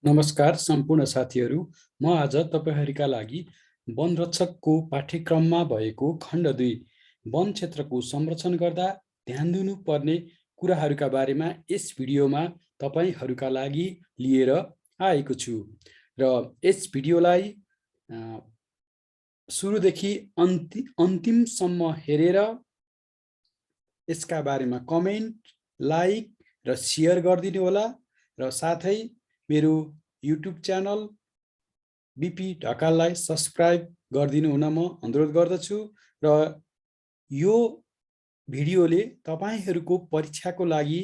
नमस्कार सम्पूर्ण साथीहरू। म आज तपाईहरुका लागि वनरक्षकको पाठ्यक्रममा भएको खण्ड 2 वन क्षेत्रको संरक्षण गर्दा ध्यान दिनुपर्ने कुराहरूका बारेमा यस भिडियोमा तपाईहरुका लागि लिएर आएको छु र यस भिडियोलाई सुरुदेखि अन्तिमसम्म हेरेर यसका बारेमा कमेन्ट, लाइक र शेयर गरिदिनु होला र साथै मेरो युट्युब च्यानल बीपी ढकाललाई सब्स्क्राइब गरिदिनु हुन म अनुरोध गर्दछु र यो भिडियोले तपाईहरुको परीक्षाको लागि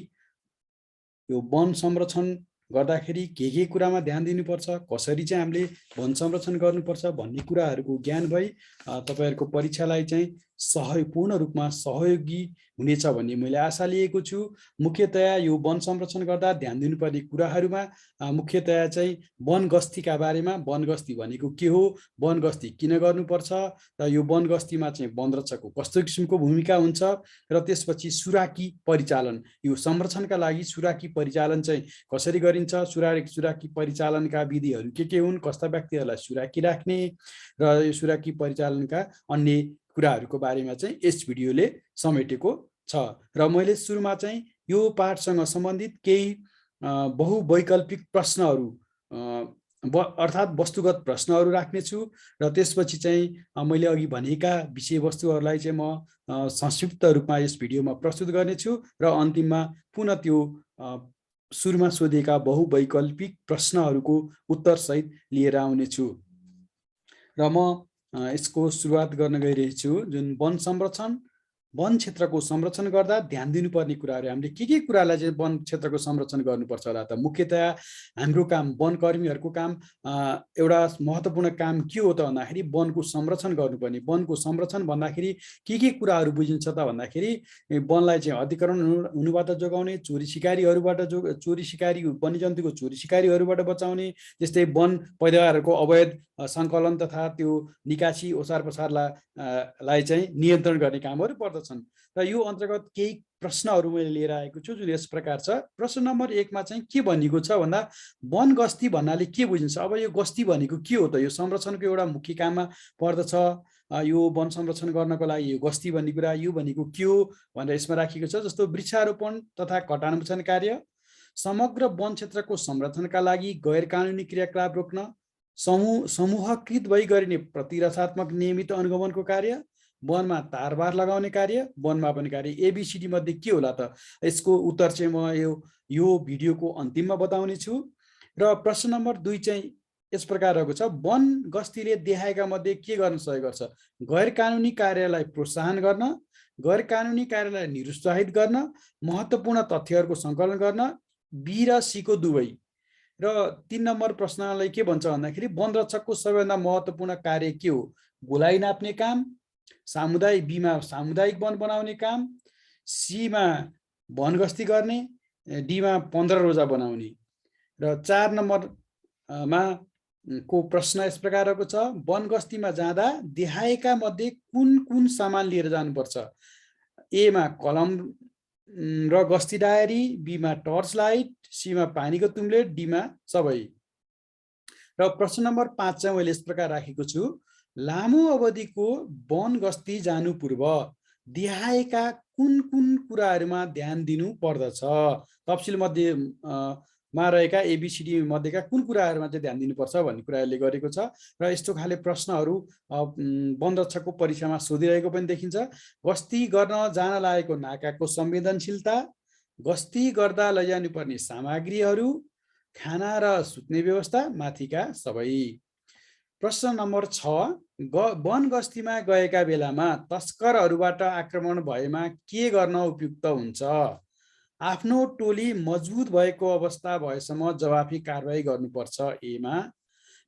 यो वन संरक्षण गर्दाखेरि के कुरामा ध्यान दिनुपर्छ, कसरी चाहिँ हामीले वन संरक्षण गर्नुपर्छ भन्ने कुराहरूको ज्ञान भई तपाईहरुको परीक्षालाई चाहिँ पूर्ण रूपमा सहयोगी हुनेछ भन्ने मैले आशा लिएको छु। मुख्यतया यो वन संरक्षण गर्दा ध्यान दिनुपर्ने कुराहरूमा मुख्यतया चाहिँ वन गस्तीका बारेमा, वन गस्ती भनेको के हो, वन गस्ती किन गर्नुपर्छ र यो वन गस्तीमा चाहिँ वनरक्षकको कस्तो किसिमको भूमिका हुन्छ र त्यसपछि सुराकी परिचालन, यो संरक्षणका लागि सुराकी परिचालन चाहिँ कसरी गरिन्छ, सुराकी परिचालनका विधिहरू के हुन्, कस्ता व्यक्तिहरूलाई सुराकी राख्ने र यो सुराकी परिचालनका अन्य कुराहरूको बारेमा चाहिँ यस भिडियोले समेटेको छ र मैले सुरुमा चाहिँ यो पाठसँग सम्बन्धित केही बहुवैकल्पिक प्रश्नहरू अर्थात् वस्तुगत प्रश्नहरू राख्नेछु र त्यसपछि चाहिँ मैले अघि भनेका विषयवस्तुहरूलाई चाहिँ म संक्षिप्त रूपमा यस भिडियोमा प्रस्तुत गर्नेछु र अन्तिममा पुनः त्यो सुरुमा सोधिएका बहुवैकल्पिक प्रश्नहरूको उत्तरसहित लिएर आउनेछु र म यसको सुरुवात गर्न गइरहेको छु। जुन वन संरक्षण, वन क्षेत्रको संरक्षण गर्दा ध्यान दिनुपर्ने कुराहरू, हामीले के कुरालाई चाहिँ वन क्षेत्रको संरक्षण गर्नुपर्छ होला त? मुख्यतया हाम्रो काम, वन कर्मीहरूको काम, एउटा महत्त्वपूर्ण काम के हो त भन्दाखेरि वनको संरक्षण गर्नुपर्ने। वनको संरक्षण भन्दाखेरि के कुराहरू बुझिन्छ त भन्दाखेरि वनलाई चाहिँ अधिकरण हुनुबाट जोगाउने, चोरी सिकारी वन्यजन्तुको चोरी सिकारीहरूबाट बचाउने, त्यस्तै वन पैदावारहरूको अवैध सङ्कलन तथा त्यो निकासी ओसार पसारलाई चाहिँ नियन्त्रण गर्ने कामहरू पर्दछन् र यो अन्तर्गत केही प्रश्नहरू मैले लिएर आएको छु जुन यस प्रकार छ। प्रश्न नम्बर 1 मा चाहिँ के भनिएको छ भन्दा वन गस्ती भन्नाले के बुझिन्छ? अब यो गस्ती भनेको के हो त? यो संरक्षणको एउटा मुख्य काममा पर्दछ। यो वन संरक्षण गर्नको लागि यो गस्ती भन्ने कुरा, यो भनेको के हो भनेर यसमा राखिएको छ। जस्तो वृक्षारोपण तथा कटानमोचन कार्य, समग्र वन क्षेत्रको संरक्षणका लागि गैर कानुनी क्रियाकलाप रोक्न, समूहकृत भई गरिने प्रतिरक्षात्मक नियमित अनुगमनको कार्य, वनमा तारबार लगाउने कार्य, वनमापन कार्य। एबीसीडी मध्ये के होला त? यसको उत्तर चाहिँ म यो भिडियोको अन्तिममा बताउने छु। र प्रश्न नम्बर 2 चाहिँ यस प्रकार रहेको छ, वन गस्तीले देखाएका मध्ये के गर्न सहयोग गर्छ? गैर कानुनी कार्यलाई प्रोत्साहन गर्न, गैर कानुनी कार्यलाई निरुत्साहित गर्न, महत्त्वपूर्ण तथ्यहरूको सङ्कलन गर्न, बी र सी को दुवै। र 3 नम्बर प्रश्नलाई के भन्छ भन्दाखेरि वनरक्षकको सबैभन्दा महत्त्वपूर्ण कार्य के हो? गोलाइ नाप्ने काम, सामुदायिक बीमा सामुदायिक वन बनाउने काम, सीमा वन गस्ती गर्ने, डीमा 15 रोजा बनाउने। र 4 नम्बरमा को प्रश्न यस प्रकारको छ, वन गस्तीमा जाँदा देखाएका मध्ये कुन सामान लिएर जानुपर्छ? एमा कलम र गस्ती डायरी, बीमा टर्च लाइट, सीमा पानीको तुम्लेट, डीमा सबै। र प्रश्न नम्बर 5 चाहिँ मैले यस प्रकार राखेको छु, लामो अवधिको वन गस्ती जानु पूर्व देखाएका कुन कुराहरूमा ध्यान दिनु पर्दछ? तफसिल मध्येमा रहेका एबीसीडी मध्येका कुन कुराहरूमा चाहिँ ध्यान दिनुपर्छ भन्ने कुराहरूले गरेको छ र यस्तो खाले प्रश्नहरू वनरक्षकको परीक्षामा सोधिरहेको पनि देखिन्छ। गस्ती गर्न जान लागेको नाकाको संवेदनशीलता, गस्ती गर्दा लैजानुपर्ने सामग्रीहरू, खाना र सुत्ने व्यवस्था, माथिका सबै। प्रश्न नम्बर 6, वन गस्तीमा गएका बेलामा तस्करहरूबाट आक्रमण भएमा के गर्न उपयुक्त हुन्छ? आफ्नो टोली मजबुत भएको अवस्था भएसम्म जवाफी कारबाही गर्नुपर्छ, एमा।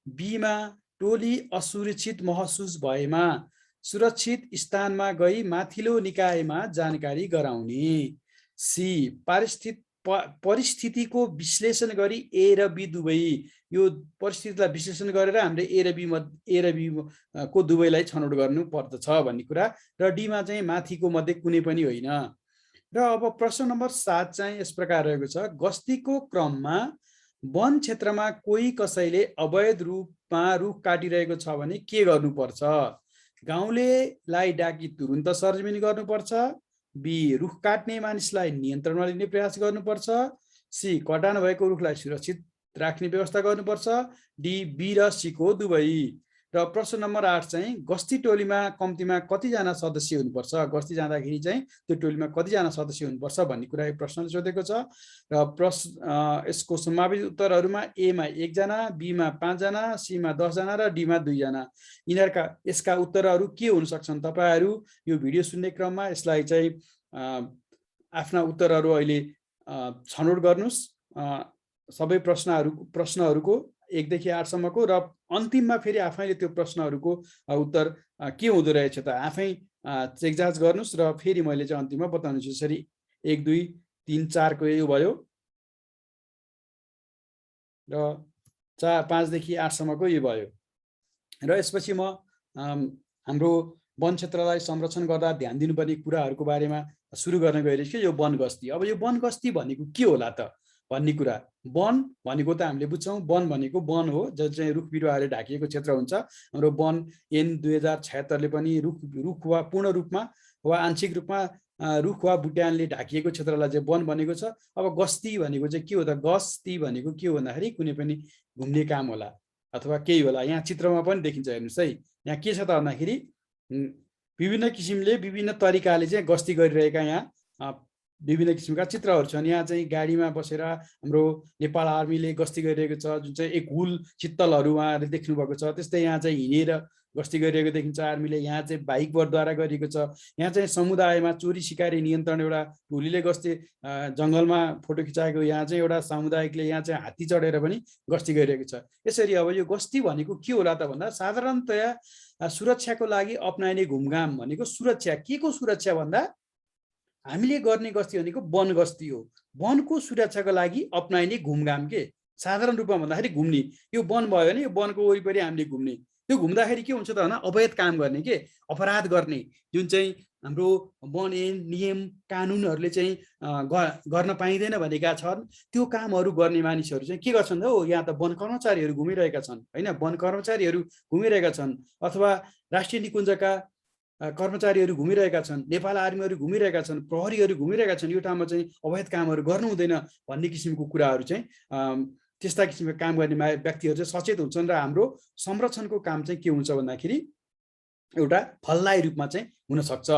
बीमा टोली असुरक्षित महसुस भएमा सुरक्षित स्थानमा गई माथिल्लो निकायमा जानकारी गराउने, सी परिस्थितिको विश्लेषण गरी ए र बी दुवै, यो परिस्थितिलाई विश्लेषण गरेर हामीले ए र बी को दुवैलाई छनौट गर्नु पर्दछ भन्ने कुरा। र डीमा चाहिँ माथिको मध्ये कुनै पनि होइन। र अब प्रश्न नम्बर 7 चाहिँ यस प्रकार रहेको छ, गस्तीको क्रममा वन क्षेत्रमा कोही कसैले अवैध रूपमा रुख काटिरहेको छ भने के गर्नुपर्छ? गाउँलेलाई डाकी तुरुन्त सरजमिन गर्नुपर्छ, बी रुख काट्ने मानिसलाई नियन्त्रणमा लिने प्रयास गर्नुपर्छ, सी कटान भएको रुखलाई सुरक्षित राख्ने व्यवस्था गर्नुपर्छ, डी बी र सी को दुवै। र प्रश्न नम्बर 8 चाहिँ गस्ती टोलीमा कम्तीमा कतिजना सदस्य हुनुपर्छ? गस्ती जाँदाखेरि चाहिँ त्यो टोलीमा कतिजना सदस्य हुनुपर्छ भन्ने कुरा यो प्रश्नले सोधेको छ। र यसको सम्भावित उत्तरहरूमा एमा 1 जना, बीमा 5 जना, सीमा 10 जना र डीमा 2 जना। यसका उत्तरहरू के हुन सक्छन्? तपाईहरु यो भिडियो सुन्ने क्रममा यसलाई चाहिँ आफ्ना उत्तरहरू अहिले छनौट गर्नुस्। सबै प्रश्नहरूको 1 देखि 8 सम्मको र अन्तिममा फेरि आफैले त्यो प्रश्नहरूको उत्तर के हुँदो रहेछ त आफै चेक जाँच गर्नुस् र फेरि मैले चाहिँ अन्तिममा बताउने छु। यसरी 1 2 3 4 को यो भयो र 5 देखि 8 सम्मको यो भयो। र यसपछि म हाम्रो वन क्षेत्रलाई संरक्षण गर्दा ध्यान दिनुपर्ने कुराहरूको बारेमा सुरु गर्न गइरहेको छु। यो वन गस्ती। अब यो वन गस्ती भनेको के होला त भन्ने कुरा। वन भनेको त हामीले बुझ्छौँ, वन भनेको वन हो जो चाहिँ रुख बिरुवाले ढाकिएको क्षेत्र हुन्छ। हाम्रो वन ऐन 2076 ले पनि रुख वा पूर्ण रूपमा वा आंशिक रूपमा रुख वा बुट्यानले ढाकिएको क्षेत्रलाई चाहिँ वन भनेको छ। अब गस्ती भनेको चाहिँ के हो त? गस्ती भनेको के हो भन्दाखेरि कुनै पनि घुम्ने काम होला अथवा केही होला। यहाँ चित्रमा पनि देखिन्छ, हेर्नुस् है। यहाँ के छ त भन्दाखेरि विभिन्न किसिमले विभिन्न तरिकाले चाहिँ गस्ती गरिरहेका यहाँ विभिन्न किसिमका चित्रहरू छन्। यहाँ चाहिँ गाडीमा बसेर हाम्रो नेपाल आर्मीले गस्ती गरिरहेको छ, जुन चाहिँ एक हुल चित्तलहरू उहाँहरूले देख्नुभएको छ। त्यस्तै यहाँ चाहिँ हिँडेर गस्ती गरिरहेको देखिन्छ आर्मीले। यहाँ चाहिँ बाइकद्वारा गरिएको छ। यहाँ चाहिँ समुदायमा चोरी सिकारी नियन्त्रण एउटा टोलीले गस्ती जङ्गलमा फोटो खिचाएको। यहाँ चाहिँ एउटा सामुदायिकले यहाँ चाहिँ हात्ती चढेर पनि गस्ती गरिरहेको छ। यसरी अब यो गस्ती भनेको के होला त भन्दा साधारणतया सुरक्षाको लागि अपनाइने घुमघाम भनेको सुरक्षा। के को सुरक्षा भन्दा हामीले गर्ने गस्ती भनेको वन गस्ती हो। वनको सुरक्षाको लागि अपनाइने घुमघाम के साधारण रूपमा भन्दाखेरि घुम्ने। यो वन भयो भने यो वनको वरिपरि हामीले घुम्ने। त्यो घुम्दाखेरि के हुन्छ त भन्दा अवैध काम गर्ने के अपराध गर्ने, जुन चाहिँ हाम्रो वन ऐन नियम कानुनहरूले चाहिँ गर्न पाइँदैन भनेका छन् त्यो कामहरू गर्ने मानिसहरू चाहिँ के गर्छन् त? यहाँ त वन कर्मचारीहरू घुमिरहेका छन् हैन, वन कर्मचारीहरू घुमिरहेका छन् अथवा राष्ट्रिय निकुञ्जका कर्मचारीहरू घुमिरहेका छन्, नेपाल आर्मीहरू घुमिरहेका छन्, प्रहरीहरू घुमिरहेका छन्। यो ठाउँमा चाहिँ अवैध कामहरू गर्नु हुँदैन भन्ने किसिमको कुराहरू चाहिँ त्यस्ता किसिमको काम गर्ने व्यक्तिहरू चाहिँ सचेत हुन्छन्। र हाम्रो संरक्षणको काम चाहिँ के हुन्छ भन्दाखेरि एउटा फलदायी रूपमा चाहिँ हुन सक्छ।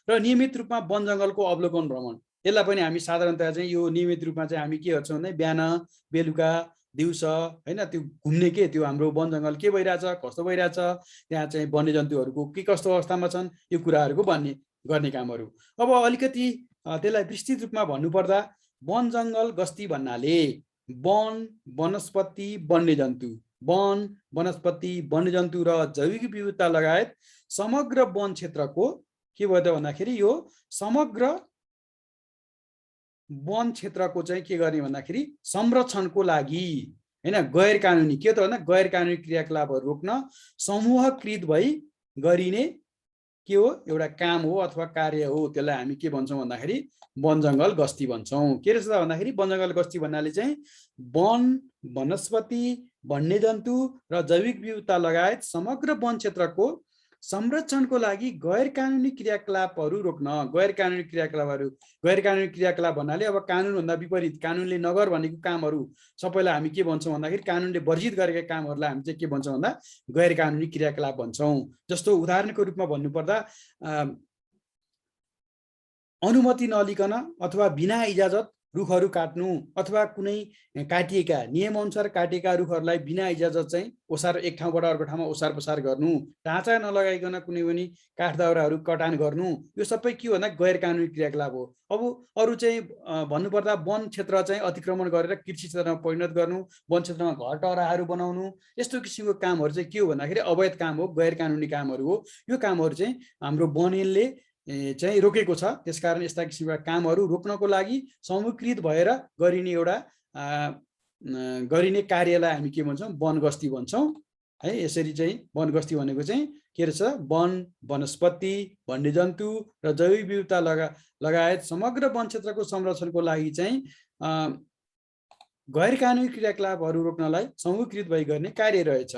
र नियमित रूपमा वन जङ्गलको अवलोकन भ्रमण, यसलाई पनि हामी साधारणतया चाहिँ यो नियमित रूपमा चाहिँ हामी के गर्छौँ भने बिहान बेलुका दिउँसो हैन त्यो घुम्ने के त्यो हाम्रो वन जङ्गल के भइरहेछ, कस्तो भइरहेछ, त्यहाँ चाहिँ वन्यजन्तुहरूको के कस्तो अवस्थामा छन्, यो कुराहरूको गर्ने कामहरू। अब अलिकति त्यसलाई विस्तृत रूपमा भन्नुपर्दा वन जङ्गल गस्ती भन्नाले वन वनस्पति वन्यजन्तु, वन वनस्पति वन्यजन्तु र जैविक विविधता लगायत समग्र वन क्षेत्रको के भयो त भन्दाखेरि यो समग्र वन क्षेत्रको चाहिँ के गर्ने भन्दाखेरि संरक्षणको लागि हैन गैर कानुनी के त भन्दा गैर कानुनी क्रियाकलापहरू रोक्न समूहकृत भई गरिने के हो एउटा काम हो अथवा कार्य हो। त्यसलाई हामी के भन्छौँ भन्दाखेरि वन जङ्गल गस्ती भन्छौँ। के रहेछ त भन्दाखेरि वन जङ्गल गस्ती भन्नाले चाहिँ वन वनस्पति वन्यजन्तु र जैविक विविधता लगायत समग्र वन क्षेत्रको संरक्षणको लागि गैर कानुनी क्रियाकलापहरू रोक्न। गैर कानुनी क्रियाकलाप भन्नाले अब कानुनभन्दा विपरीत कानुनले नगर भनेको कामहरू सबैलाई हामी के भन्छौँ भन्दाखेरि कानुनले वर्जित गरेका कामहरूलाई हामी चाहिँ के भन्छौँ भन्दा गैर कानुनी क्रियाकलाप भन्छौँ। जस्तो उदाहरणको रूपमा भन्नुपर्दा अनुमति नलिकन अथवा बिना इजाजत रुखहरू काट्नु अथवा कुनै काटिएका नियमअनुसार काटिएका रुखहरूलाई बिना इजाजत चाहिँ ओसार एक ठाउँबाट अर्को ठाउँमा ओसार पसार गर्नु, ढाँचा नलगाइकन कुनै पनि काठदाउराहरू कटान गर्नु, यो सबै के भन्दा गैर कानुनी क्रियाकलाप हो। अब अरू चाहिँ भन्नुपर्दा वन क्षेत्र चाहिँ अतिक्रमण गरेर कृषि क्षेत्रमा परिणत गर्नु, वन क्षेत्रमा घर टहराहरू बनाउनु, यस्तो किसिमको कामहरू चाहिँ के हो भन्दाखेरि अवैध काम हो, गैर कानुनी कामहरू हो। यो कामहरू चाहिँ हाम्रो वन ऐनले चाहिँ रोकेको छ। त्यसकारण यस्ता किसिमका कामहरू रोक्नको लागि समूहकृत भएर गरिने एउटा गरिने कार्यलाई हामी के भन्छौँ वन गस्ती भन्छौँ है। यसरी चाहिँ वन गस्ती भनेको चाहिँ के रहेछ वन वनस्पति वन्यजन्तु र जैविक विविधता लगायत समग्र वन क्षेत्रको संरक्षणको लागि चाहिँ गैर कानुनी क्रियाकलापहरू रोक्नलाई समूहीकृत भई गर्ने कार्य रहेछ।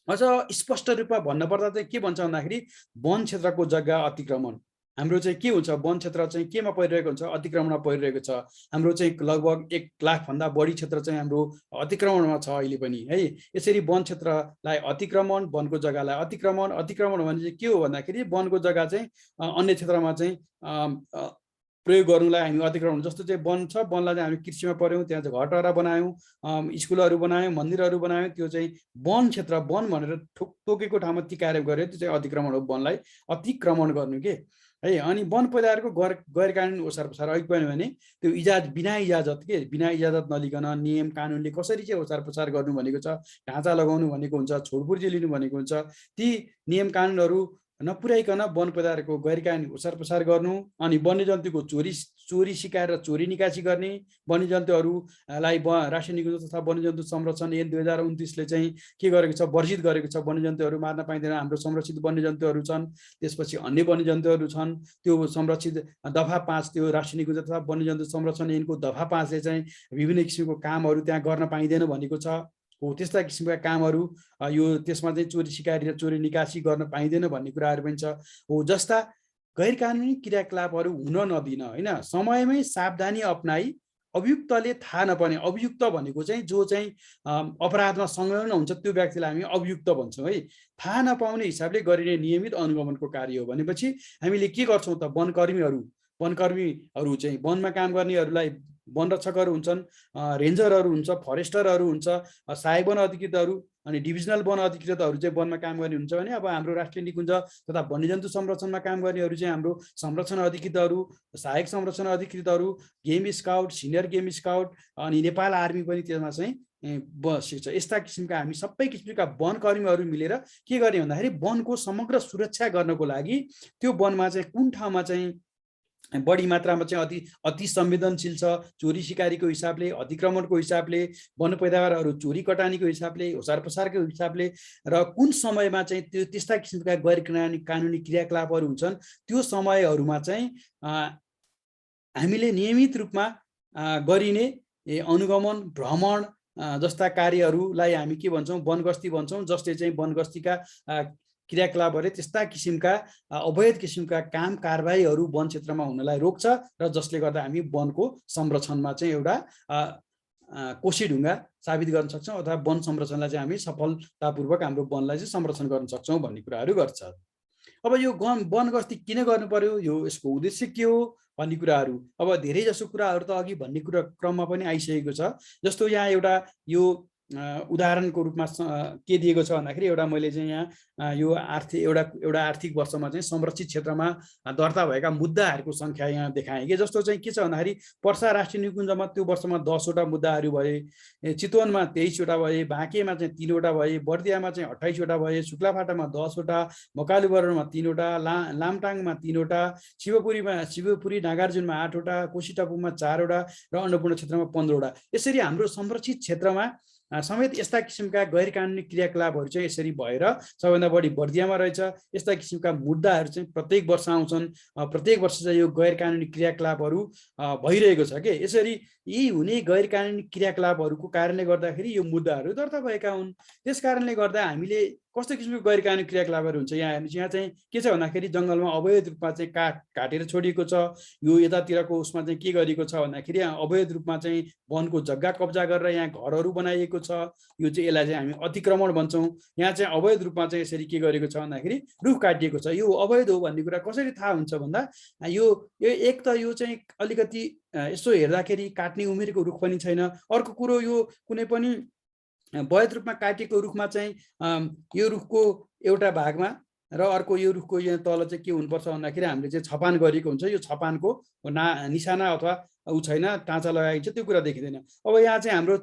अझ स्पष्ट रूपमा भन्नुपर्दा चाहिँ के भन्छ भन्दाखेरि वन क्षेत्रको जग्गा अतिक्रमण। हाम्रो चाहिँ के हुन्छ, वन क्षेत्र चाहिँ केमा परिरहेको हुन्छ, अतिक्रमणमा परिरहेको छ। हाम्रो चाहिँ लगभग 1 लाखभन्दा बढी क्षेत्र चाहिँ हाम्रो अतिक्रमणमा छ अहिले पनि है। यसरी वन क्षेत्रलाई अतिक्रमण, वनको जग्गालाई अतिक्रमण, अतिक्रमण भने चाहिँ के हो भन्दाखेरि वनको जग्गा चाहिँ अन्य क्षेत्रमा चाहिँ प्रयोग गर्नुलाई हामी अतिक्रमण, जस्तो चाहिँ वन छ, वनलाई चाहिँ हामी कृषिमा पर्यौँ, त्यहाँ चाहिँ घरटरा बनायौँ, स्कुलहरू बनायौँ, मन्दिरहरू बनायौँ, त्यो चाहिँ वन क्षेत्र, वन भनेर तोकेको ठाउँमा ती कार्य गर्यो, त्यो चाहिँ अतिक्रमण हो, वनलाई अतिक्रमण गर्नु के है। अनि वन पहिलाको गैर कानुनी ओसार पसार अघि पनि भने त्यो बिना इजाजत के, बिना इजाजत नलिकन नियम कानुनले कसरी चाहिँ ओसार पसार गर्नु भनेको छ, ढाँचा लगाउनु भनेको हुन्छ, छोडपुर्जी लिनु भनेको हुन्छ, ती नियम कानुनहरू नपुर्याइकन वन पहिलाको गैर कानुनी ओसार पसार गर्नु, अनि वन्यजन्तुको चोरी सिकाएर चोरी निकासी गर्ने, वन्यजन्तुहरूलाई राष्ट्रिय निकुञ्ज तथा वन्यजन्तु संरक्षण ऐन 2029ले चाहिँ के गरेको छ, वर्जित गरेको छ। वन्यजन्तुहरू मार्न पाइँदैन, हाम्रो संरक्षित वन्यजन्तुहरू छन्, त्यसपछि अन्य वन्यजन्तुहरू छन्। त्यो संरक्षित दफा 5 त्यो राष्ट्रिय निकुञ्ज तथा वन्यजन्तु संरक्षण ऐनको दफा 5ले चाहिँ विभिन्न किसिमको कामहरू त्यहाँ गर्न पाइँदैन भनेको छ हो। त्यस्ता किसिमका कामहरू यो त्यसमा चाहिँ चोरी सिकारी र चोरी निकासी गर्न पाइँदैन भन्ने कुराहरू पनि छ हो। जस्ता गैर कानुनी क्रियाकलापहरू हुन नदिन होइन, समयमै सावधानी अपनाई अभियुक्तले थाहा नपर्ने, अभियुक्त भनेको चाहिँ जो चाहिँ अपराधमा संलग्न हुन्छ त्यो व्यक्तिलाई हामी अभियुक्त भन्छौँ है। थाहा नपाउने हिसाबले गरिने नियमित अनुगमनको कार्य हो भनेपछि हामीले के गर्छौँ त, वनकर्मीहरू चाहिँ वनमा काम गर्नेहरूलाई वनरक्षकहरू हुन्छन्, रेन्जरहरू हुन्छ, फरेस्टरहरू हुन्छ, सहायक वन अधिकृतहरू अनि डिभिजनल वन अधिकृतहरू चाहिँ वनमा काम गर्ने हुन्छ भने अब हाम्रो राष्ट्रिय निकुञ्ज तथा वन्यजन्तु संरक्षणमा काम गर्नेहरू चाहिँ हाम्रो संरक्षण अधिकृतहरू, सहायक संरक्षण अधिकृतहरू, game scout, senior game scout अनि नेपाल आर्मी पनि त्यसमा चाहिँ बसेको छ। यस्ता किसिमका हामी सबै किसिमका वनकर्मीहरू मिलेर के गर्ने भन्दाखेरि वनको समग्र सुरक्षा गर्नको लागि त्यो वनमा चाहिँ कुन ठाउँमा चाहिँ बढी मात्रामा चाहिँ अति संवेदनशील छ, चोरी सिकारीको हिसाबले, अतिक्रमणको हिसाबले, वन पैदावारहरू चोरी कटानीको हिसाबले, ओसार पसारको हिसाबले, र कुन समयमा चाहिँ त्यो त्यस्ता किसिमका गैर कानुनी क्रियाकलापहरू हुन्छन् त्यो समयहरूमा चाहिँ हामीले नियमित रूपमा गरिने अनुगमन, भ्रमण जस्ता कार्यहरूलाई हामी के भन्छौँ, वनगस्ती भन्छौँ। जसले चाहिँ वनगस्तीका क्रियाकलापहरू त्यस्ता किसिमका अवैध किसिमका काम कारबाहीहरू वन क्षेत्रमा हुनलाई रोक्छ र जसले गर्दा हामी वनको संरक्षणमा चाहिँ एउटा कोशी ढुङ्गा साबित गर्न सक्छौँ अथवा वन संरक्षणलाई चाहिँ हामी सफलतापूर्वक हाम्रो वनलाई चाहिँ संरक्षण गर्न सक्छौँ भन्ने कुराहरू गर्छ। अब यो वनगस्ती किन गर्नु पर्यो, यो यसको उद्देश्य के हो भन्ने कुराहरू अब धेरै जसो कुराहरू त अघि भन्ने क्रममा पनि आइसकेको छ। जस्तो यहाँ एउटा यो उदाहरणको रूपमा के दिएको छ भन्दाखेरि एउटा मैले चाहिँ यहाँ यो एउटा आर्थिक वर्षमा चाहिँ संरक्षित क्षेत्रमा दर्ता भएका मुद्दाहरूको सङ्ख्या यहाँ देखाएँ कि जस्तो चाहिँ के छ भन्दाखेरि पर्सा राष्ट्रिय निकुञ्जमा त्यो वर्षमा 10वटा मुद्दाहरू भए, चितवनमा 23वटा भए, बाँकेमा चाहिँ 3वटा भए, बर्दियामा चाहिँ 28वटा भए, शुक्लाफाटामा 10वटा, मकालुबरणमा 3वटा, लामटाङमा 3वटा, शिवपुरी नागार्जुनमा 8वटा, कोशीटापुमा 4वटा र अन्नपूर्ण क्षेत्रमा 15वटा। यसरी हाम्रो संरक्षित क्षेत्रमा समेत यस्ता किसिमका गैर कानुनी क्रियाकलापहरू चाहिँ यसरी भएर सबैभन्दा बढी बर्दियामा रहेछ। यस्ता किसिमका मुद्दाहरू चाहिँ प्रत्येक वर्ष आउँछन्, प्रत्येक वर्ष चाहिँ यो गैर कानुनी क्रियाकलापहरू भइरहेको छ के। यसरी यी हुने गैर कानुनी क्रियाकलापहरूको कारणले गर्दाखेरि यो मुद्दाहरू दर्ता भएका हुन्। त्यस कारणले गर्दा हामीले कस्तो किसिमको गैर कानुनी क्रियाकलापहरू हुन्छ यहाँ हेर्नुहोस्, यहाँ चाहिँ के छ भन्दाखेरि जङ्गलमा अवैध रूपमा चाहिँ काठ काटेर छोडिएको छ। यो यतातिरको उसमा चाहिँ के गरिएको छ भन्दाखेरि अवैध रूपमा चाहिँ वनको जग्गा कब्जा गरेर यहाँ घरहरू बनाइएको छ। यो चाहिँ यसलाई चाहिँ हामी अतिक्रमण भन्छौँ। यहाँ चाहिँ अवैध रूपमा चाहिँ यसरी के गरेको छ भन्दाखेरि रुख काटिएको छ। यो अवैध हो भन्ने कुरा कसरी थाहा हुन्छ भन्दा यो एक त यो चाहिँ अलिकति यसो हेर्दाखेरि काट्ने उमेरको रुख पनि छैन। अर्को कुरो यो कुनै पनि वैध रूपमा काटिएको रुखमा चाहिँ यो रुखको एउटा भागमा र अर्को यो रुखको यहाँ तल चाहिँ के हुनुपर्छ भन्दाखेरि हामीले चाहिँ छपान गरिएको हुन्छ। यो छपानको निशाना अथवा ऊ छैन, टाँचा लगाइन्छ, त्यो कुरा देखिँदैन। अब यहाँ चाहिँ हाम्रो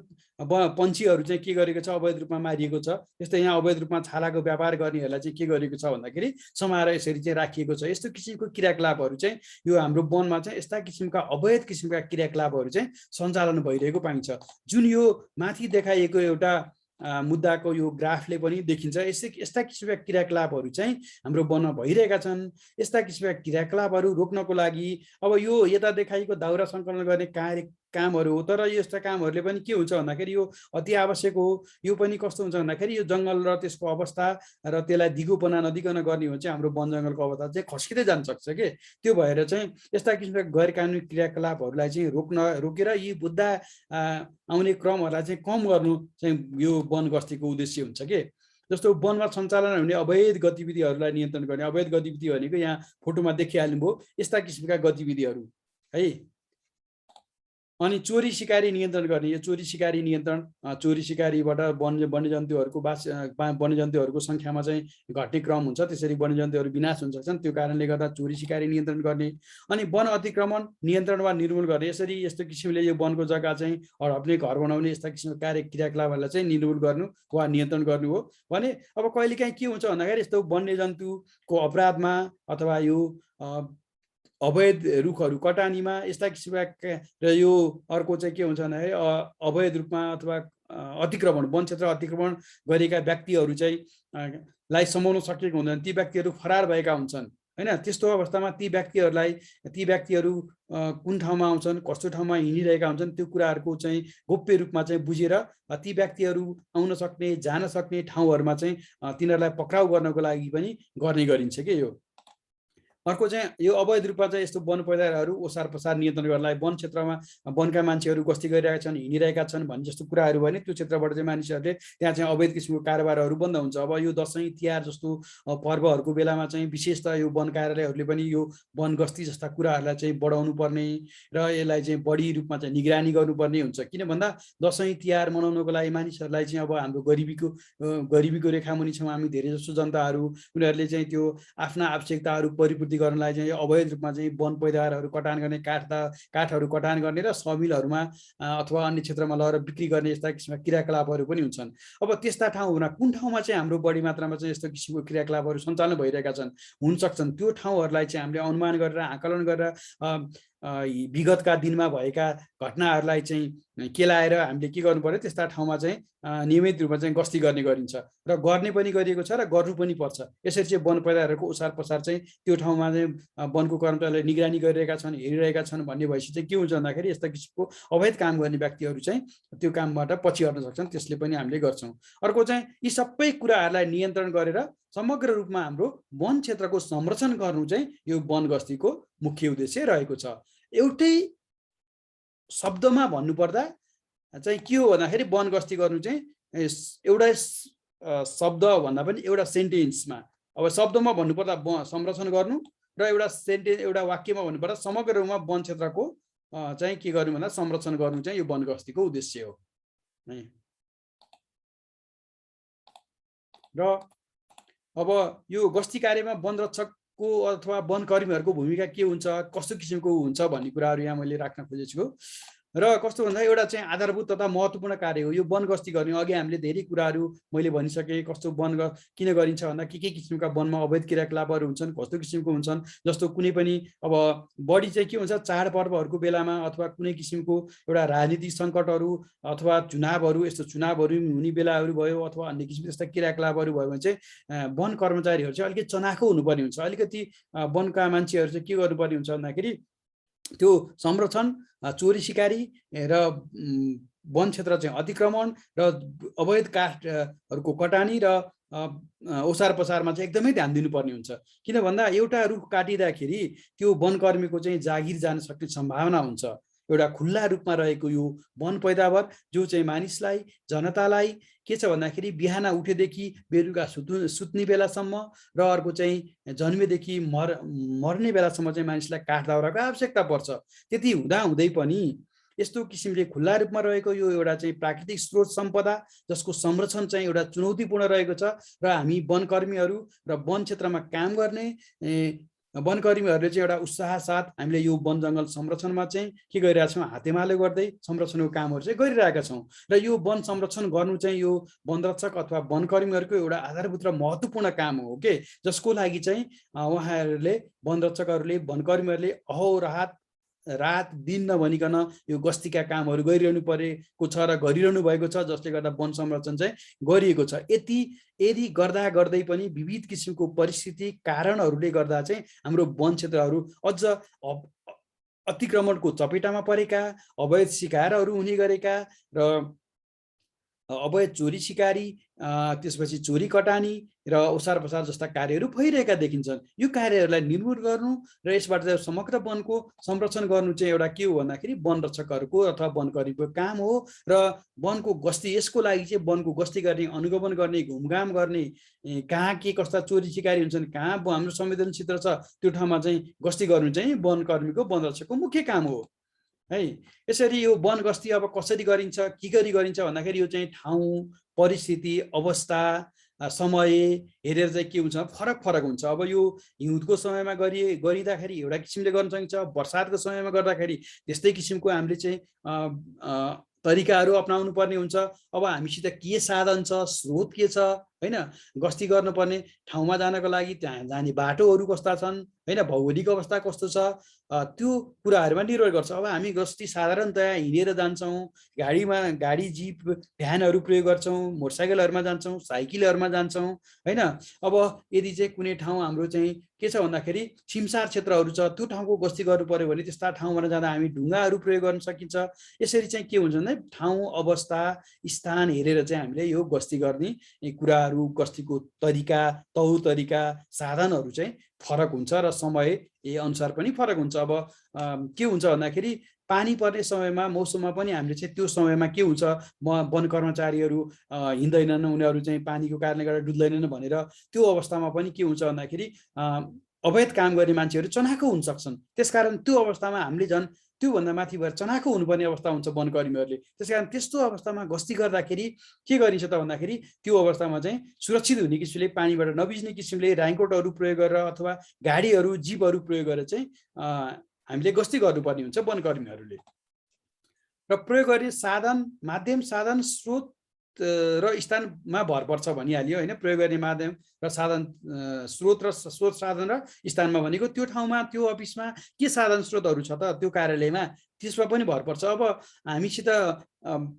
पन्छीहरू चाहिँ के गरेको छ, अवैध रूपमा मारिएको छ। त्यस्तै यहाँ अवैध रूपमा छालाको व्यापार गर्नेहरूलाई चाहिँ के गरेको छ भन्दाखेरि समाएर यसरी चाहिँ राखिएको छ। यस्तो किसिमको क्रियाकलापहरू चाहिँ यो हाम्रो वनमा चाहिँ यस्ता किसिमका अवैध किसिमका क्रियाकलापहरू चाहिँ सञ्चालन भइरहेको पाइन्छ। जुन यो माथि देखाइएको एउटा मुद्दाको यो ग्राफले पनि देखिन्छ। यस्ता किसिमका क्रियाकलापहरू चाहिँ हाम्रो वनमा भइरहेका छन्। यस्ता किसिमका क्रियाकलापहरू रोक्नको लागि अब यो यता देखाइएको दाउरा सङ्कलन गर्ने कामहरू हो। तर यस्ता कामहरूले पनि के हुन्छ भन्दाखेरि यो अति आवश्यक हो। यो पनि कस्तो हुन्छ भन्दाखेरि यो जङ्गल र त्यसको अवस्था र त्यसलाई दिगोपना नदिकन गर्ने हो भने चाहिँ हाम्रो वन जङ्गलको अवस्था चाहिँ खस्किँदै जान सक्छ के। त्यो भएर चाहिँ यस्ता किसिमका गैर कानुनी क्रियाकलापहरूलाई चाहिँ रोकेर यी बुद्धा आउने क्रमहरूलाई चाहिँ कम गर्नु चाहिँ यो वन गस्तीको उद्देश्य हुन्छ के। जस्तो वनमा सञ्चालन हुने अवैध गतिविधिहरूलाई नियन्त्रण गर्ने। अवैध गतिविधि भनेको यहाँ फोटोमा देखिहाल्नुभयो यस्ता किसिमका गतिविधिहरू है। अनि चोरी सिकारी नियन्त्रण गर्ने। यो चोरी सिकारी नियन्त्रण, चोरी सिकारीबाट वन्यजन्तुहरूको वन्यजन्तुहरूको सङ्ख्यामा चाहिँ घट्ने क्रम हुन्छ। त्यसरी वन्यजन्तुहरू विनाश हुन सक्छन्। त्यो कारणले गर्दा चोरी सिकारी नियन्त्रण गर्ने। अनि वन अतिक्रमण नियन्त्रण वा निर्मूल गर्ने। यसरी यस्तो किसिमले यो वनको जग्गा चाहिँ हडप्ने घर बनाउने यस्ता किसिमको क्रियाकलापहरूलाई चाहिँ निर्मूल गर्नु वा नियन्त्रण गर्नु हो भने। अब कहिलेकाहीँ के हुन्छ भन्दाखेरि यस्तो वन्यजन्तुको अपराधमा अथवा यो अवैध रुखहरू कटानीमा यस्ता किसिमका र यो अर्को चाहिँ के हुन्छ भन्दाखेरि अवैध रूपमा अथवा अतिक्रमण वन क्षेत्र अतिक्रमण गरेका व्यक्तिहरू चाहिँ लाई समाउन सकेको हुँदैन। ती व्यक्तिहरू फरार भएका हुन्छन् हैन। त्यस्तो अवस्थामा ती व्यक्तिहरू कुन ठाउँमा आउँछन्, कस्तो ठाउँमा हिँडिरहेका हुन्छन्, त्यो कुराहरूको चाहिँ गोप्य रूपमा चाहिँ बुझेर ती व्यक्तिहरू आउन सक्ने जान सक्ने ठाउँहरूमा चाहिँ तिनीहरूलाई पक्राउ गर्नको लागि पनि गर्ने गरिन्छ के। यो अर्को चाहिँ यो अवैध रूपमा चाहिँ यस्तो वन पैदावारहरू ओसार पसार नियन्त्रण गर्नलाई वन क्षेत्रमा वनका मान्छेहरू गस्ती गरिरहेका छन्, हिँडिरहेका छन् भन्ने जस्तो कुराहरू भने त्यो क्षेत्रबाट चाहिँ मानिसहरूले त्यहाँ चाहिँ अवैध किसिमको कारोबारहरू बन्द हुन्छ। अब यो दसैँ तिहार जस्तो पर्वहरूको बेलामा चाहिँ विशेष त यो वन कार्यालयहरूले पनि यो वन गस्ती जस्ता कुराहरूलाई चाहिँ बढाउनु पर्ने र यसलाई चाहिँ बढी रूपमा चाहिँ निगरानी गर्नुपर्ने हुन्छ। किन भन्दा दसैँ तिहार मनाउनको लागि मानिसहरूलाई चाहिँ अब हाम्रो गरिबीको रेखामुनि छौँ हामी धेरै जसो जनताहरू। उनीहरूले चाहिँ त्यो आफ्ना आवश्यकताहरू परिपूर्ति गर्नलाई चाहिँ अवैध रूपमा चाहिँ वन पैदावारहरू कटान गर्ने, काठहरू कटान गर्ने र समिलहरूमा अथवा अन्य क्षेत्रमा लगेर बिक्री गर्ने यस्ता किसिमका क्रियाकलापहरू पनि हुन्छन्। अब त्यस्ता ठाउँहरूमा कुन ठाउँमा चाहिँ हाम्रो बढी मात्रामा चाहिँ यस्तो किसिमको क्रियाकलापहरू सञ्चालन भइरहेका हुन सक्छन् त्यो ठाउँहरूलाई चाहिँ हामीले अनुमान गरेर आकलन गरेर विगतका दिनमा भएका घटनाहरूलाई चाहिँ केलाएर हामीले के गर्नु पर्यो, त्यस्ता ठाउँमा चाहिँ नियमित रूपमा चाहिँ गस्ती गर्ने गरिन्छ र गर्ने पनि गरिएको छ र गर्नु पनि पर्छ। यसरी चाहिँ वन पैदावारहरूको ओसार पसार चाहिँ त्यो ठाउँमा चाहिँ वनको कर्मचारीले निगरानी गरिरहेका छन्, हेरिरहेका छन् भन्ने भएपछि चाहिँ के हुन्छ भन्दाखेरि यस्ता किसिमको अवैध काम गर्ने व्यक्तिहरू चाहिँ त्यो कामबाट पछि हट्न सक्छन्। त्यसले पनि हामीले गर्छौँ। अर्को चाहिँ यी सबै कुराहरूलाई नियन्त्रण गरेर समग्र रूपमा हाम्रो वन क्षेत्रको संरक्षण गर्नु चाहिँ यो वन गस्तीको मुख्य उद्देश्य रहेको छ। एउटै शब्दमा भन्नुपर्दा चाहिँ के हो भन्दाखेरि वन गस्ती गर्नु चाहिँ एउटा शब्द भन्दा पनि एउटा सेन्टेन्समा, अब शब्दमा भन्नुपर्दा संरक्षण गर्नु र एउटा वाक्यमा भन्नुपर्दा समग्र रूपमा वन क्षेत्रको चाहिँ के गर्नु भन्दा संरक्षण गर्नु चाहिँ यो वन गस्तीको उद्देश्य हो। र अब यो गस्ती कार्यमा वनरक्षकको अथवा वनकर्मीहरूको भूमिका के हुन्छ, कस्तो किसिमको हुन्छ भन्ने कुराहरू यहाँ मैले राख्न खोजेको छु। र कस्तो भन्दा एउटा चाहिँ आधारभूत तथा महत्त्वपूर्ण कार्य हो यो वन गस्ती गर्ने। अघि हामीले धेरै कुराहरू मैले भनिसकेँ कस्तो किन गरिन्छ भन्दा के किसिमका वनमा अवैध क्रियाकलापहरू हुन्छन्, कस्तो किसिमको हुन्छन्। जस्तो कुनै पनि अब बढी चाहिँ के हुन्छ चाडपर्वहरूको बेलामा अथवा कुनै किसिमको एउटा राजनीतिक सङ्कटहरू अथवा चुनावहरू, यस्तो चुनावहरू हुने बेलाहरू भयो अथवा अन्य किसिमको यस्ता क्रियाकलापहरू भयो भने चाहिँ वन कर्मचारीहरू चाहिँ अलिकति चनाखो हुनुपर्ने हुन्छ। अलिकति वनका मान्छेहरू चाहिँ के गर्नुपर्ने हुन्छ भन्दाखेरि त्यो संरक्षण, चोरी सिकारी र वन क्षेत्र चाहिँ अतिक्रमण र अवैध काठहरूको कटानी र ओसार पसारमा चाहिँ एकदमै ध्यान दिनुपर्ने हुन्छ। किन भन्दा एउटा रुख काटिँदाखेरि त्यो वनकर्मीको चाहिँ जागिर जान सक्ने सम्भावना हुन्छ। एउटा खुल्ला रूपमा रहेको यो वन पैदावार जो चाहिँ मानिसलाई, जनतालाई के छ भन्दाखेरि बिहान उठेदेखि बेलुका सुत्ने बेलासम्म र अर्को चाहिँ जन्मेदेखि मर्ने बेलासम्म चाहिँ मानिसलाई काठ दाउराको आवश्यकता पर्छ। त्यति हुँदै पनि यस्तो किसिमले खुल्ला रूपमा रहेको यो एउटा चाहिँ प्राकृतिक स्रोत सम्पदा जसको संरक्षण चाहिँ एउटा चुनौतीपूर्ण रहेको छ र हामी वनकर्मीहरू र वन क्षेत्रमा काम गर्ने वनकर्मीहरूले चाहिँ एउटा उत्साह साथ हामीले यो वन जङ्गल संरक्षणमा चाहिँ के गरिरहेका छौँ, हातेमालो गर्दै संरक्षणको कामहरू चाहिँ गरिरहेका छौँ। र यो वन संरक्षण गर्नु चाहिँ यो वनरक्षक अथवा वनकर्मीहरूको एउटा आधारभूत र महत्त्वपूर्ण काम हो के, जसको लागि चाहिँ उहाँहरूले वनरक्षकहरूले वनकर्मीहरूले रात दिन नभनिकन यो गस्तीका कामहरू गरिरहनु परेको छ र गरिरहनु भएको छ, जसले गर्दा वन संरक्षण चाहिँ गरिएको छ। यदि गर्दै पनि विविध किसिमको परिस्थिति कारणहरूले गर्दा चाहिँ हाम्रो वन क्षेत्रहरू अझ अतिक्रमणको चपेटामा परेका, अवैध शिकारहरू हुने गरेका र अवैध चोरी सिकारी, त्यसपछि चोरी कटानी र ओसार पसार जस्ता कार्यहरू भइरहेका देखिन्छन्। यो कार्यहरूलाई निर्मूल गर्नु र यसबाट समग्र वनको संरक्षण गर्नु चाहिँ एउटा के हो भन्दाखेरि वन रक्षकहरूको अथवा वनकर्मीको काम हो। र वनको गस्ती, यसको लागि चाहिँ वनको गस्ती गर्ने, अनुगमन गर्ने, घुमघाम गर्ने, कहाँ के कस्ता चोरी सिकारी हुन्छन्, कहाँ हाम्रो संवेदनशील क्षेत्र छ, त्यो ठाउँमा चाहिँ गस्ती गर्नु चाहिँ वनकर्मीको, वन रक्षकको मुख्य काम हो है। यसरी यो वन गस्ती अब कसरी गरिन्छ, के गरी गरिन्छ भन्दाखेरि यो चाहिँ ठाउँ, परिस्थिति, अवस्था, समय हेरेर चाहिँ के हुन्छ, फरक फरक हुन्छ। अब यो हिउँदको समयमा गरिँदाखेरि एउटा किसिमले गर्न सकिन्छ, बर्सातको समयमा गर्दाखेरि त्यस्तै किसिमको हामीले चाहिँ तरिकाहरू अपनाउनु पर्ने हुन्छ। अब हामीसित के साधन छ, स्रोत के छ हैन, गस्ती गर्नुपर्ने ठाउँमा जानको लागि त्यहाँ जाने बाटोहरू कस्ता छन् हैन, भौगोलिक अवस्था कस्तो छ, त्यो कुराहरूमा निर्भर गर्छ। अब हामी गस्ती साधारणतया हिँडेर जान्छौँ, गाडी जीप भ्यानहरू प्रयोग गर्छौँ, मोटरसाइकलहरूमा जान्छौँ, साइकलहरूमा जान्छौँ हैन। अब यदि चाहिँ कुनै ठाउँ हाम्रो चाहिँ के छ भन्दाखेरि सिमसार क्षेत्रहरू छ, त्यो ठाउँको गस्ती गर्नु पर्यो भने त्यस्ता ठाउँमा जाँदा हामी ढुङ्गाहरू प्रयोग गर्न सकिन्छ। यसरी चाहिँ के हुन्छ भने ठाउँ, अवस्था, स्थान हेरेर चाहिँ हामीले यो गस्ती गर्ने कुराहरू, गस्तीको तरिका, तौर तरिका, साधनहरू चाहिँ फरक हुन्छ र समय अनुसार पनि फरक हुन्छ। अब के हुन्छ भन्दाखेरि पानी पर्ने समयमा, मौसममा पनि हामीले चाहिँ त्यो समयमा के हुन्छ, वन कर्मचारीहरू हिँड्दैनन्, उनीहरू चाहिँ पानीको कारणले गर्दा डुल्दैनन् भनेर त्यो अवस्थामा पनि के हुन्छ भन्दाखेरि अवैध काम गर्ने मान्छेहरू चनाखो हुन सक्छन्। त्यसकारण त्यो अवस्थामा हामीले झन् त्योभन्दा माथि भएर चनाखो हुनुपर्ने अवस्था हुन्छ वनकर्मीहरूले। त्यसकारण त्यस्तो अवस्थामा गस्ती गर्दाखेरि के गरिन्छ त भन्दाखेरि त्यो अवस्थामा चाहिँ सुरक्षित हुने किसिमले, पानीबाट नभिज्ने किसिमले राइनकोटहरू प्रयोग गरेर अथवा गाडीहरू, जीपहरू प्रयोग गरेर चाहिँ हामीले गस्ती गर्नुपर्ने हुन्छ वनकर्मीहरूले। र प्रयोग गर्ने साधन, माध्यम, साधन, स्रोत र स्थानमा भर पर्छ भनिहाल्यो हैन। प्रयोग गर्ने माध्यम र साधन, स्रोत साधन र स्थानमा भनेको त्यो ठाउँमा, त्यो अफिसमा के साधन स्रोतहरू छ त त्यो कार्यालयमा, त्यसमा पनि भर पर्छ। अब हामीसित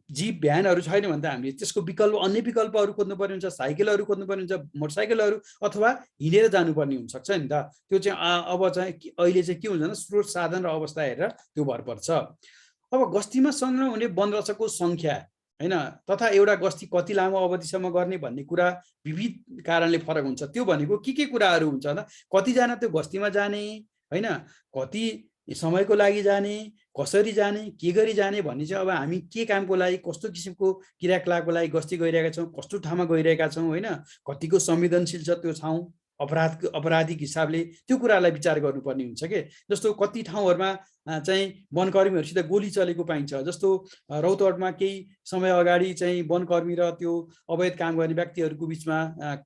जीप भ्यानहरू छैन भने त हामीले त्यसको विकल्प, अन्य विकल्पहरू खोज्नुपर्ने हुन्छ, साइकलहरू खोज्नुपर्ने हुन्छ, मोटरसाइकलहरू अथवा हिँडेर जानुपर्ने हुनसक्छ नि त। त्यो चाहिँ अब चाहिँ अहिले चाहिँ के हुन्छ भने स्रोत, साधन र अवस्था हेरेर त्यो भर पर्छ। अब गस्तीमा संलग्न हुने वन रक्षकको सङ्ख्या हैन, तथा एउटा गस्ती कति लामो अवधिसम्म गर्ने भन्ने कुरा विविध कारणले फरक हुन्छ। त्यो भनेको के कुराहरू हुन्छ त, कतिजना त्यो गस्तीमा जाने हैन, कति समयको लागि जाने, कसरी जाने, के गरी जाने भन्ने चाहिँ अब हामी के कामको लागि, कस्तो किसिमको क्रियाकलापको लागि गस्ती गइरहेका छौँ, कस्तो ठाउँमा गइरहेका छौँ हैन, कतिको संवेदनशील छ त्यो ठाउँ अपराधिक हिसाबले, त्यो कुरालाई विचार गर्नुपर्ने हुन्छ के। जस्तो कति ठाउँहरूमा चाहिँ वनकर्मीहरूसित गोली चलेको पाइन्छ। जस्तो रौतहटमा केही समय अगाडि चाहिँ वनकर्मी र त्यो अवैध काम गर्ने व्यक्तिहरूको बिचमा,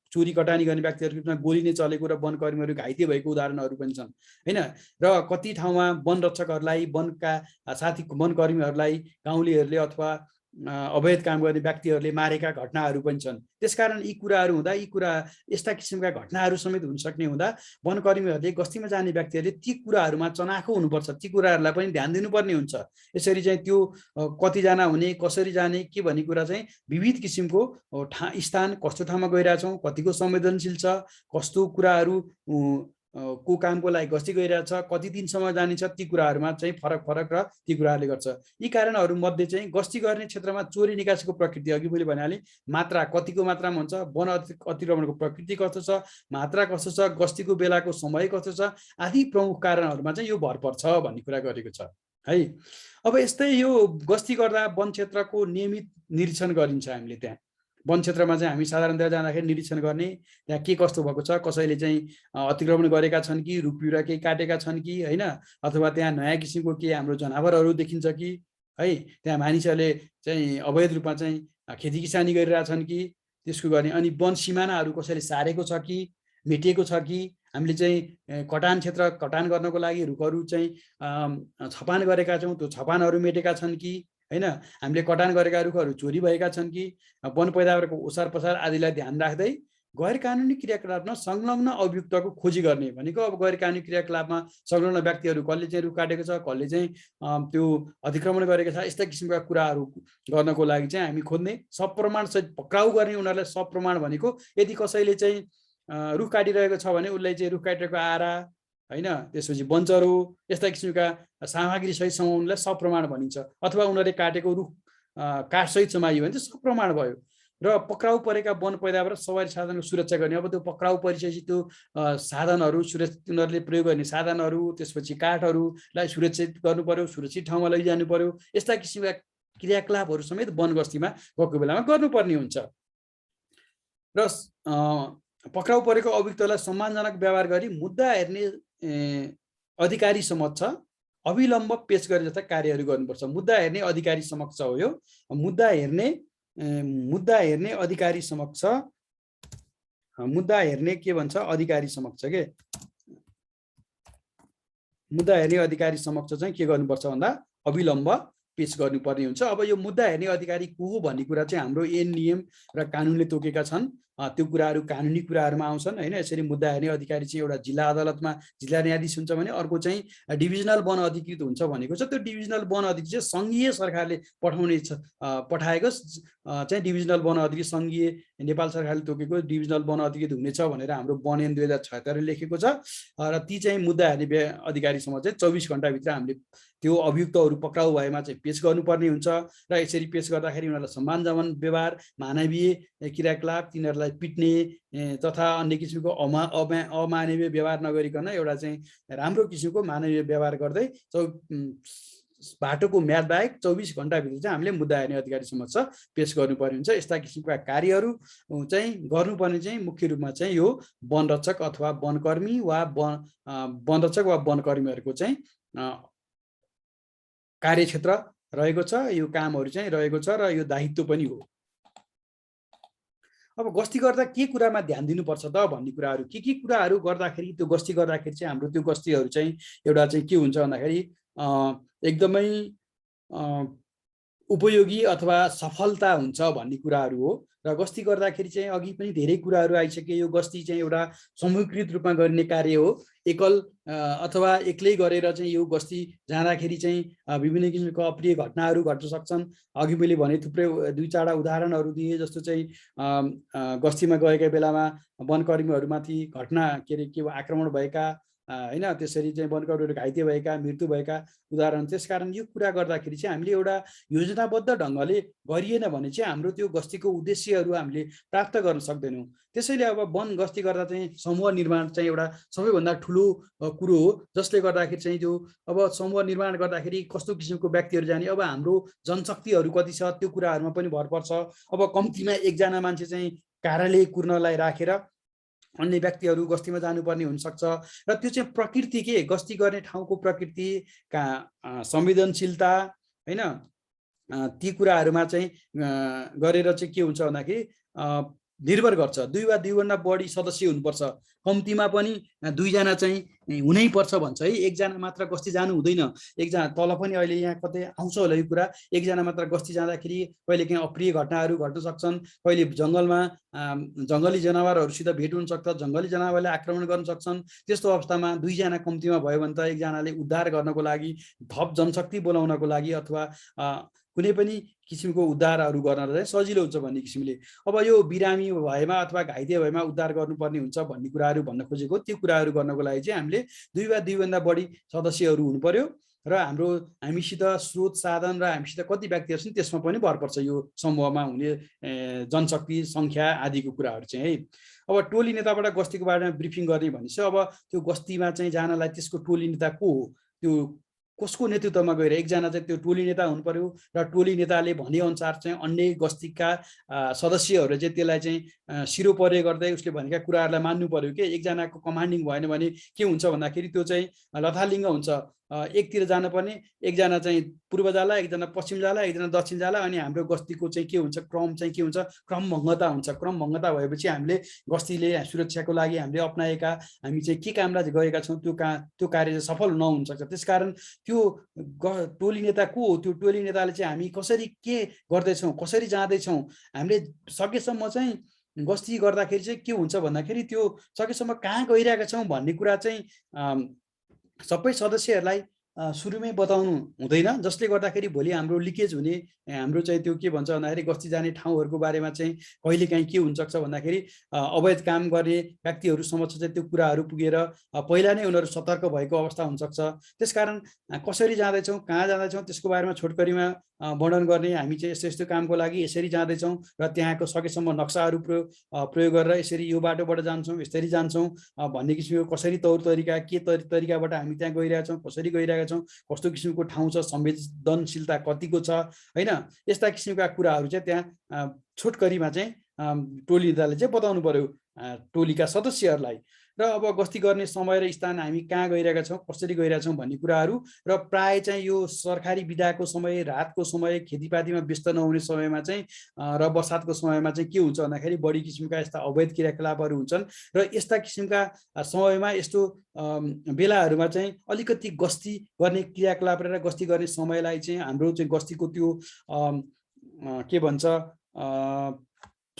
चोरी कटानी गर्ने व्यक्तिहरूको बिचमा गोली नै चलेको र वनकर्मीहरू घाइते भएको उदाहरणहरू पनि छन् हैन। र कति ठाउँमा वन रक्षकहरूलाई, वनका साथी वनकर्मीहरूलाई गाउँलेहरूले अथवा अवैध काम गर्ने व्यक्तिहरूले मारेका घटनाहरू पनि छन्। त्यसकारण यी कुराहरू हुँदा, यी कुरा यस्ता किसिमका घटनाहरू समेत हुन सक्ने हुँदा वनकर्मीहरूले, गस्तीमा जाने व्यक्तिहरूले ती कुराहरूमा चनाखो हुनुपर्छ, ती कुराहरूलाई पनि ध्यान दिनुपर्ने हुन्छ। यसरी चाहिँ त्यो कतिजना हुने, कसरी जाने, के भन्ने कुरा चाहिँ विविध किसिमको स्थान, कस्तो ठाउँमा गइरहेछौँ, कतिको संवेदनशील छ, कस्तो कुराहरू को कामको लागि गस्ती गइरहेछ, कति दिनसम्म जानेछ, ती कुराहरूमा चाहिँ फरक र ती कुराहरूले गर्छ। यी कारणहरू मध्ये चाहिँ गस्ती गर्ने क्षेत्रमा चोरी निकासीको प्रकृति, अघि मैले भनिहालेँ, मात्रा कतिको मात्रामा हुन्छ, वन अतिक्रमणको प्रकृति कस्तो छ, मात्रा कस्तो छ, गस्तीको बेलाको समय कस्तो छ, आदि प्रमुख कारणहरूमा चाहिँ यो भर पर्छ भन्ने कुरा गरेको छ है। अब यस्तै यो गस्ती गर्दा वन क्षेत्रको नियमित निरीक्षण गरिन्छ। हामीले त्यहाँ वन क्षेत्रमा चाहिँ हामी साधारणतया जाँदाखेरि निरीक्षण गर्ने, त्यहाँ के कस्तो भएको छ, कसैले चाहिँ अतिक्रमण गरेका छन् कि, रुख बिरुवा केही काटेका छन् कि हैन, अथवा त्यहाँ नयाँ किसिमको के हाम्रो जनावरहरू देखिन्छ कि है, त्यहाँ मानिसहरूले चाहिँ अवैध रूपमा चाहिँ खेती किसानी गरिरहेछन् कि, त्यसको गर्ने। अनि वन सिमानाहरू कसैले सारेको छ कि, मेटिएको छ कि, हामीले चाहिँ कटान क्षेत्र कटान गर्नको लागि रुखहरू चाहिँ छपान गरेका छौँ, त्यो छपानहरू मेटेका छन् कि हैन, हामीले कटान गरेका रुखहरू चोरी भएका छन् कि, वन पैदावारको ओसार पसार आदिलाई ध्यान राख्दै गैर कानुनी क्रियाकलापमा संलग्न अभियुक्तको खोजी गर्ने भनेको। अब गैर कानुनी क्रियाकलापमा संलग्न व्यक्तिहरू, कसले चाहिँ रुख काटेको छ, कसले चाहिँ त्यो अतिक्रमण गरेको छ, यस्ता किसिमका कुराहरू गर्नको लागि चाहिँ हामी खोज्ने, सप्रमाण सहित पक्राउ गर्ने। उनीहरूलाई सप्रमाण भनेको यदि कसैले चाहिँ रुख काटिरहेको छ भने उसलाई चाहिँ रुख काटेको आरा हैन। त्यसपछि बन्चरो यस्ता किसिमका सामग्री सहित समाउनुलाई सप्रमाण भनिन्छ। अथवा उनीहरूले काटेको रुख काठसहित समाइयो भने चाहिँ सप्रमाण भयो। र पक्राउ परेका वन पैदावार सवारी साधनको सुरक्षा गर्ने, अब त्यो पक्राउ परिसकेपछि त्यो साधनहरू सुरक्षित, उनीहरूले प्रयोग गर्ने साधनहरू, त्यसपछि काठहरूलाई सुरक्षित गर्नु पर्यो, सुरक्षित ठाउँमा लैजानु पर्यो। यस्ता किसिमका क्रियाकलापहरू समेत वन गस्तीमा गएको बेलामा गर्नुपर्ने हुन्छ। र पक्राउ परेको अभियुक्तलाई सम्मानजनक व्यवहार गरी मुद्दा हेर्ने अधिकारी समक्ष अविलम्ब पेश गरे जस्ता कार्यहरू गर्नुपर्छ। मुद्दा हेर्ने अधिकारी समक्ष हो यो। मुद्दा हेर्ने अधिकारी समक्ष, मुद्दा हेर्ने के भन्छ, अधिकारी समक्ष के, मुद्दा हेर्ने अधिकारी समक्ष चाहिँ के गर्नुपर्छ भन्दा अविलम्ब पेश गर्नुपर्ने हुन्छ। अब यो मुद्दा हेर्ने अधिकारी को हो भन्ने कुरा चाहिँ हाम्रो ऐन नियम र कानुनले तोकेका छन्। त्यो कुराहरू कानुनी कुराहरूमा आउँछन् हैन। यसरी मुद्दा हेर्ने अधिकारी चाहिँ एउटा जिल्ला अदालतमा जिल्ला न्यायाधीश हुन्छ भने अर्को चाहिँ डिभिजनल वन अधिकृत हुन्छ भनेको छ। त्यो डिभिजनल वन अधिकृत चाहिँ सङ्घीय सरकारले पठाएको चाहिँ डिभिजनल वन अधिकृत सङ्घीय नेपाल सरकारले तोकेको डिभिजनल वन अधिकृत हुनेछ भनेर हाम्रो वन ऐन 2076 लेखेको छ। र ती चाहिँ मुद्दा हेर्ने अधिकारीसम्म चाहिँ 24 घण्टाभित्र हामीले त्यो अभियुक्तहरू पक्राउ भएमा चाहिँ पेश गर्नुपर्ने हुन्छ। र यसरी पेश गर्दाखेरि उनीहरूलाई सम्मानजनक व्यवहार, मानवीय क्रियाकलाप, तिनीहरूलाई पिट्ने तथा अन्य किसिमको अमानवीय व्यवहार नगरिकन एउटा चाहिँ राम्रो किसिमको मानवीय व्यवहार गर्दै बाटोको म्याद बाहेक 24 घण्टाभित्र चाहिँ हामीले मुद्दा हेर्ने अधिकारी समक्ष पेश गर्नुपर्ने हुन्छ। यस्ता किसिमका कार्यहरू चाहिँ गर्नुपर्ने चाहिँ मुख्य रूपमा चाहिँ यो वनरक्षक अथवा वनकर्मी वा वनरक्षक वा वनकर्मीहरूको चाहिँ कार्यक्षेत्र रहेको छ। यो कामहरू चाहिँ रहेको छ र यो दायित्व पनि हो। अब गस्ती गर्दा के कुरामा ध्यान दिनुपर्छ त भन्ने कुराहरू, के कुराहरू गर्दाखेरि, त्यो गस्ती गर्दाखेरि चाहिँ हाम्रो त्यो गस्तीहरू चाहिँ एउटा चाहिँ के हुन्छ भन्दाखेरि एकदमै उपयोगी अथवा सफलता हुन्छ भन्ने कुराहरू हो। र गस्ती गर्दाखेरि चाहिँ अघि पनि धेरै कुराहरू आइसके। यो गस्ती चाहिँ एउटा समूहीकृत रूपमा गर्ने कार्य हो। एकल अथवा एक्लै गरेर चाहिँ यो गस्ती जाँदाखेरि चाहिँ विभिन्न किसिमको अप्रिय घटनाहरू घट्न सक्छन्। अघि मैले भने थुप्रै 2-4 उदाहरणहरू दिए, जस्तो चाहिँ गस्तीमा गएका बेलामा वनकर्मीहरूमाथि घटना के आक्रमण भएका हैन, त्यसरी चाहिँ वनकर्मीहरू घाइते भएका, मृत्यु भएका उदाहरण। त्यसकारण यो कुरा गर्दाखेरि चाहिँ हामीले एउटा योजनाबद्ध ढङ्गले गरिएन भने चाहिँ हाम्रो त्यो गस्तीको उद्देश्यहरू हामीले प्राप्त गर्न सक्दैनौँ। त्यसैले अब वन गस्ती गर्दा चाहिँ समूह निर्माण चाहिँ एउटा सबैभन्दा ठुलो कुरो हो, जसले गर्दाखेरि चाहिँ त्यो अब समूह निर्माण गर्दाखेरि कस्तो किसिमको व्यक्तिहरू जाने, अब हाम्रो जनशक्तिहरू कति छ त्यो कुराहरूमा पनि भर पर्छ। अब कम्तीमा एकजना मान्छे चाहिँ कार्यालय कुर्नलाई राखेर अन्य व्यक्तिहरू गस्तीमा जानुपर्ने हुनसक्छ। र त्यो चाहिँ प्रकृति के गस्ती गर्ने ठाउँको प्रकृतिका संवेदनशीलता हैन, ती कुराहरूमा चाहिँ गरेर चाहिँ के हुन्छ भन्दाखेरि निर्भर गर्छ। 2 वा 2 भन्दा बढी सदस्य हुनुपर्छ, कम्तीमा पनि 2 जना चाहिँ हुनै पर्छ भन्छ है। एकजना मात्र गस्ती जानु हुँदैन। एकजना तल पनि अहिले यहाँ कतै आउँछ होला यो कुरा, एकजना मात्र गस्ती जाँदाखेरि कहिले काहीँ अप्रिय घटनाहरू घट्न सक्छन्। कहिले जङ्गलमा जङ्गली जनावरहरूसित भेट हुन सक्छ, जङ्गली जनावरले आक्रमण गर्न सक्छन्। त्यस्तो अवस्थामा 2 जना कम्तीमा भयो भने त एकजनाले उद्धार गर्नको लागि, थप जनशक्ति बोलाउनको लागि अथवा कुनै पनि किसिमको उद्धारहरू गर्न चाहिँ सजिलो हुन्छ भन्ने किसिमले। अब यो बिरामी भएमा अथवा घाइते भएमा उद्धार गर्नुपर्ने हुन्छ भन्ने कुराहरू भन्न खोजेको। त्यो कुराहरू गर्नको लागि चाहिँ हामीले 2 वा 2 भन्दा बढी सदस्यहरू हुनु पर्यो। र हाम्रो हामीसित स्रोत साधन र हामीसित कति व्यक्तिहरू छन् त्यसमा पनि भर पर्छ यो समूहमा हुने जनशक्ति सङ्ख्या आदिको कुराहरू चाहिँ है। अब टोली नेताबाट गस्तीको बारेमा ब्रिफिङ गर्ने भनेपछि अब त्यो गस्तीमा चाहिँ जानलाई त्यसको टोली नेता को हो, त्यो कसको नेतृत्वमा गएर एकजना चाहिँ त्यो टोली नेता हुनु पर्यो। र टोली नेताले भनेअनुसार चाहिँ अन्य गस्तीका सदस्यहरू चाहिँ त्यसलाई चाहिँ सिरोपरे गर्दै उसले भनेका कुराहरूलाई मान्नु पर्यो कि एकजनाको कमान्डिङ भएन भने के हुन्छ भन्दाखेरि त्यो चाहिँ लथालिङ्ग हुन्छ। एकतिर जानुपर्ने, एकजना चाहिँ पूर्व जाला, एकजना पश्चिम जाला, एकजना दक्षिण जाला, अनि हाम्रो गस्तीको चाहिँ के हुन्छ, क्रम चाहिँ के हुन्छ, क्रमभङ्गता हुन्छ। क्रमभङ्गता भएपछि हामीले गस्तीले सुरक्षाको लागि हामीले अपनाएका हामी चाहिँ के कामलाई गएका छौँ त्यो कार्य चाहिँ सफल नहुन सक्छ। त्यसकारण त्यो टोली नेता को हो, त्यो टोली नेताले चाहिँ हामी कसरी के गर्दैछौँ, कसरी जाँदैछौँ, हामीले सकेसम्म चाहिँ गस्ती गर्दाखेरि चाहिँ के हुन्छ भन्दाखेरि त्यो सकेसम्म कहाँ गइरहेका छौँ भन्ने कुरा चाहिँ सबै सदस्यहरूलाई सुरुमै बताउनु हुँदैन, जसले गर्दाखेरि भोलि हाम्रो लिकेज हुने, हाम्रो चाहिँ त्यो के भन्छ भन्दाखेरि गस्ती जाने ठाउँहरूको बारेमा चाहिँ कहिलेकाहीँ के हुन सक्छ भन्दाखेरि अवैध काम गर्ने व्यक्तिहरू समक्ष चाहिँ त्यो कुराहरू पुगेर पहिला नै उनीहरू सतर्क भएको अवस्था हुनसक्छ। त्यसकारण कसरी जाँदैछौँ, कहाँ जाँदैछौँ त्यसको बारेमा छोटकरीमा वर्णन गर्ने, हामी चाहिँ यस्तो यस्तो कामको लागि यसरी जाँदैछौँ र त्यहाँको सकेसम्म नक्साहरू प्रयोग गरेर यसरी यो बाटोबाट जान्छौँ, यसरी जान्छौँ भन्ने किसिमको कसरी तौर तरिका, के तरिकाबाट हामी त्यहाँ गइरहेका छौँ, कसरी गइरहेका छौँ, कस्तो किसिमको ठाउँ छ, संवेदनशीलता कतिको छ होइन, यस्ता किसिमका कुराहरू चाहिँ त्यहाँ छोटकरीमा चाहिँ टोली नेताले चाहिँ बताउनु पर्यो टोलीका सदस्यहरूलाई। र अब गस्ती गर्ने समय र स्थान, हामी कहाँ गइरहेका छौँ, कसरी गइरहेका छौँ भन्ने कुराहरू, र प्राय चाहिँ यो सरकारी बिदाको समय, रातको समय, खेतीपातीमा व्यस्त नहुने समयमा चाहिँ र बर्सातको समयमा चाहिँ के हुन्छ भन्दाखेरि बढी किसिमका यस्ता अवैध क्रियाकलापहरू हुन्छन् र यस्ता किसिमका समयमा यस्तो बेलाहरूमा चाहिँ अलिकति गस्ती गर्ने क्रियाकलाप र गस्ती गर्ने समयलाई चाहिँ हाम्रो चाहिँ गस्तीको त्यो के भन्छ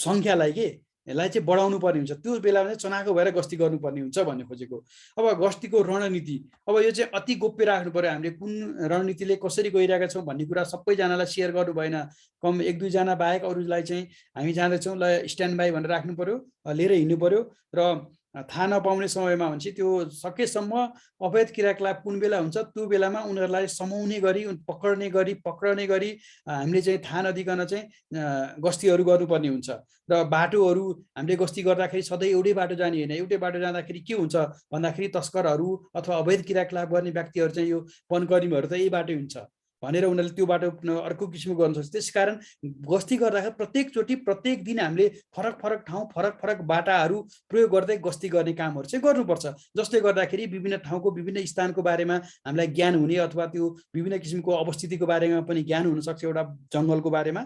सङ्ख्यालाई यसलाई चाहिँ बढाउनु पर्ने हुन्छ। त्यो बेलामा चाहिँ चनाखो भएर गस्ती गर्नुपर्ने हुन्छ भन्ने खोजेको। अब गस्तीको रणनीति, अब यो चाहिँ अति गोप्य राख्नु पर्यो। हामीले कुन रणनीतिले कसरी गइरहेका छौँ भन्ने कुरा सबैजनालाई सेयर गर्नु भएन। कम 1-2 जना बाहेक अरूलाई चाहिँ हामी जाँदैछौँ ल स्ट्यान्ड बाई भनेर राख्नु पर्यो, लिएर हिँड्नु पर्यो। र थाहा नपाउने समयमा भने त्यो सकेसम्म अवैध क्रियाकलाप कुन बेला हुन्छ त्यो बेलामा उनीहरूलाई समाउने गरी, पक्रने गरी हामीले चाहिँ थाहा नदिकन चाहिँ गस्तीहरू गर्नुपर्ने हुन्छ। र बाटोहरू हामीले गस्ती गर्दाखेरि सधैँ एउटै बाटो जाने होइन। एउटै बाटो जाँदाखेरि के हुन्छ भन्दाखेरि तस्करहरू अथवा अवैध क्रियाकलाप गर्ने व्यक्तिहरू चाहिँ यो वनकर्मीहरू त यही बाटो हुन्छ भनेर उनीहरूले त्यो बाटो अर्को किसिमको गर्न सक्छ। त्यसकारण गस्ती गर्दाखेरि प्रत्येकचोटि प्रत्येक दिन हामीले फरक फरक ठाउँ, फरक फरक बाटाहरू प्रयोग गर्दै गस्ती गर्ने कामहरू चाहिँ गर्नुपर्छ। जसले गर्दाखेरि विभिन्न ठाउँको, विभिन्न स्थानको बारेमा हामीलाई ज्ञान हुने अथवा त्यो विभिन्न किसिमको अवस्थितिको बारेमा पनि ज्ञान हुनसक्छ एउटा जङ्गलको बारेमा।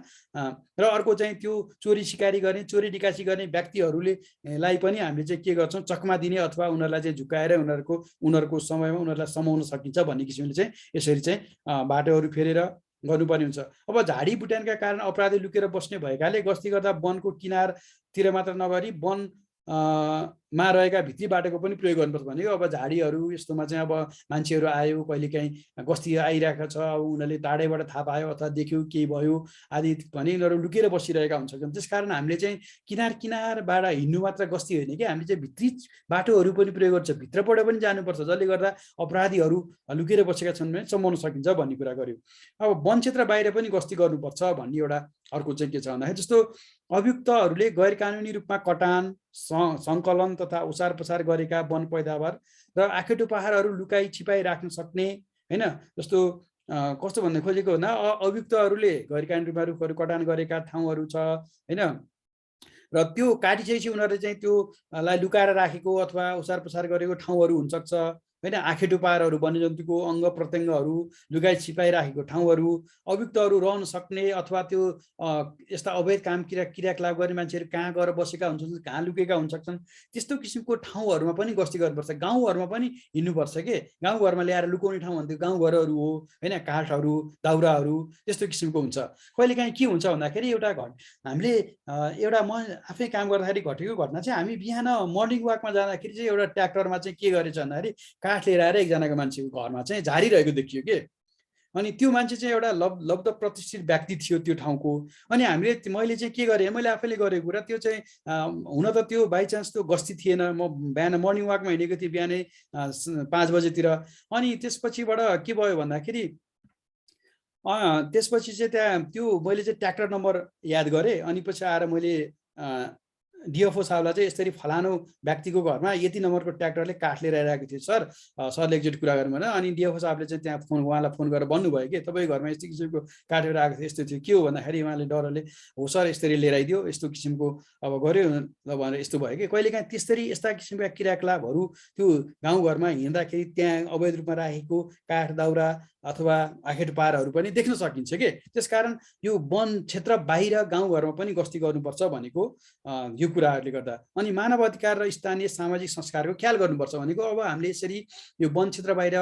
र अर्को चाहिँ त्यो चोरी सिकारी गर्ने, चोरी निकासी गर्ने व्यक्तिहरूलाई पनि हामीले चाहिँ के गर्छौँ, चकमा दिने अथवा उनीहरूलाई चाहिँ झुकाएर उनीहरूको समयमा उनीहरूलाई समाउन सकिन्छ भन्ने किसिमले चाहिँ यसरी चाहिँ बाटोहरू फेरेर गर्नुपर्ने हुन्छ। अब झाडी बुट्यानका कारण अपराधी लुकेर बस्ने भएकाले गस्ती गर्दा वनको किनारतिर मात्र नगरी वन मा रहेका भित्री बाटोको पनि प्रयोग गर्नुपर्छ भनेको। अब झाडीहरू यस्तोमा चाहिँ अब मान्छेहरू आयो, कहिलेकाहीँ गस्ती आइरहेको छ, अब उनीहरूले टाढैबाट थाहा पायो अथवा देख्यो केही भयो आदि भने उनीहरू लुकेर बसिरहेका हुन्छन्। त्यसकारण हामीले चाहिँ किनारबाट हिँड्नु मात्र गस्ती होइन कि, हामीले चाहिँ भित्री बाटोहरू पनि प्रयोग गर्छ, भित्रबाट पनि जानुपर्छ, जसले गर्दा अपराधीहरू लुकेर बसेका छन् भने समाउन सकिन्छ भन्ने कुरा गर्यो। अब वन क्षेत्र बाहिर पनि गस्ती गर्नुपर्छ भन्ने एउटा अर्को चाहिँ के छ भन्दाखेरि जस्तो अभियुक्तहरूले गैर कानुनी रूपमा कटान, सङ्कलन तथा उसार पसार गरेका वन पैदावार र आखेटो पहाडहरू लुकाई छिपाई राख्न सक्ने होइन। जस्तो कस्तो भन्ने खोजेको भन्दा अभियुक्तहरूले गैर कानुनी रूपमा रुखहरू कटान गरेका ठाउँहरू छ होइन, र त्यो काटिसकेपछि उनीहरूले चाहिँ त्योलाई लुकाएर राखेको अथवा उसार पसार गरेको ठाउँहरू हुनसक्छ होइन। आखेटो पहाडहरू, वन्यजन्तुको अङ्ग प्रत्यङ्गहरू लुकाई छिपाई राखेको ठाउँहरू, अभियुक्तहरू रहन सक्ने अथवा त्यो यस्ता अवैध काम क्रियाकलाप गर्ने मान्छेहरू कहाँ गएर बसेका हुन्छन्, कहाँ लुकेका हुनसक्छन्, त्यस्तो किसिमको ठाउँहरूमा पनि गस्ती गर्नुपर्छ। गाउँघरमा पनि हिँड्नुपर्छ के, गाउँघरमा ल्याएर लुकाउने ठाउँ भन्थ्यो गाउँघरहरू हो होइन, काठहरू, दाउराहरू त्यस्तो किसिमको हुन्छ। कहिलेकाहीँ के हुन्छ भन्दाखेरि हामीले एउटा म आफै काम गर्दाखेरि घटेको घटना चाहिँ, हामी बिहान मर्निङ वाकमा जाँदाखेरि चाहिँ एउटा ट्र्याक्टरमा चाहिँ के गरेछ भन्दाखेरि काठ लिएर आएर एकजनाको मान्छेको घरमा चाहिँ झारिरहेको देखियो के। अनि त्यो मान्छे चाहिँ एउटा लब्ध प्रतिष्ठित व्यक्ति थियो त्यो ठाउँको। अनि मैले चाहिँ के गरेँ, मैले आफैले गरेको कुरा त्यो चाहिँ हुन त त्यो बाइचान्स त्यो गस्ती थिएन, म बिहान मर्निङ वाकमा हिँडेको थिएँ बिहानै 5 बजेतिर। अनि त्यसपछिबाट के भयो भन्दाखेरि त्यसपछि चाहिँ त्यहाँ त्यो मैले चाहिँ ट्र्याक्टर नम्बर याद गरेँ। अनि पछि आएर मैले डिएफओ साहबलाई चाहिँ यसरी फलानु व्यक्तिको घरमा यति नम्बरको ट्र्याक्टरले काठ लिएर आइरहेको थियो सर, सरले एकचोटि कुरा गर्नु भने। अनि डिएफओ साहबले चाहिँ त्यहाँ उहाँलाई फोन गरेर भन्नुभयो कि तपाईँको घरमा यस्तो किसिमको काठ लिएर आएको थियो, यस्तो थियो, के हो भन्दाखेरि उहाँले डरले हो सर यसरी लिएर आइदियो, यस्तो किसिमको अब गऱ्यो भनेर यस्तो भयो कि। कहिलेकाहीँ त्यसरी यस्ता किसिमका क्रियाकलापहरू त्यो गाउँघरमा हिँड्दाखेरि त्यहाँ अवैध रूपमा राखेको काठ, दाउरा अथवा आखेटपारहरू पनि देख्न सकिन्छ के। त्यसकारण यो वन क्षेत्र बाहिर गाउँघरमा पनि गस्ती गर्नुपर्छ भनेको यो कुराहरूले गर्दा। अनि मानव अधिकार र स्थानीय सामाजिक संस्कारको ख्याल गर्नुपर्छ भनेको अब हामीले यसरी यो वन क्षेत्र बाहिर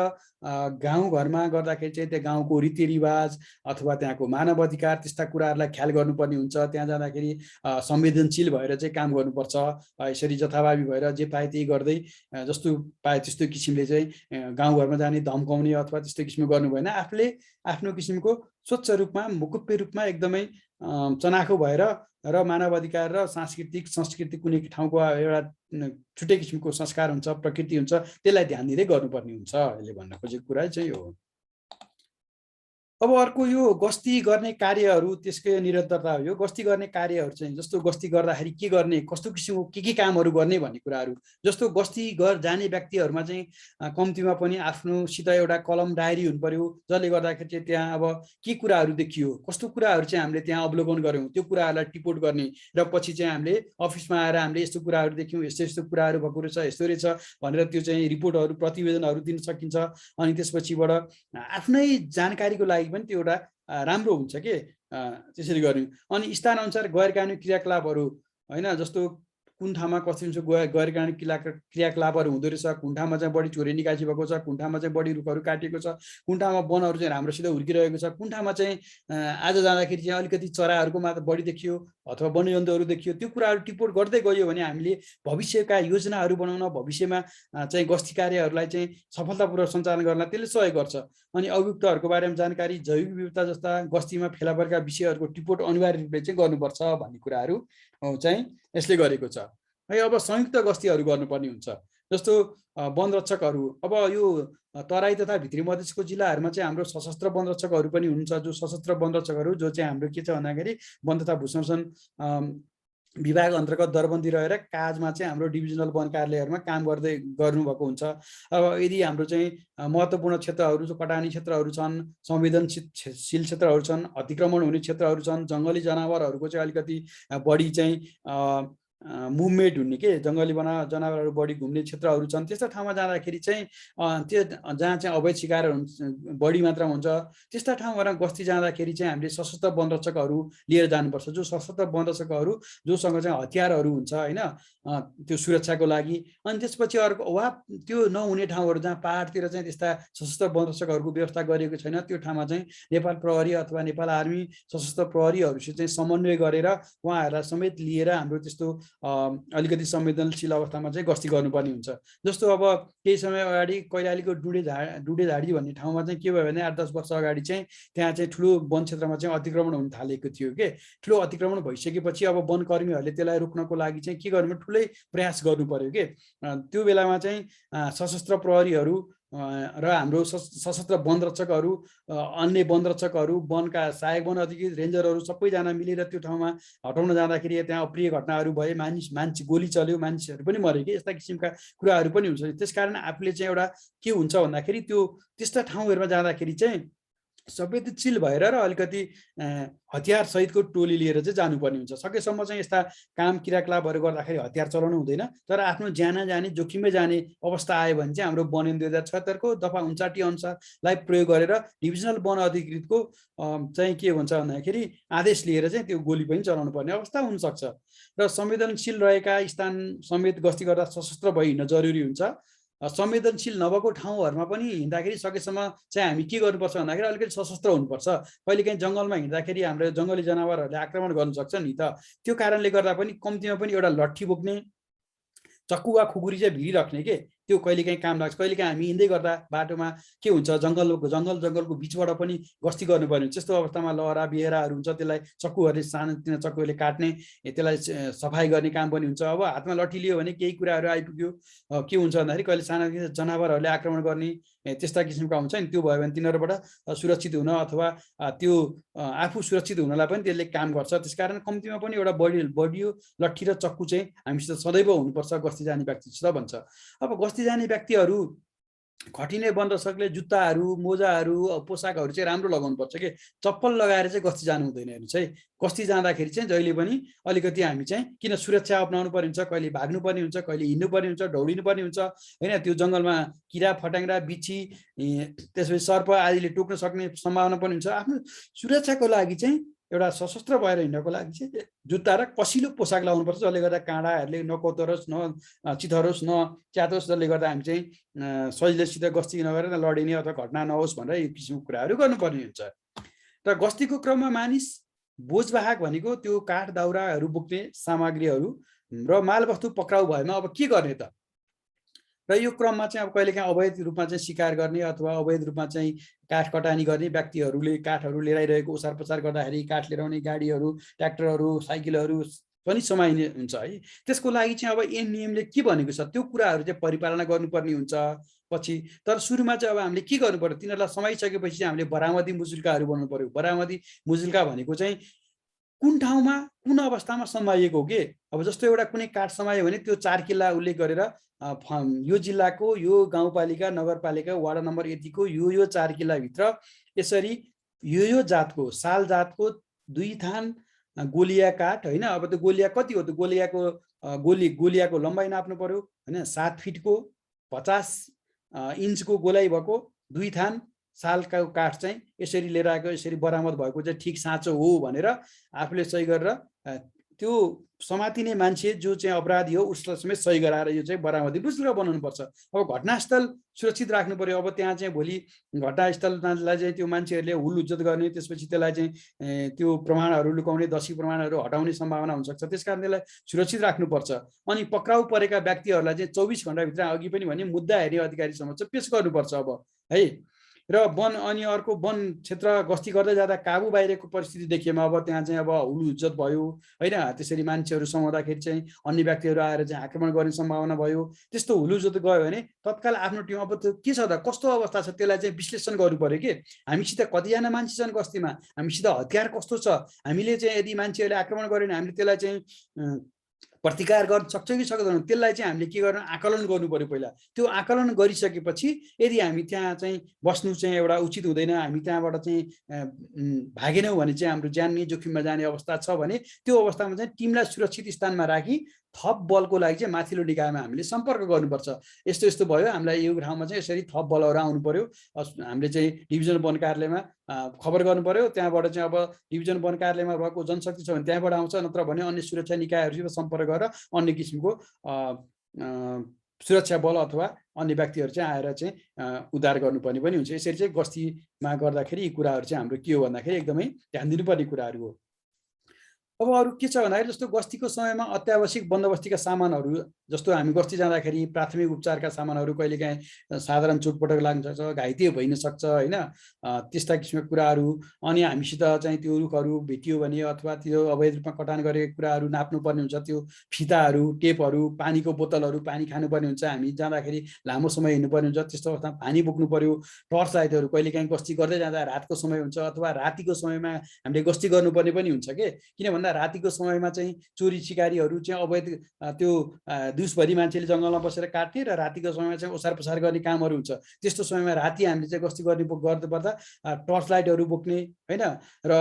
गाउँघरमा गर्दाखेरि चाहिँ त्यहाँ गाउँको रीतिरिवाज अथवा त्यहाँको मानव अधिकार त्यस्ता कुराहरूलाई ख्याल गर्नुपर्ने हुन्छ। त्यहाँ जाँदाखेरि संवेदनशील भएर चाहिँ काम गर्नुपर्छ। यसरी जथाभावी भएर जे पाए त्यही गर्दै जस्तो पाए त्यस्तो किसिमले चाहिँ गाउँघरमा जाने धम्काउने अथवा त्यस्तो किसिमको गर्नु भएन। आफूले आफ्नो किसिमको स्वच्छ रूपमा मुकुप्य रूपमा एकदमै चनाखो भएर र मानव अधिकार र सांस्कृतिक संस्कृति कुनै ठाउँको एउटा छुट्टै किसिमको संस्कार हुन्छ, प्रकृति हुन्छ, त्यसलाई ध्यान दिँदै गर्नुपर्ने हुन्छ। यसले भन्न खोजेको कुरा चाहिँ यो हो। अब अर्को यो गस्ती गर्ने कार्यहरू त्यसको निरन्तरता हो। यो गस्ती गर्ने कार्यहरू चाहिँ जस्तो गस्ती गर्दाखेरि के गर्ने, कस्तो किसिमको के कामहरू गर्ने भन्ने कुराहरू। जस्तो गस्ती जाने व्यक्तिहरूमा चाहिँ कम्तीमा पनि आफ्नोसित एउटा कलम डायरी हुनु पर्यो, जसले गर्दाखेरि चाहिँ त्यहाँ अब के कुराहरू देखियो, कस्तो कुराहरू चाहिँ हामीले त्यहाँ अवलोकन गऱ्यौँ त्यो कुराहरूलाई टिपोट गर्ने र पछि चाहिँ हामीले अफिसमा आएर हामीले यस्तो कुराहरू देख्यौँ, यस्तो यस्तो कुराहरू भएको रहेछ, यस्तो रहेछ भनेर त्यो चाहिँ रिपोर्टहरू प्रतिवेदनहरू दिन सकिन्छ। अनि त्यसपछिबाट आफ्नै जानकारीको लागि पनि त्यो एउटा राम्रो हुन्छ के त्यसरी गर्ने। अनि स्थान अनुसार गैर कानुनी क्रियाकलापहरू हैन, जस्तो कुन ठाउँमा कति गैर कानुनी क्रियाकलापहरू हुँदो रहेछ, कुन ठाउँमा चाहिँ बढी चोरी निकासी भएको छ, कुन ठाउँमा चाहिँ बढी रुखहरू काटिएको छ, कुन ठाउँमा वनहरू चाहिँ राम्रोसित हुर्किरहेको छ, कुन ठाउँमा चाहिँ आज जाँदाखेरि चाहिँ अलिकति चराहरूको मात्र बढी देखियो अथवा वन्यजन्तुहरू देखियो। त्यो कुराहरू टिपोट गर्दै गयो भने हामीले भविष्यका योजनाहरू बनाउन, भविष्यमा चाहिँ गस्ती कार्यहरूलाई चाहिँ सफलतापूर्वक सञ्चालन गर्न त्यसले सहयोग गर्छ। अनि अभियुक्तहरूको बारेमा जानकारी, जैविक विविधता जस्ता गस्तीमा फेला परेका विषयहरूको टिपोट अनिवार्य रूपले चाहिँ गर्नुपर्छ भन्ने कुराहरू चाहिँ यसले गरेको छ है। अब संयुक्त गस्तीहरू गर्नुपर्ने हुन्छ। जस्तो वनरक्षकहरू, अब यो तराई तथा भित्री मधेसको जिल्लाहरूमा चाहिँ हाम्रो सशस्त्र वनरक्षकहरू पनि हुनुहुन्छ। जो सशस्त्र वनरक्षकहरू जो चाहिँ हाम्रो के छ भन्दाखेरि वन तथा भू संरक्षण विभाग अन्तर्गत दरबन्दी रहेर काजमा चाहिँ हाम्रो डिभिजनल वन कार्यालयहरूमा काम गर्नुभएको हुन्छ। अब यदि हाम्रो चाहिँ महत्त्वपूर्ण क्षेत्रहरू जो कटानी क्षेत्रहरू छन्, संवेदनशील क्षेत्रहरू छन्, अतिक्रमण हुने क्षेत्रहरू छन्, जङ्गली जनावरहरूको चाहिँ अलिकति बढी चाहिँ मुभमेन्ट हुने के जङ्गली जनावरहरू बढी घुम्ने क्षेत्रहरू छन्, त्यस्ता ठाउँमा जाँदाखेरि चाहिँ त्यो जहाँ चाहिँ अवैध शिकार बढी मात्रामा हुन्छ त्यस्ता ठाउँहरूमा गस्ती जाँदाखेरि चाहिँ हामीले सशस्त्र वनरक्षकहरू लिएर जानुपर्छ। जो सशस्त्र वनरक्षकहरू जोसँग चाहिँ हतियारहरू हुन्छ हैन, त्यो सुरक्षाको लागि। अनि त्यसपछि अर्को वा त्यो नहुने ठाउँहरू जहाँ पहाडतिर चाहिँ त्यस्ता सशस्त्र वनरक्षकहरूको व्यवस्था गरिएको छैन त्यो ठाउँमा चाहिँ नेपाल प्रहरी अथवा नेपाल आर्मी सशस्त्र प्रहरीहरूसित चाहिँ समन्वय गरेर उहाँहरूलाई समेत लिएर हाम्रो त्यस्तो अलिकति संवेदनशील अवस्थामा चाहिँ गस्ती गर्नुपर्ने हुन्छ। जस्तो अब केही समय अगाडि कैलालीको डुडेझाडी भन्ने ठाउँमा चाहिँ के भयो भने 8-10 वर्ष अगाडि चाहिँ त्यहाँ चाहिँ ठुलो वन क्षेत्रमा चाहिँ अतिक्रमण हुन थालेको थियो के। ठुलो अतिक्रमण भइसकेपछि अब वनकर्मीहरूले त्यसलाई रोक्नको लागि चाहिँ के गर्नु, ठुलै प्रयास गर्नु पर्यो के। त्यो बेलामा चाहिँ सशस्त्र प्रहरीहरू र हाम्रो सशस्त्र वनरक्षकहरू, अन्य वनरक्षकहरू, वनका सहायक वन अधिकृत, रेन्जरहरू सबैजना मिलेर त्यो ठाउँमा हटाउन जाँदाखेरि त्यहाँ अप्रिय घटनाहरू भए, मान्छे गोली चल्यो, मान्छेहरू पनि मरे कि, यस्ता किसिमका कुराहरू पनि हुन्छ। त्यसकारण आफूले चाहिँ एउटा के हुन्छ भन्दाखेरि त्यो त्यस्ता ठाउँहरूमा जाँदाखेरि चाहिँ संवेदनशील भएर र अलिकति हतियार सहितको टोली लिएर चाहिँ जानुपर्ने हुन्छ। सकेसम्म चाहिँ यस्ता काम क्रियाकलापहरू गर्दाखेरि हतियार चलाउनु हुँदैन, तर आफ्नो ज्यान जाने जोखिममै जाने अवस्था आयो भने चाहिँ हाम्रो वन ऐन 2076 को दफा 59 अनुसारलाई प्रयोग गरेर डिभिजनल वन अधिकृतको चाहिँ के हुन्छ भन्दाखेरि आदेश लिएर चाहिँ त्यो गोली पनि चलाउनु पर्ने अवस्था हुनसक्छ। र संवेदनशील रहेका स्थान समेत गस्ती गर्दा सशस्त्र भई हिँड्न जरुरी हुन्छ। संवेदनशील नभएको ठाउँहरूमा पनि हिँड्दाखेरि सकेसम्म चाहिँ हामी के गर्नुपर्छ भन्दाखेरि अलिकति सशस्त्र हुनुपर्छ। कहिलेकाहीँ जङ्गलमा हिँड्दाखेरि हाम्रो जङ्गली जनावरहरूले आक्रमण गर्न सक्छ नि त, त्यो कारणले गर्दा पनि कम्तीमा पनि एउटा लट्ठी बोक्ने, चक्कु वा खुकुरी चाहिँ भिडिराख्ने के, त्यो कहिलेकाहीँ काम लाग्छ। कहिलेकाहीँ हामी हिँड्दै गर्दा बाटोमा के हुन्छ जङ्गलको बिचबाट पनि गस्ती गर्नुपर्ने हुन्छ। त्यस्तो अवस्थामा लहरा बिहेराहरू हुन्छ, त्यसलाई चक्कुहरूले सानोतिनो चक्कुहरूले काट्ने, त्यसलाई सफाइ गर्ने काम पनि हुन्छ। अब हातमा लट्ठी लियो भने केही कुराहरू आइपुग्यो के हुन्छ भन्दाखेरि कहिले सानो जनावरहरूले आक्रमण गर्ने त्यस्ता किसिमका हुन्छ नि, त्यो भयो भने तिनीहरूबाट सुरक्षित हुन अथवा त्यो आफू सुरक्षित हुनलाई पनि त्यसले काम गर्छ। त्यसकारण कम्तीमा पनि एउटा बडियो लट्ठी र चक्कु चाहिँ हामीसित सदैव हुनुपर्छ गस्ती जाने व्यक्तिसित भन्छ। अब गस्ती जाने व्यक्तिहरू खटिने वन रक्षकले जुत्ताहरू मोजाहरू पोसाकहरू चाहिँ राम्रो लगाउनु पर्छ कि चप्पल लगाएर चाहिँ गस्ती जानु हुँदैन हेर्नुहोस् है। गस्ती जाँदाखेरि चाहिँ जहिले पनि अलिकति हामी चाहिँ किन सुरक्षा अपनाउनु पर्ने हुन्छ, कहिले भाग्नुपर्ने हुन्छ, कहिले हिँड्नुपर्ने हुन्छ, दौडिनुपर्ने हुन्छ होइन। त्यो जङ्गलमा किरा फट्याङ्ग्रा बिच्छी त्यसपछि सर्प आदिले टोक्न सक्ने सम्भावना पनि हुन्छ। आफ्नो सुरक्षाको लागि चाहिँ एउटा सशस्त्र भएर हिँड्नको लागि चाहिँ जुत्ता र कसिलो पोसाक लगाउनुपर्छ, जसले गर्दा काँडाहरूले नकोतरोस्, न चिथरोस्, न च्यातोस्, जसले गर्दा हामी चाहिँ सजिलैसित गस्ती नगरेर लडिने अथवा घटना नहोस् भनेर यो किसिमको कुराहरू गर्नुपर्ने हुन्छ। र गस्तीको क्रममा मानिस बोझवाहक भनेको त्यो काठ दाउराहरू बोक्ने सामग्रीहरू र मालवस्तु पक्राउ भएमा अब के गर्ने त? र यो क्रममा चाहिँ अब कहिलेकाहीँ अवैध रूपमा चाहिँ शिकार गर्ने अथवा अवैध रूपमा चाहिँ काठ कटानी गर्ने व्यक्तिहरूले काठहरू लिएर आइरहेको ओसार पसार गर्दाखेरि काठ लिएर आउने गाडीहरू, ट्र्याक्टरहरू, साइकलहरू पनि समाइने हुन्छ है। त्यसको लागि चाहिँ अब ऐन नियमले के भनेको छ त्यो कुराहरू चाहिँ परिपालना गर्नुपर्ने हुन्छ पछि। तर सुरुमा चाहिँ अब हामीले के गर्नु पर्यो, तिनीहरूलाई समाइसकेपछि चाहिँ हामीले बरामदी मुजुल्काहरू बनाउनु पर्यो। बरामदी मुजुल्का भनेको चाहिँ कुन ठाउँमा कुन अवस्थामा समाइएको हो कि। अब जस्तो एउटा कुनै काठ समायो भने त्यो 4 किल्ला उल्लेख गरेर यो जिल्लाको यो गाउँपालिका नगरपालिका वार्ड नम्बर यतिको यो 4 किल्लाभित्र यसरी यो जातको साल जातको 2 थान गोलिया काठ होइन। अब त्यो गोलिया कति हो, त्यो गोलियाको गोलियाको लम्बाइ नाप्नु पर्यो होइन। 7 फिटको 50 इन्चको गोलाइ भएको 2 थान सालको काठ चाहिँ यसरी लिएर आएको, यसरी बरामद भएको चाहिँ ठिक साँचो हो भनेर आफूले सही गरेर त्यो समातिने मान्छे जो चाहिँ अपराधी हो उसलाई समेत सही गराएर यो चाहिँ बरामदी मुजुल्का बनाउनुपर्छ। अब घटनास्थल सुरक्षित राख्नु पर्यो। अब त्यहाँ चाहिँ भोलि घटनास्थललाई चाहिँ त्यो मान्छेहरूले हुल उज्जत गर्ने, त्यसपछि त्यसलाई चाहिँ त्यो प्रमाणहरू लुकाउने, दसी प्रमाणहरू हटाउने सम्भावना हुनसक्छ। त्यस कारण त्यसलाई सुरक्षित राख्नुपर्छ। अनि पक्राउ परेका व्यक्तिहरूलाई चाहिँ 24 घण्टाभित्र अघि पनि भने मुद्दा हेर्ने अधिकारी समक्ष पेश गर्नुपर्छ अब है। र वन अनि अर्को वन क्षेत्र गस्ती गर्दै जाँदा काबु बाहिरको परिस्थिति देखिएमा अब त्यहाँ चाहिँ अब हुल उज्जत भयो होइन। त्यसरी मान्छेहरू समाउँदाखेरि चाहिँ अन्य व्यक्तिहरू आएर चाहिँ आक्रमण गर्ने सम्भावना भयो। त्यस्तो हुल उज्जत गयो भने तत्काल आफ्नो टिम अब त्यो के छ त, कस्तो अवस्था छ त्यसलाई चाहिँ विश्लेषण गर्नु पर्यो कि हामीसित कतिजना मान्छे छन् गस्तीमा, हामीसित हतियार कस्तो छ, हामीले चाहिँ यदि मान्छेहरूले आक्रमण गर्यो भने हामीले त्यसलाई चाहिँ प्रतिकार गर्न सक्छ कि सक्दैनौँ, त्यसलाई चाहिँ हामीले के गर्नु आकलन गर्नु पर्यो पहिला। त्यो आकलन गरिसकेपछि यदि हामी त्यहाँ चाहिँ बस्नु चाहिँ एउटा उचित हुँदैन, हामी त्यहाँबाट चाहिँ भागेनौँ भने चाहिँ हाम्रो ज्यान नै जोखिममा जाने अवस्था छ भने त्यो अवस्थामा चाहिँ टिमलाई सुरक्षित स्थानमा राखी थप बलको लागि चाहिँ माथिल्लो निकायमा हामीले सम्पर्क गर्नुपर्छ। यस्तो यस्तो भयो, हामीलाई यो ठाउँमा चाहिँ यसरी थप बलहरू आउनु पर्यो, हामीले चाहिँ डिभिजन वन कार्यालयमा खबर गर्नु पर्यो। त्यहाँबाट चाहिँ अब डिभिजन वन कार्यालयमा भएको जनशक्ति छ भने त्यहाँबाट आउँछ, नत्र भने अन्य सुरक्षा निकायहरूसित सम्पर्क गरेर अन्य किसिमको सुरक्षा बल अथवा अन्य व्यक्तिहरू चाहिँ आएर चाहिँ उद्धार गर्नुपर्ने पनि हुन्छ। यसरी चाहिँ गस्तीमा गर्दाखेरि यी कुराहरू चाहिँ हाम्रो के हो भन्दाखेरि एकदमै ध्यान दिनुपर्ने कुराहरू हो। अब अरू के छ भन्दाखेरि जस्तो गस्तीको समयमा अत्यावश्यक बन्दोबस्तीका सामानहरू, जस्तो हामी गस्ती जाँदाखेरि प्राथमिक उपचारका सामानहरू कहिलेकाहीँ साधारण चोटपटक लाग्न सक्छ, घाइते भइन सक्छ होइन, त्यस्ता किसिमका कुराहरू। अनि हामीसित चाहिँ त्यो रुखहरू भेटियो भने अथवा त्यो अवैध रूपमा कटान गरेको कुराहरू नाप्नुपर्ने हुन्छ, त्यो फिताहरू, टेपहरू, पानीको बोतलहरू, पानी खानुपर्ने हुन्छ, हामी जाँदाखेरि लामो समय हिँड्नुपर्ने हुन्छ, त्यस्तो अवस्थामा पानी बोक्नु पर्यो। टर्च लाइटहरू कहिलेकाहीँ गस्ती गर्दै जाँदा रातको समय हुन्छ अथवा रातिको समयमा हामीले गस्ती गर्नुपर्ने पनि हुन्छ कि, किन भन्दा रातिको समयमा चाहिँ चोरी सिकारीहरू चाहिँ अवैध त्यो दिउँसभरि मान्छेले जङ्गलमा बसेर काट्ने र रातिको समयमा चाहिँ ओसार पसार गर्ने कामहरू हुन्छ। त्यस्तो समयमा राति हामीले चाहिँ गस्ती गर्नुपर्दा टर्च लाइटहरू बोक्ने होइन र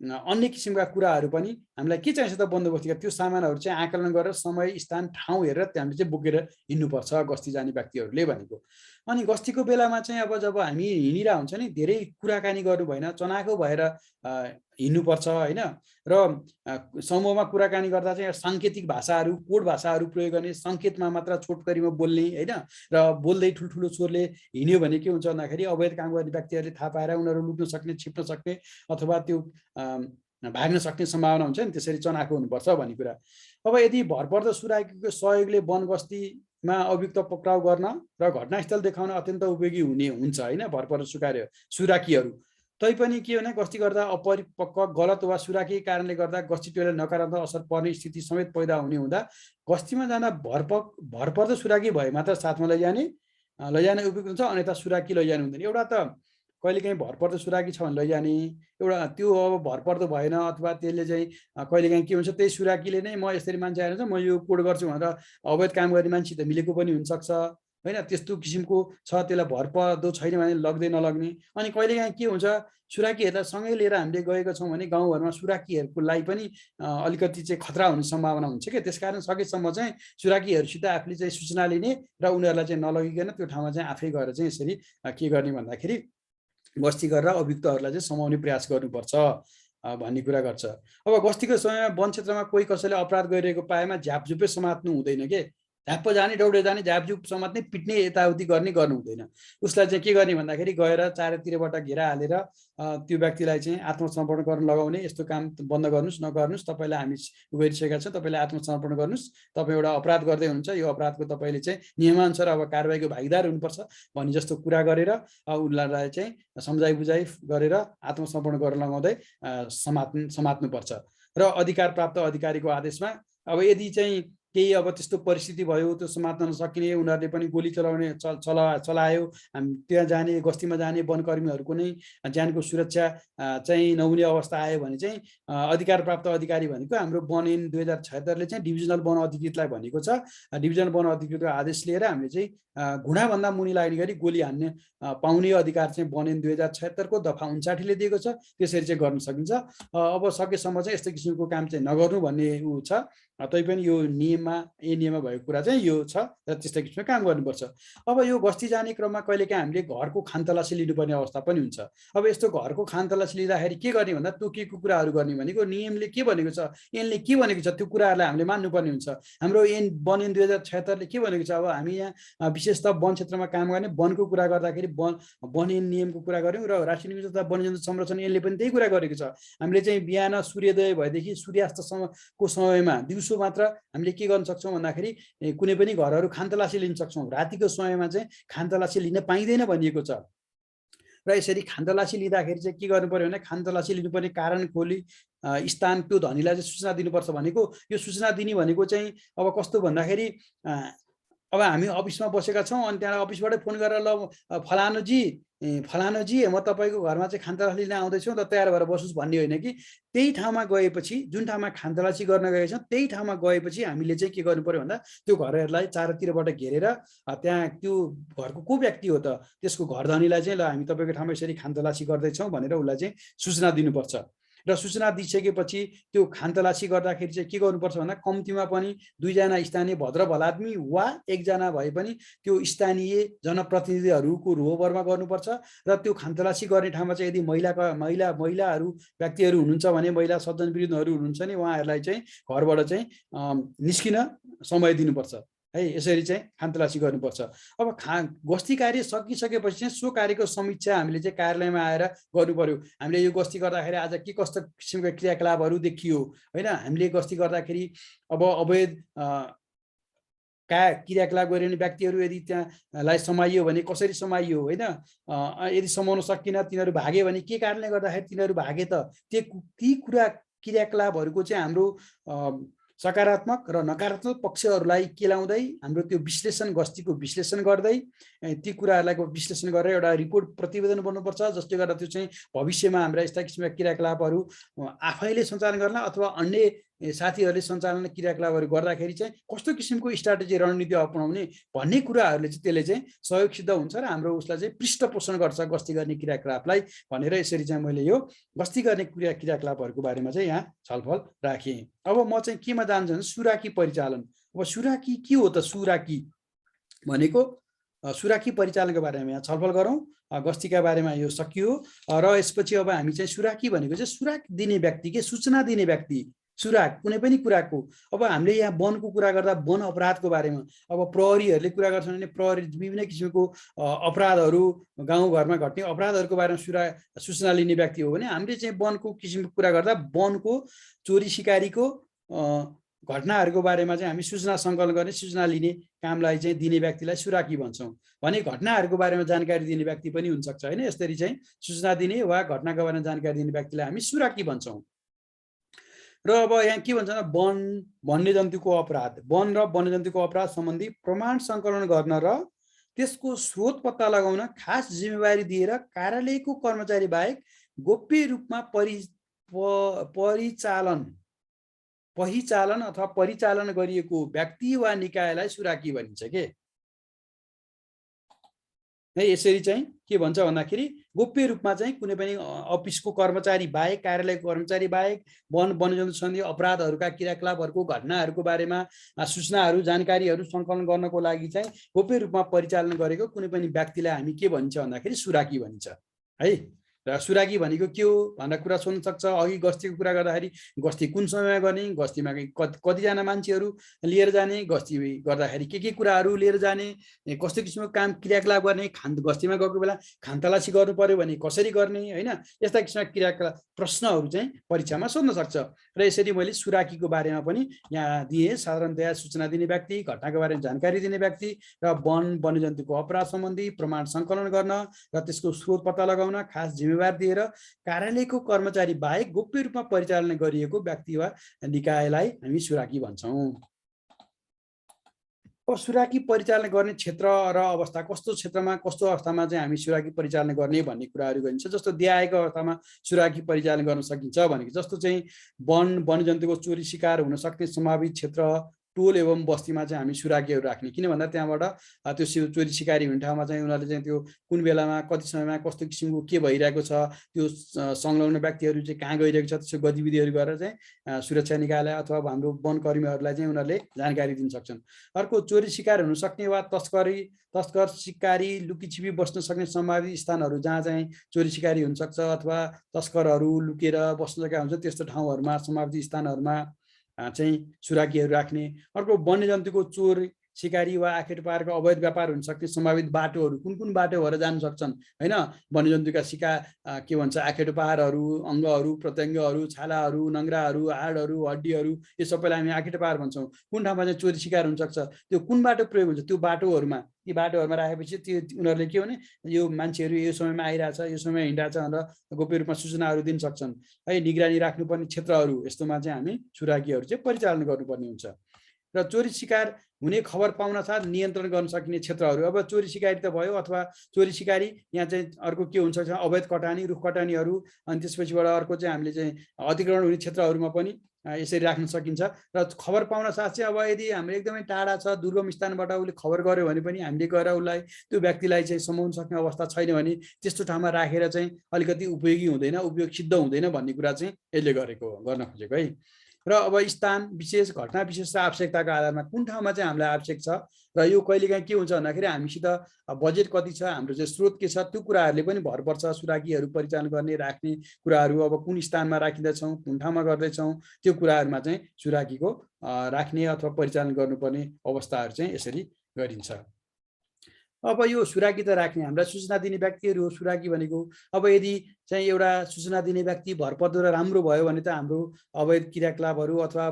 अन्य किसिमका कुराहरू पनि हामीलाई के चाहिन्छ त बन्दोबस्तीका त्यो सामानहरू चाहिँ आकलन गरेर समय स्थान ठाउँ हेरेर हामीले चाहिँ बोकेर हिँड्नुपर्छ गस्ती जाने व्यक्तिहरूले भनेको। अनि गस्तीको बेलामा चाहिँ अब जब हामी हिँडिरहेको हुन्छ नि धेरै कुराकानी गर्नु भएन, चनाखो भएर हिँड्नुपर्छ होइन। र समूहमा कुराकानी गर्दा चाहिँ साङ्केतिक भाषाहरू, कोड भाषाहरू प्रयोग गर्ने, सङ्केतमा मात्र छोटकरीमा बोल्ने होइन। र बोल्दै ठुल्ठुलो स्वरले हिँड्यो भने के हुन्छ भन्दाखेरि अवैध काम गर्ने व्यक्तिहरूले थाहा पाएर उनीहरू लुक्न सक्ने, छिप्न सक्ने अथवा त्यो भाग्न सक्ने सम्भावना हुन्छ नि, त्यसरी चनाखो हुनुपर्छ भन्ने कुरा। अब यदि भरपर्दो सुराकीको सहयोगले वन गस्तीमा अभियुक्त पक्राउ गर्न र घटनास्थल देखाउन अत्यन्त उपयोगी हुन्छ होइन भरपर्दो सुराकीहरू। तैपनि के भने गस्ती गर्दा अपरिपक्व गलत वा सुराकी कारणले गर्दा गस्ती टोलीलाई नकारात्मक असर पर्ने स्थिति समेत पैदा हुने हुँदा गस्तीमा जाँदा भरपर्दो सुराकी भए मात्र साथमा लैजाने उपयुक्त हुन्छ, अन्यथा सुराकी लैजानु हुँदैन। एउटा त कहिलेकाहीँ भरपर्दो सुराकी छ भने लैजाने, एउटा त्यो अब भरपर्दो भएन अथवा त्यसले चाहिँ कहिलेकाहीँ के हुन्छ त्यही सुराकीले नै म यसरी मान्छे आएर म यो कोड गर्छु भनेर अवैध काम गर्ने मान्छे त मिलेको पनि हुनसक्छ होइन, त्यस्तो किसिमको छ, त्यसलाई भर पर्दो छैन भने लग्दै नलग्ने। अनि कहिलेकाहीँ के हुन्छ, सुराकीहरूलाई सँगै लिएर हामीले गएका छौँ भने गाउँघरमा सुराकीहरूको लागि पनि अलिकति चाहिँ खतरा हुने सम्भावना हुन्छ क्या। त्यसकारण सकेसम्म चाहिँ सुराकीहरूसित आफूले चाहिँ सूचना लिने र उनीहरूलाई चाहिँ नलगिकन त्यो ठाउँमा चाहिँ आफै गएर चाहिँ यसरी के गर्ने भन्दाखेरि गस्ती गरेर अभियुक्तहरूलाई चाहिँ समाउने प्रयास गर्नुपर्छ भन्ने कुरा गर्छ। अब गस्तीको समयमा वन क्षेत्रमा कोही कसैले अपराध गरिरहेको पाएमा झ्यापझुपै समात्नु हुँदैन के। झ्याप्प जाने, दौडे जाने, झ्यापझुप समात्ने, पिट्ने, यताउति गर्ने गर्नु हुँदैन। उसलाई चाहिँ के गर्ने भन्दाखेरि गएर चारैतिरबाट घेरा हालेर त्यो व्यक्तिलाई चाहिँ आत्मसमर्पण गर्न लगाउने, यस्तो काम बन्द गर्नुहोस्, नगर्नुहोस्, तपाईँलाई हामी गरिसकेका छौँ, तपाईँले आत्मसमर्पण गर्नुहोस्, तपाईँ एउटा अपराध गर्दै हुनुहुन्छ, यो अपराधको तपाईँले चाहिँ नियमानुसार अब कारबाहीको भागीदार हुनुपर्छ भन्ने जस्तो कुरा गरेर उनीहरूलाई चाहिँ सम्झाइ बुझाइ गरेर आत्मसमर्पण गर्न लगाउँदै समात्नुपर्छ। र अधिकार प्राप्त अधिकारीको आदेशमा अब यदि चाहिँ केही अब त्यस्तो परिस्थिति भयो, त्यो समात्न नसकिने, उनीहरूले पनि गोली चलाउने चलायो, हामी त्यहाँ जाने, गस्तीमा जाने वनकर्मीहरूको नै ज्यानको सुरक्षा चाहिँ नहुने अवस्था आयो भने चाहिँ अधिकार प्राप्त अधिकारी भनेको हाम्रो वन ऐन 2076ले चाहिँ डिभिजनल वन अधिकृतलाई भनेको छ। डिभिजनल वन अधिकृतको आदेश लिएर हामीले चाहिँ घुँडाभन्दा मुनि लाग्ने गरी गोली हान्ने पाउने अधिकार चाहिँ वन ऐन 2076को दफा 59ले दिएको छ। त्यसरी चाहिँ गर्न सकिन्छ। अब सकेसम्म चाहिँ यस्तो किसिमको काम चाहिँ नगर्नु भन्ने ऊ छ। तैपनि यो नियममा भएको कुरा चाहिँ यो छ र त्यस्तै किसिमको काम गर्नुपर्छ। अब यो गस्ती जाने क्रममा कहिलेकाहीँ हामीले घरको खानतलासी लिनुपर्ने अवस्था पनि हुन्छ। अब यस्तो घरको खानतलासी लिँदाखेरि के गर्ने भन्दा तोकिएको कुराहरू गर्ने भनेको नियमले के भनेको छ, ऐनले के भनेको छ, त्यो कुराहरूलाई हामीले मान्नुपर्ने हुन्छ। हाम्रो वन ऐन 2076ले के भनेको छ, अब हामी यहाँ विशेषतः वन क्षेत्रमा काम गर्ने, वनको कुरा गर्दाखेरि वन ऐन नियमको कुरा गऱ्यौँ र राष्ट्रिय निकुञ्ज तथा वन्यजन्तु संरक्षण ऐनले पनि त्यही कुरा गरेको छ। हामीले चाहिँ बिहान सूर्योदय भएदेखि सूर्यास्तसम्मको समयमा दिउँसो मात्र हामीले के गर्न सक्छौँ भन्दाखेरि कुनै पनि घरहरू खानतलासी लिन सक्छौँ। रातिको समयमा चाहिँ खानतलासी लिन पाइँदैन भनिएको छ। र यसरी खानतलासी लिँदाखेरि चाहिँ के गर्नु पर्यो भने खानतलासी लिनुपर्ने कारण खोली स्थान त्यो धनीलाई चाहिँ सूचना दिनुपर्छ भनेको। यो सूचना दिने भनेको चाहिँ अब कस्तो भन्दाखेरि अब हामी अफिसमा बसेका छौँ अनि त्यहाँ अफिसबाटै फोन गरेर ल फलानुजी म तपाईँको घरमा चाहिँ खानतलासी लिन आउँदैछु त तयार भएर बस्नुहोस् भन्ने होइन कि। त्यही ठाउँमा गएपछि, जुन ठाउँमा खानतलासी गर्न गएका छौँ त्यही ठाउँमा गएपछि हामीले चाहिँ के गर्नु पर्यो भन्दा त्यो घरहरूलाई चारैतिरबाट घेरेर त्यहाँ त्यो घरको को व्यक्ति हो त त्यसको घरधनीलाई चाहिँ ल हामी तपाईँको ठाउँमा यसरी खानतलासी गर्दैछौँ भनेर उसलाई चाहिँ सूचना दिनुपर्छ। र सूचना दिइसकेपछि त्यो खानतलासी गर्दाखेरि चाहिँ के गर्नुपर्छ भन्दा कम्तीमा पनि 2 जना स्थानीय भद्र भलाद्मी वा 1 जना भए पनि त्यो स्थानीय जनप्रतिनिधिहरूको रोहबरमा गर्नुपर्छ। र त्यो खानतलासी गर्ने ठाउँमा चाहिँ यदि महिलाहरू व्यक्तिहरू हुनुहुन्छ भने, महिला सज्जन वृद्धहरू हुनुहुन्छ भने उहाँहरूलाई चाहिँ घरबाट चाहिँ निस्किन समय दिनुपर्छ है। यसरी चाहिँ खानतलासी गर्नुपर्छ। अब गस्ती कार्य सकिसकेपछि चाहिँ सो कार्यको समीक्षा हामीले चाहिँ कार्यालयमा आएर गर्नु पर्यो। हामीले यो गस्ती गर्दाखेरि आज के कस्तो किसिमका क्रियाकलापहरू देखियो होइन, हामीले गस्ती गर्दाखेरि अब अवैध क्रियाकलाप गरिने व्यक्तिहरू यदि त्यहाँलाई समाइयो भने कसरी समाइयो होइन, यदि समाउन सकिन तिनीहरू भागे भने के कारणले गर्दाखेरि तिनीहरू भागे त, ती क्रियाकलापहरूको चाहिँ हाम्रो सकारात्मक र नकारात्मक पक्षहरूलाई केलाउँदै हाम्रो त्यो विश्लेषण, गस्तीको विश्लेषण गर्दै ती कुराहरूलाई विश्लेषण गरेर एउटा रिपोर्ट प्रतिवेदन बन्नुपर्छ। जसले गर्दा त्यो चाहिँ भविष्यमा हाम्रा यस्ता किसिमका क्रियाकलापहरू आफैले सञ्चालन गर्न अथवा अन्य साथीहरूले सञ्चालन क्रियाकलापहरू गर्दाखेरि चाहिँ कस्तो किसिमको स्ट्राटेजी रणनीति अपनाउने भन्ने कुराहरूले चाहिँ त्यसले चाहिँ सहयोग सिद्ध हुन्छ र हाम्रो उसलाई चाहिँ पृष्ठपोषण गर्छ गस्ती गर्ने क्रियाकलापलाई भनेर यसरी चाहिँ मैले यो गस्ती गर्ने क्रियाकलापहरूको बारेमा चाहिँ यहाँ छलफल राखेँ। अब म चाहिँ केमा जान्छु भने सुराकी परिचालन। अब सुराकी के हो त? सुराकी भनेको सुराकी परिचालनको बारेमा यहाँ छलफल गरौँ। गस्तीका बारेमा यो सकियो र यसपछि अब हामी चाहिँ सुराकी भनेको चाहिँ सुराक दिने व्यक्ति के, सूचना दिने व्यक्ति, सुराक कुनै पनि कुराको। अब हामीले यहाँ वनको कुरा गर्दा वन अपराधको बारेमा, अब प्रहरीहरूले कुरा गर्छन् भने प्रहरी विभिन्न किसिमको अपराधहरू गाउँघरमा घट्ने अपराधहरूको बारेमा सूचना लिने व्यक्ति हो भने हामीले चाहिँ वनको किसिमको कुरा गर्दा वनको चोरी सिकारीको घटनाहरूको बारेमा चाहिँ हामी सूचना सङ्कलन गर्ने, सूचना लिने कामलाई चाहिँ दिने व्यक्तिलाई सुराकी भन्छौँ। भने घटनाहरूको बारेमा जानकारी दिने व्यक्ति पनि हुनसक्छ होइन। यसरी चाहिँ सूचना दिने वा घटनाको बारेमा जानकारी दिने व्यक्तिलाई हामी सुराकी भन्छौँ। र अब यहाँ के भन्छ वन वन्यजन्तुको अपराध, वन र वन्यजन्तुको अपराध सम्बन्धी प्रमाण सङ्कलन गर्न र त्यसको स्रोत पत्ता लगाउन खास जिम्मेवारी दिएर कार्यालयको कर्मचारी बाहेक गोप्य रूपमा पहिचालन अथवा परिचालन गरिएको व्यक्ति वा निकायलाई सुराकी भनिन्छ के। है। यसरी चाहिँ के भन्छ भन्दाखेरि गोप्य रूपमा चाहिँ कुनै पनि अफिसको कर्मचारी बाहेक, कार्यालयको कर्मचारी बाहेक वन वन्यजन्तु सम्बन्धी अपराधहरूका क्रियाकलापहरूको घटनाहरूको बारेमा सूचनाहरू जानकारीहरू सङ्कलन गर्नको लागि चाहिँ गोप्य रूपमा परिचालन गरेको कुनै पनि व्यक्तिलाई हामी के भनिन्छ भन्दाखेरि सुराकी भनिन्छ है। र सुराकी भनेको के हो भनेर कुरा सोध्न सक्छ। अघि गस्तीको कुरा गर्दाखेरि गस्ती कुन समयमा गर्ने, गस्तीमा कतिजना मान्छेहरू लिएर जाने, गस्ती गर्दाखेरि के कुराहरू लिएर जाने, कस्तो किसिमको काम क्रियाकलाप गर्ने, गस्तीमा गएको बेला खानतलासी गर्नु पर्यो भने कसरी गर्ने होइन, यस्ता किसिमका क्रियाकलाप प्रश्नहरू चाहिँ परीक्षामा सोध्न सक्छ। र यसरी मैले सुराकीको बारेमा पनि यहाँ दिएँ। साधारणतया सूचना दिने व्यक्ति, घटनाको बारेमा जानकारी दिने व्यक्ति र वन वन्यजन्तुको अपराध सम्बन्धी प्रमाण सङ्कलन गर्न र त्यसको स्रोत पत्ता लगाउन खास जिम्मेवार दिएर कार्यालयको कर्मचारी बाहेक गोप्य रूपमा परिचालन गरिएको व्यक्ति वा निकायलाई हामी सुराकी भन्छौँ। अब सुराकी परिचालन गर्ने क्षेत्र र अवस्था, कस्तो क्षेत्रमा कस्तो अवस्थामा चाहिँ हामी सुराकी परिचालन गर्ने भन्ने कुराहरू गरिन्छ। जस्तो दिआएको अवस्थामा सुराकी परिचालन गर्न सकिन्छ भनेको जस्तो चाहिँ वन वन्यजन्तुको चोरी शिकार हुन सक्ने सम्भावित क्षेत्र, टोल एवं बस्तीमा चाहिँ हामी सुराकीहरू राख्ने। किन भन्दा त्यहाँबाट त्यो चोरी शिकारी हुने ठाउँमा चाहिँ उनीहरूले चाहिँ त्यो कुन बेलामा कति समयमा कस्तो किसिमको के भइरहेको छ, त्यो संलग्न व्यक्तिहरू चाहिँ कहाँ गइरहेको छ, त्यसो गतिविधिहरू गरेर चाहिँ सुरक्षा निकायलाई अथवा हाम्रो वनकर्मीहरूलाई चाहिँ उनीहरूले जानकारी दिन सक्छन्। अर्को चोरी शिकार हुन सक्ने वा तस्कर शिकारी लुकीछिपी बस्न सक्ने सम्भावित स्थानहरू जहाँ चाहिँ चोरी शिकारी हुनसक्छ अथवा तस्करहरू लुकेर बस्न सकेका हुन्छ त्यस्तो ठाउँहरूमा, सम्भावित स्थानहरूमा चाहिँ सुराकीहरू राख्ने। अर्को वन्यजन्तुको चोर शिकारी वा आखेट पारको अवैध व्यापार हुन सक्ने सम्भावित बाटोहरू कुन बाटो भएर जान सक्छन् होइन। वन्यजन्तुका के भन्छ आखेट पारहरू, अङ्गहरू, प्रत्यङ्गहरू, छालाहरू, नङ्ग्राहरू, हाडहरू, हड्डीहरू, यो सबैलाई हामी आखेट पार भन्छौँ। कुन ठाउँमा चाहिँ चोरी शिकार हुनसक्छ, त्यो कुन बाटो प्रयोग हुन्छ, त्यो बाटोहरूमा ती बाटोहरूमा राखेपछि त्यो उनीहरूले के भने यो मान्छेहरू यो समयमा आइरहेछ, यो समयमा हिँडिरहेछ भनेर गोप्य रूपमा सूचनाहरू दिन सक्छन् है। निगरानी राख्नुपर्ने क्षेत्रहरू यस्तोमा चाहिँ हामी सुराकीहरू चाहिँ परिचालन गर्नुपर्ने हुन्छ। र चोरी शिकार हुने खबर पाउन साथ नियन्त्रण गर्न सकिने क्षेत्रहरू, अब चोरी शिकारी त भयो अथवा चोरी शिकारी यहाँ चाहिँ अर्को के हुन्छ अवैध कटानी, रुख कटानीहरू, अनि त्यसपछिबाट अर्को चाहिँ हामीले चाहिँ अतिक्रमण हुने क्षेत्रहरूमा पनि यसरी राख्न सकिन्छ। र खबर पाउन साथ चाहिँ अब यदि हाम्रो एकदमै टाढा छ, दुर्गम स्थानबाट उसले खबर गर्यो भने पनि हामीले गएर उसलाई त्यो व्यक्तिलाई चाहिँ समाउन सक्ने अवस्था छैन भने त्यस्तो ठाउँमा राखेर चाहिँ अलिकति उपयोगी हुँदैन, उपयोग सिद्ध हुँदैन भन्ने कुरा चाहिँ यसले गर्न खोजेको है। र अब स्थान विशेष, घटना विशेष र आवश्यकताको आधारमा कुन ठाउँमा चाहिँ हामीलाई आवश्यक छ र यो कहिलेकाहीँ के हुन्छ भन्दाखेरि हामीसित बजेट कति छ, हाम्रो चाहिँ स्रोत के छ, त्यो कुराहरूले पनि भर पर्छ। सुराकीहरू परिचालन गर्ने राख्ने कुराहरू अब कुन स्थानमा राखिँदैछौँ, कुन ठाउँमा गर्दैछौँ, त्यो कुराहरूमा चाहिँ सुराकीको राख्ने अथवा परिचालन गर्नुपर्ने अवस्थाहरू चाहिँ यसरी गरिन्छ। अब यो सुराकी त राख्ने हामीलाई सूचना दिने व्यक्तिहरू हो सुराकी भनेको। अब यदि चाहिँ एउटा सूचना दिने व्यक्ति भरपर्दो र राम्रो भयो भने त हाम्रो अवैध क्रियाकलापहरू अथवा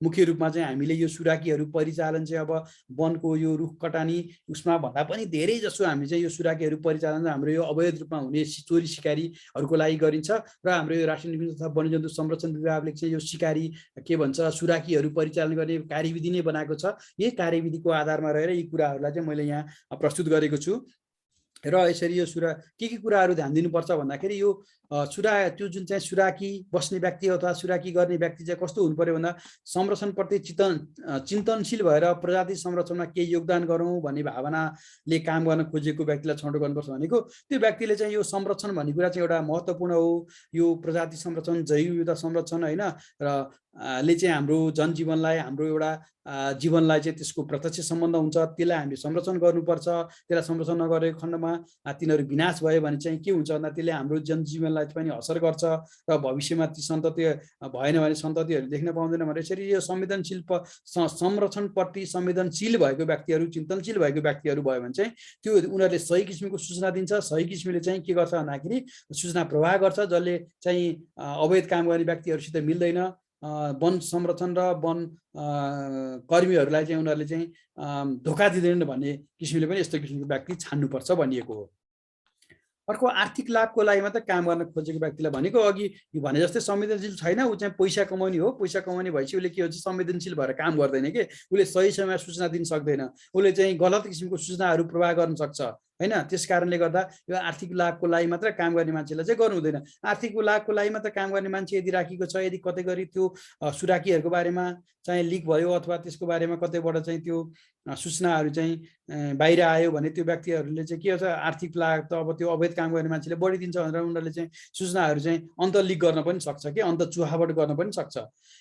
मुख्य रूपमा चाहिँ हामीले यो सुराकीहरू परिचालन चाहिँ अब वनको यो रुख कटानी उसमा भन्दा पनि धेरै जसो हामी चाहिँ यो सुराकीहरू परिचालन हाम्रो यो अवैध रूपमा हुने चोरी शिकारीहरूको लागि गरिन्छ। र हाम्रो यो राष्ट्रिय निकुञ्ज तथा वन्यजन्तु संरक्षण विभागले चाहिँ यो शिकारी के भन्छ सुराकीहरू परिचालन गर्ने कार्यविधि नै बनाएको छ। यही कार्यविधिको आधारमा रहेर यी कुराहरूलाई चाहिँ मैले यहाँ प्रस्तुत गरेको छु। र यसरी यो के कुराहरू ध्यान दिनुपर्छ भन्दाखेरि यो त्यो जुन चाहिँ सुराकी बस्ने व्यक्ति अथवा सुराकी गर्ने व्यक्ति चाहिँ कस्तो हुनु पर्यो भन्दा संरक्षणप्रति चिन्तनशील भएर प्रजाति संरक्षणमा केही योगदान गरौँ भन्ने भावनाले काम गर्न खोजेको व्यक्तिलाई छनौट गर्नुपर्छ भनेको। त्यो व्यक्तिले चाहिँ यो संरक्षण भन्ने कुरा चाहिँ एउटा महत्त्वपूर्ण हो। यो प्रजाति संरक्षण, जैव विविधता संरक्षण होइन र ले चाहिँ हाम्रो जनजीवनलाई, हाम्रो एउटा जीवनलाई चाहिँ त्यसको प्रत्यक्ष सम्बन्ध हुन्छ। त्यसलाई हामीले संरक्षण गर्नुपर्छ। त्यसलाई संरक्षण नगरेको खण्डमा तिनीहरू विनाश भयो भने चाहिँ के हुन्छ भन्दा त्यसले हाम्रो जनजीवनलाई पनि असर गर्छ र भविष्यमा ती सन्तति भएन भने सन्ततिहरू देख्न पाउँदैन भनेर यसरी यो संवेदनशील संरक्षणप्रति संवेदनशील भएको व्यक्तिहरू, चिन्तनशील भएको व्यक्तिहरू भयो भने चाहिँ त्यो उनीहरूले सही किसिमको सूचना दिन्छ। सही किसिमले चाहिँ के गर्छ भन्दाखेरि सूचना प्रवाह गर्छ, जसले चाहिँ अवैध काम गर्ने व्यक्तिहरूसित मिल्दैन। वन संरक्षण र वन कर्मीहरूलाई चाहिँ उनीहरूले चाहिँ धोका दिँदैन भन्ने किसिमले पनि यस्तो किसिमको व्यक्ति छान्नुपर्छ भनिएको हो। अर्को आर्थिक लाभको लागि मात्र काम गर्न खोजेको व्यक्तिलाई भनेको अघि भने जस्तै संवेदनशील छैन, ऊ चाहिँ पैसा कमाउने हो। पैसा कमाउने भएपछि उसले के हुन्छ संवेदनशील भएर काम गर्दैन कि, उसले सही समयमा सूचना दिन सक्दैन, उसले चाहिँ गलत किसिमको सूचनाहरू प्रवाह गर्न सक्छ हैन। त्यस कारणले गर्दा यो आर्थिक लाभको लागि मात्र काम गर्ने मान्छेलाई चाहिँ गर्नु हुँदैन। आर्थिक लाभको लागि मात्र काम गर्ने मान्छे यदि राखिएको छ, यदि कतै गरी त्यो सुराकीहरूको बारेमा चाहिँ लिक भयो अथवा त्यसको बारेमा कतैबाट चाहिँ त्यो सूचनाहरू चाहिँ बाहिर आयो भने त्यो व्यक्तिहरूले चाहिँ के हुन्छ, आर्थिक लाभ त अब त्यो अवैध काम गर्ने मान्छेले बढिदिन्छ भनेर उनीहरूले चाहिँ सूचनाहरू चाहिँ अन्त लिक गर्न पनि सक्छ कि अन्त चुहावट गर्न पनि सक्छ।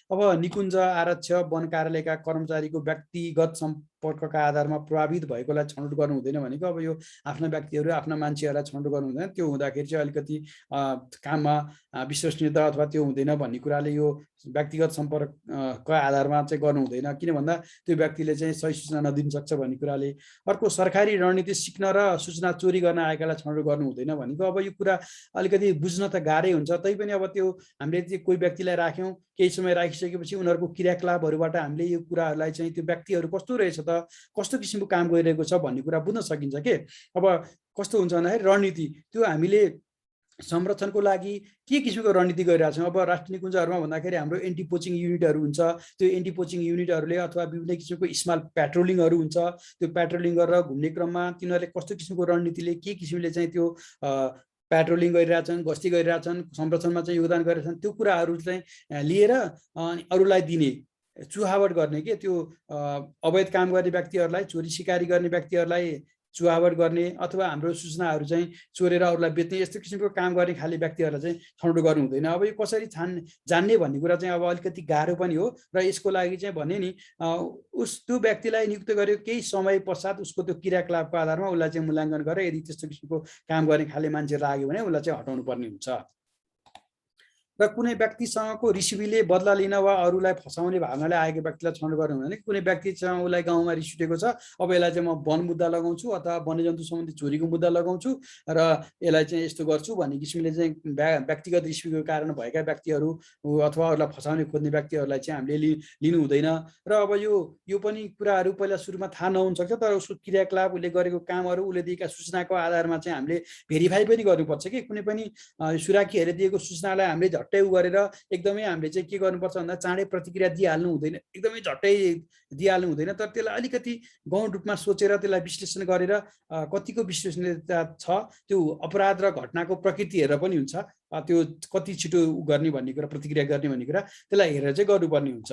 अब निकुञ्ज आरक्ष वन कार्यालयका कर्मचारीको व्यक्तिगत सम्पर्कका आधारमा प्रभावित भएकोलाई छनौट गर्नु हुँदैन भनेको अब यो आफ्ना व्यक्तिहरू आफ्ना मान्छेहरूलाई छनौट गर्नु हुँदैन। त्यो हुँदाखेरि चाहिँ अलिकति काममा विश्वसनीयता अथवा त्यो हुँदैन भन्ने कुराले यो व्यक्तिगत सम्पर्कको आधारमा चाहिँ गर्नु हुँदैन, किन भन्दा त्यो व्यक्तिले चाहिँ सही सूचना नदिन सक्छ भन्ने कुराले। अर्को सरकारी रणनीति सिक्न र सूचना चोरी गर्न आएकालाई छनौट गर्नु हुँदैन भनेको अब यो कुरा अलिकति बुझ्न त गाह्रै हुन्छ। तैपनि अब त्यो हामीले चाहिँ कोही व्यक्तिलाई राख्यौँ, केही समय राखिसकेपछि उनीहरूको क्रियाकलापहरूबाट हामीले यो कुराहरूलाई चाहिँ त्यो व्यक्तिहरू कस्तो रहेछ त, कस्तो किसिमको काम गरिरहेको छ भन्ने कुरा बुझ्न सकिन्छ के। अब कस्तो हुन्छ भन्दाखेरि रणनीति त्यो हामीले संरक्षणको लागि के किसिमको रणनीति गरिरहेछौँ। अब राष्ट्रिय निकुञ्जहरूमा भन्दाखेरि हाम्रो एन्टी पोचिङ युनिटहरू हुन्छ, त्यो एन्टी पोचिङ युनिटहरूले अथवा विभिन्न किसिमको स्मल पेट्रोलिङहरू हुन्छ, त्यो पेट्रोलिङ गरेर घुम्ने क्रममा तिनीहरूले कस्तो किसिमको रणनीतिले के किसिमले चाहिँ त्यो पेट्रोलिङ गरिरहेछन्, गस्ती गरिरहेछन्, संरक्षणमा चाहिँ योगदान गरिरहेछन्, त्यो कुराहरू चाहिँ लिएर अरूलाई दिने, चुहावट गर्ने के त्यो अवैध काम गर्ने व्यक्तिहरूलाई, चोरी सिकारी गर्ने व्यक्तिहरूलाई चुहावट गर्ने अथवा हाम्रो सूचनाहरू चाहिँ चोरेर अरूलाई बेच्ने यस्तो किसिमको काम गर्ने खाली व्यक्तिहरूलाई चाहिँ छनौट गर्नु हुँदैन। अब यो कसरी जान्ने भन्ने कुरा चाहिँ अब अलिकति गाह्रो पनि हो र यसको लागि चाहिँ भने नि त्यो व्यक्तिलाई नियुक्त गरेको केही समय पश्चात उसको त्यो क्रियाकलापको आधारमा उसलाई चाहिँ मूल्याङ्कन गरेर यदि त्यस्तो किसिमको काम गर्ने खाले मान्छे लाग्यो भने उसलाई चाहिँ हटाउनु पर्ने हुन्छ। र कुनै व्यक्तिसँगको रिसिभीले बदला लिन वा अरूलाई फसाउने भावनाले आएको व्यक्तिलाई छनौट गर्नु भने कुनै व्यक्तिसँग उसलाई गाउँमा रिस उठेको छ, अब यसलाई चाहिँ म वन मुद्दा लगाउँछु अथवा वन्यजन्तु सम्बन्धी चोरीको मुद्दा लगाउँछु र यसलाई चाहिँ यस्तो गर्छु भन्ने किसिमले चाहिँ व्यक्तिगत रिसिभीको कारण भएका व्यक्तिहरू अथवा अरूलाई फसाउने खोज्ने व्यक्तिहरूलाई चाहिँ हामीले लिनु हुँदैन। र अब यो पनि कुराहरू पहिला सुरुमा थाहा नहुन सक्छ, तर उसको क्रियाकलाप, उसले गरेको कामहरू, उसले दिएका सूचनाको आधारमा चाहिँ हामीले भेरिफाई पनि गर्नुपर्छ कि कुनै पनि सुराकीहरूले दिएको सूचनालाई हामीले झट्टै गरेर एकदमै हामीले चाहिँ के गर्नुपर्छ भन्दा चाँडै प्रतिक्रिया दिइहाल्नु हुँदैन, एकदमै झट्टै दिइहाल्नु हुँदैन। तर त्यसलाई अलिकति गौण रूपमा सोचेर त्यसलाई विश्लेषण गरेर कतिको विश्वसनीयता छ, त्यो अपराध र घटनाको प्रकृति हेरेर पनि हुन्छ, त्यो कति छिटो गर्ने भन्ने कुरा, प्रतिक्रिया गर्ने भन्ने कुरा त्यसलाई हेरेर चाहिँ गर्नुपर्ने हुन्छ।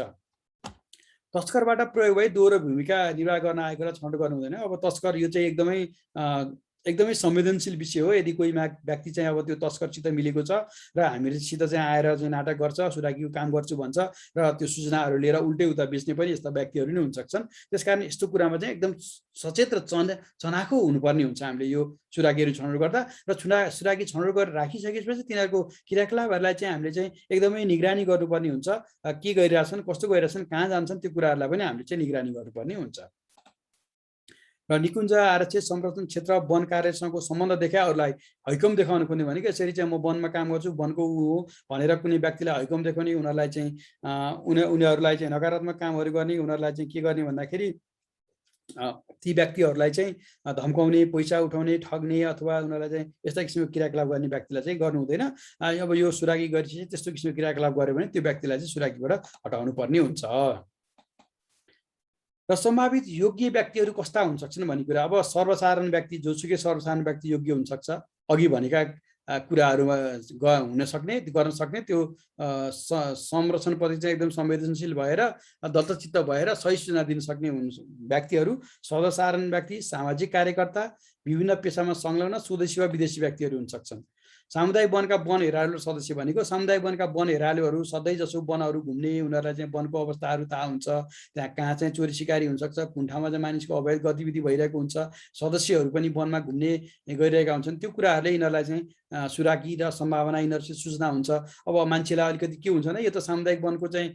तस्करबाट प्रयोग भई दोहोरो भूमिका निर्वाह गर्न आएकोलाई छनौट गर्नु हुँदैन। अब तस्कर यो चाहिँ एकदमै संवेदनशील विषय हो। यदि कोही व्यक्ति चाहिँ अब त्यो तस्करसित मिलेको छ र हामीसित चाहिँ आएर चाहिँ नाटक गर्छ, सुराकीको काम गर्छु भन्छ र त्यो सूचनाहरू लिएर उल्टै उता बेच्ने पनि यस्ता व्यक्तिहरू नै हुन सक्छन्। त्यसकारण यस्तो कुरामा चाहिँ एकदम सचेत र चनाखो हुनुपर्ने हुन्छ हामीले यो सुराकीहरू छनौट गर्दा। र सुराकी छनौट गरेर राखिसकेपछि तिनीहरूको क्रियाकलापहरूलाई चाहिँ हामीले चाहिँ एकदमै निगरानी गर्नुपर्ने हुन्छ। के गरिरहेछन्, कस्तो गरिरहेछन्, कहाँ जान्छन्, त्यो कुराहरूलाई पनि हामीले चाहिँ निगरानी गर्नुपर्ने हुन्छ। र निकुञ्ज आरक्षित संरक्षण क्षेत्र वन कार्यसँगको सम्बन्ध देखाए अरूलाई हैकम देखाउनु पर्ने भनेको यसरी चाहिँ म वनमा काम गर्छु, वनको ऊ हो भनेर कुनै व्यक्तिलाई हैकम देखाउने, उनीहरूलाई चाहिँ उनीहरूलाई चाहिँ नकारात्मक कामहरू गर्ने, उनीहरूलाई चाहिँ के गर्ने भन्दाखेरि ती व्यक्तिहरूलाई चाहिँ धम्काउने, पैसा उठाउने, ठग्ने अथवा उनीहरूलाई चाहिँ यस्ता किसिमको क्रियाकलाप गर्ने व्यक्तिलाई चाहिँ गर्नु हुँदैन। अब यो सुराकी गरेपछि त्यस्तो किसिमको क्रियाकलाप गर्यो भने त्यो व्यक्तिलाई चाहिँ सुराकीबाट हटाउनु पर्ने हुन्छ। र सम्भावित योग्य व्यक्तिहरू कस्ता हुन सक्छन् भन्ने कुरा, अब सर्वसाधारण व्यक्ति, जोसुकै सर्वसाधारण व्यक्ति योग्य हुन सक्छ। अघि भनेका कुराहरूमा हुन सक्ने, गर्न सक्ने, त्यो संरक्षणप्रति चाहिँ एकदम संवेदनशील भएर दत्तचित्त भएर सही सूचना दिन सक्ने व्यक्तिहरू, सर्वसाधारण व्यक्ति, सामाजिक कार्यकर्ता, विभिन्न पेसामा संलग्न स्वदेशी वा विदेशी व्यक्तिहरू हुन सक्छन्। सामुदायिक वनका वन हेरालु सदस्य भनेको सामुदायिक वनका वन हेरालुहरू सधैँ जसो वनहरू घुम्ने, उनीहरूलाई चाहिँ वनको अवस्थाहरू थाहा हुन्छ, त्यहाँ कहाँ चाहिँ चोरी सिकारी हुनसक्छ, कुन ठाउँमा चाहिँ मानिसको अवैध गतिविधि भइरहेको हुन्छ, सदस्यहरू पनि वनमा घुम्ने गइरहेका हुन्छन्। त्यो कुराहरूले यिनीहरूलाई चाहिँ सुराकी र सम्भावना यिनीहरूसित सूचना हुन्छ। अब मान्छेलाई अलिकति के हुन्छ भने यो त सामुदायिक वनको चाहिँ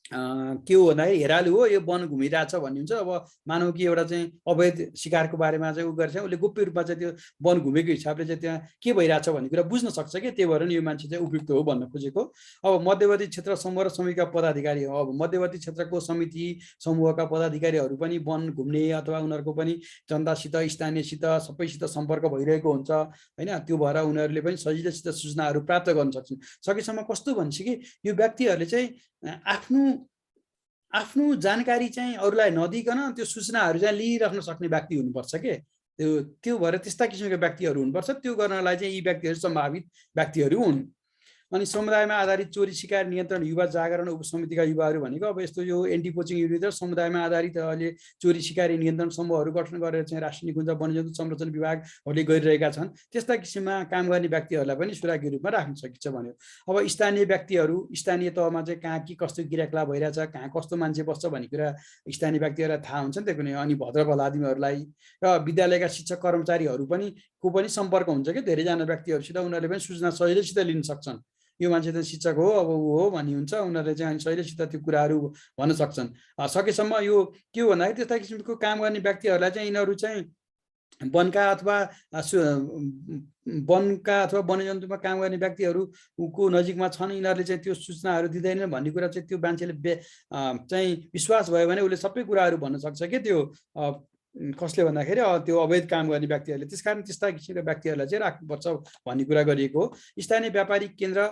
के हो भन्दाखेरि हेरालु हो, यो वन घुमिरहेछ भन्ने हुन्छ। अब मानव कि एउटा चाहिँ अवैध शिकारको बारेमा चाहिँ उ गर्छ, उसले गोप्य रूपमा चाहिँ त्यो वन घुमेको हिसाबले चाहिँ त्यहाँ के भइरहेछ भन्ने कुरा बुझ्न सक्छ कि, त्यही भएर नि यो मान्छे चाहिँ उपयुक्त हो भन्न खोजेको। अब मध्यवर्ती क्षेत्र समूह र समितिका पदाधिकारी हो, अब मध्यवर्ती क्षेत्रको समिति समूहका पदाधिकारीहरू पनि वन घुम्ने अथवा उनीहरूको पनि जनतासित, स्थानीयसित, सबैसित सम्पर्क भइरहेको हुन्छ होइन। त्यो भएर उनीहरूले पनि सजिलैसित सूचनाहरू प्राप्त गर्न सक्छन्। सकेसम्म कस्तो भन्छ कि यो व्यक्तिहरूले चाहिँ आफ्नो जानकारी चाहिँ अरूलाई नदिकन त्यो सूचनाहरू चाहिँ लिइराख्न सक्ने व्यक्ति हुनुपर्छ के। त्यो भएर त्यस्ता किसिमका व्यक्तिहरू हुनुपर्छ। त्यो गर्नलाई चाहिँ यी व्यक्तिहरू सम्भावित व्यक्तिहरू हुन्। अनि समुदायमा आधारित चोरी सिकार नियन्त्रण युवा जागरण उपसमितिका युवाहरू भनेको अब यस्तो यो एन्टी पोचिङ युनिट र समुदायमा आधारित अहिले चोरी सिकारी नियन्त्रण समूहहरू गठन गरेर चाहिँ राष्ट्रिय निकुञ्ज वन्यजन्तु संरक्षण विभागहरूले गरिरहेका छन्। त्यस्ता किसिममा काम गर्ने व्यक्तिहरूलाई पनि सुराकी रूपमा राख्न सकिन्छ भन्यो। अब स्थानीय व्यक्तिहरू स्थानीय तहमा चाहिँ कहाँ के कस्तो क्रियाकलाप भइरहेछ, कहाँ कस्तो मान्छे बस्छ भन्ने कुरा स्थानीय व्यक्तिहरूलाई थाहा हुन्छ नि त कुनै। अनि भद्र भलादमीहरूलाई र विद्यालयका शिक्षक कर्मचारीहरू पनि को पनि सम्पर्क हुन्छ कि धेरैजना व्यक्तिहरूसित, उनीहरूले पनि सूचना सहिलेसित लिन सक्छन्। यो मान्छे त शिक्षक हो, अब ऊ हो भन्ने हुन्छ, उनीहरूले चाहिँ अनि सहिलेसित त्यो कुराहरू भन्न सक्छन्। सकेसम्म यो के हो भन्दाखेरि त्यस्ता किसिमको काम गर्ने व्यक्तिहरूलाई चाहिँ यिनीहरू चाहिँ वनका अथवा वन्यजन्तुमा काम गर्ने व्यक्तिहरूको नजिकमा छन्, यिनीहरूले चाहिँ त्यो सूचनाहरू दिँदैनन् भन्ने कुरा चाहिँ त्यो मान्छेले चाहिँ विश्वास भयो भने उसले सबै कुराहरू भन्न सक्छ कि त्यो कसले भन्दाखेरि त्यो अवैध काम गर्ने व्यक्तिहरूले। त्यसकारण त्यस्ता किसिमका व्यक्तिहरूलाई चाहिँ राख्नुपर्छ भन्ने कुरा गरिएको हो। स्थानीय व्यापारिक केन्द्र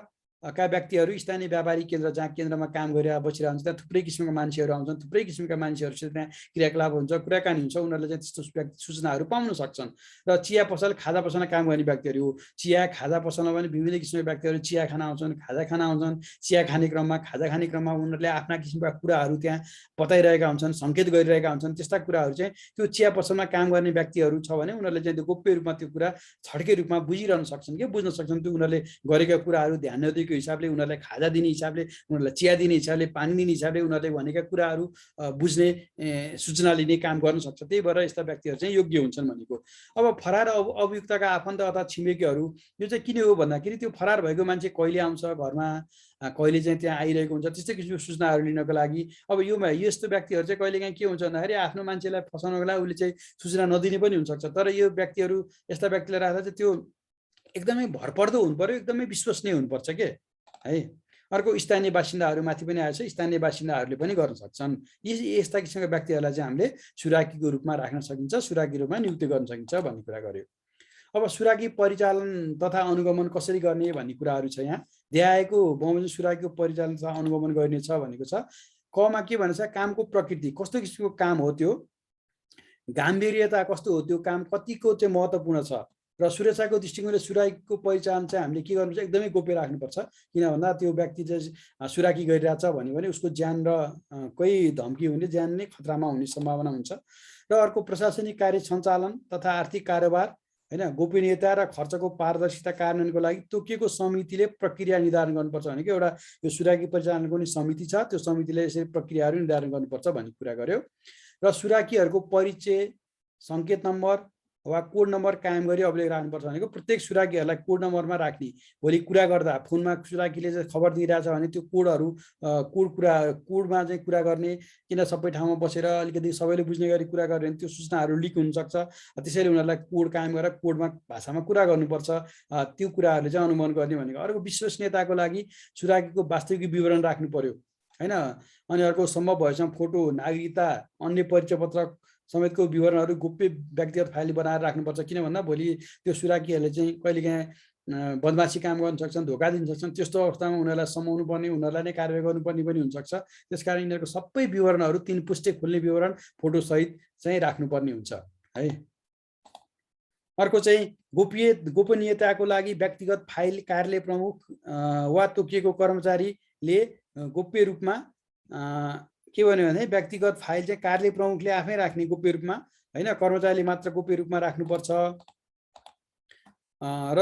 का व्यक्तिहरू स्थानीय व्यापारिक केन्द्र जहाँ केन्द्रमा काम गरेर बसिरहेको हुन्छ त्यहाँ थुप्रै किसिमका मान्छेहरू आउँछन्, थुप्रै किसिमका मान्छेहरूसित त्यहाँ क्रियाकलाप हुन्छ, कुराकानी हुन्छ, उनीहरूले चाहिँ त्यस्तो सूचनाहरू पाउन सक्छन्। र चिया पसल खाजा पसलमा काम गर्ने व्यक्तिहरू, चिया खाजा पसलमा पनि विभिन्न किसिमका व्यक्तिहरू चिया खान आउँछन्, खाजा खान आउँछन्। चिया खाने क्रममा खाजा खाने क्रममा उनीहरूले आफ्ना किसिमका कुराहरू त्यहाँ बताइरहेका हुन्छन्, सङ्केत गरिरहेका हुन्छन्। त्यस्ता कुराहरू चाहिँ त्यो चिया पसलमा काम गर्ने व्यक्तिहरू छ भने उनीहरूले चाहिँ त्यो गोप्य रूपमा त्यो कुरा छड्के रूपमा बुझिरहन सक्छन् कि बुझ्न सक्छन् त्यो उनीहरूले गरेका कुराहरू ध्यान नदिएको हिसाबले, उनीहरूलाई खाजा दिने हिसाबले, उनीहरूलाई चिया दिने हिसाबले, पानी दिने हिसाबले उनीहरूले भनेका कुराहरू बुझ्ने सूचना लिने काम गर्न सक्छ। त्यही भएर यस्ता व्यक्तिहरू चाहिँ योग्य हुन्छन् भनेको। अब फरार अभियुक्तका आफन्त अथवा छिमेकीहरू यो चाहिँ किन हो भन्दाखेरि त्यो फरार भएको मान्छे कहिले आउँछ घरमा, कहिले चाहिँ त्यहाँ आइरहेको हुन्छ, त्यस्तै किसिमको सूचनाहरू लिनको लागि। अब यो यस्तो व्यक्तिहरू चाहिँ कहिलेकाहीँ के हुन्छ भन्दाखेरि आफ्नो मान्छेलाई फसाउनको लागि उसले चाहिँ सूचना नदिने पनि हुनसक्छ। तर यो व्यक्तिहरू यस्ता व्यक्तिलाई राख्दा चाहिँ त्यो एकदमै भरपर्दो हुनु पर्यो, एकदमै विश्वसनीय हुनुपर्छ के है। अर्को स्थानीय बासिन्दाहरूमाथि पनि आएछ, स्थानीय बासिन्दाहरूले पनि गर्न सक्छन्। यस्ता किसिमका व्यक्तिहरूलाई चाहिँ हामीले सुराकीको रूपमा राख्न सकिन्छ, सुराकी रूपमा नियुक्ति गर्न सकिन्छ भन्ने कुरा गर्यो। अब सुराकी परिचालन तथा अनुगमन कसरी गर्ने भन्ने कुराहरू छ यहाँ। देखाएको बमोजिम सुराकीको परिचालन तथा अनुगमन गर्ने छ भनेको छ। कमा के भन्छ, कामको प्रकृति कस्तो किसिमको काम हो, त्यो गाम्भीर्यता कस्तो हो, त्यो काम कतिको चाहिँ महत्त्वपूर्ण छ र सुरक्षाको दृष्टिकोणले सुराकीको पहिचान चाहिँ हामीले के गर्नुपर्छ, एकदमै गोप्य राख्नुपर्छ। किन भन्दा त्यो व्यक्ति चाहिँ सुराकी गरिरहेछ भन्यो भने उसको ज्यान र कोही धम्की हुने, ज्यान नै खतरामा हुने सम्भावना हुन्छ। र अर्को प्रशासनिक कार्य सञ्चालन तथा आर्थिक कारोबार हैन, गोपनीयता र खर्चको पारदर्शिता कार्यान्वयनको लागि तोकिएको समितिले प्रक्रिया निर्धारण गर्नुपर्छ भनेको एउटा यो सुराकी परिचालनको नि समिति छ, त्यो समितिले यसरी प्रक्रियाहरू निर्धारण गर्नुपर्छ भन्ने कुरा गर्यो। र सुराकीहरूको परिचय, सङ्केत नम्बर वा कोड नम्बर कायम गरी अभिलेख राख्नुपर्छ भनेको प्रत्येक सुराकीहरूलाई कोड नम्बरमा राख्ने। भोलि कुरा गर्दा फोनमा सुराकीले चाहिँ खबर दिइरहेछ भने त्यो कोडहरू कोडमा चाहिँ कुरा गर्ने, किन सबै ठाउँमा बसेर अलिकति सबैले बुझ्ने गरी कुरा गर्ने, त्यो सूचनाहरू लिक हुनसक्छ। त्यसैले उनीहरूलाई कोड कायम गरेर कोडमा भाषामा कुरा गर्नुपर्छ। त्यो कुराहरूले चाहिँ अनुमान गर्ने भनेको। अर्को विश्वसनीयताको लागि सुराकीको वास्तविक विवरण राख्नु पर्यो हैन। अनि अर्को सम्भव भएसम्म फोटो, नागरिकता, अन्य परिचय पत्र समेतको विवरणहरू गोप्य व्यक्तिगत फाइल बनाएर राख्नुपर्छ। किन भन्दा भोलि त्यो सुराकीहरूले चाहिँ कहिलेकाहीँ बदमासी काम गर्न सक्छन्, धोका दिन सक्छन्। त्यस्तो अवस्थामा उनीहरूलाई समाउनु पर्ने, उनीहरूलाई नै कारवाही गर्नुपर्ने पनि हुनसक्छ। त्यसकारण यिनीहरूको सबै विवरणहरू 3 पुष्टे खुल्ने विवरण फोटोसहित चाहिँ राख्नुपर्ने हुन्छ है। अर्को चाहिँ गोपनीयताको लागि व्यक्तिगत फाइल कार्यालय प्रमुख वा तोकिएको कर्मचारीले गोप्य रूपमा के भन्यो भने व्यक्तिगत फाइल चाहिँ कार्यालय प्रमुखले आफै राख्ने गोप्य रूपमा हैन, कर्मचारीले मात्र गोप्य रूपमा राख्नुपर्छ र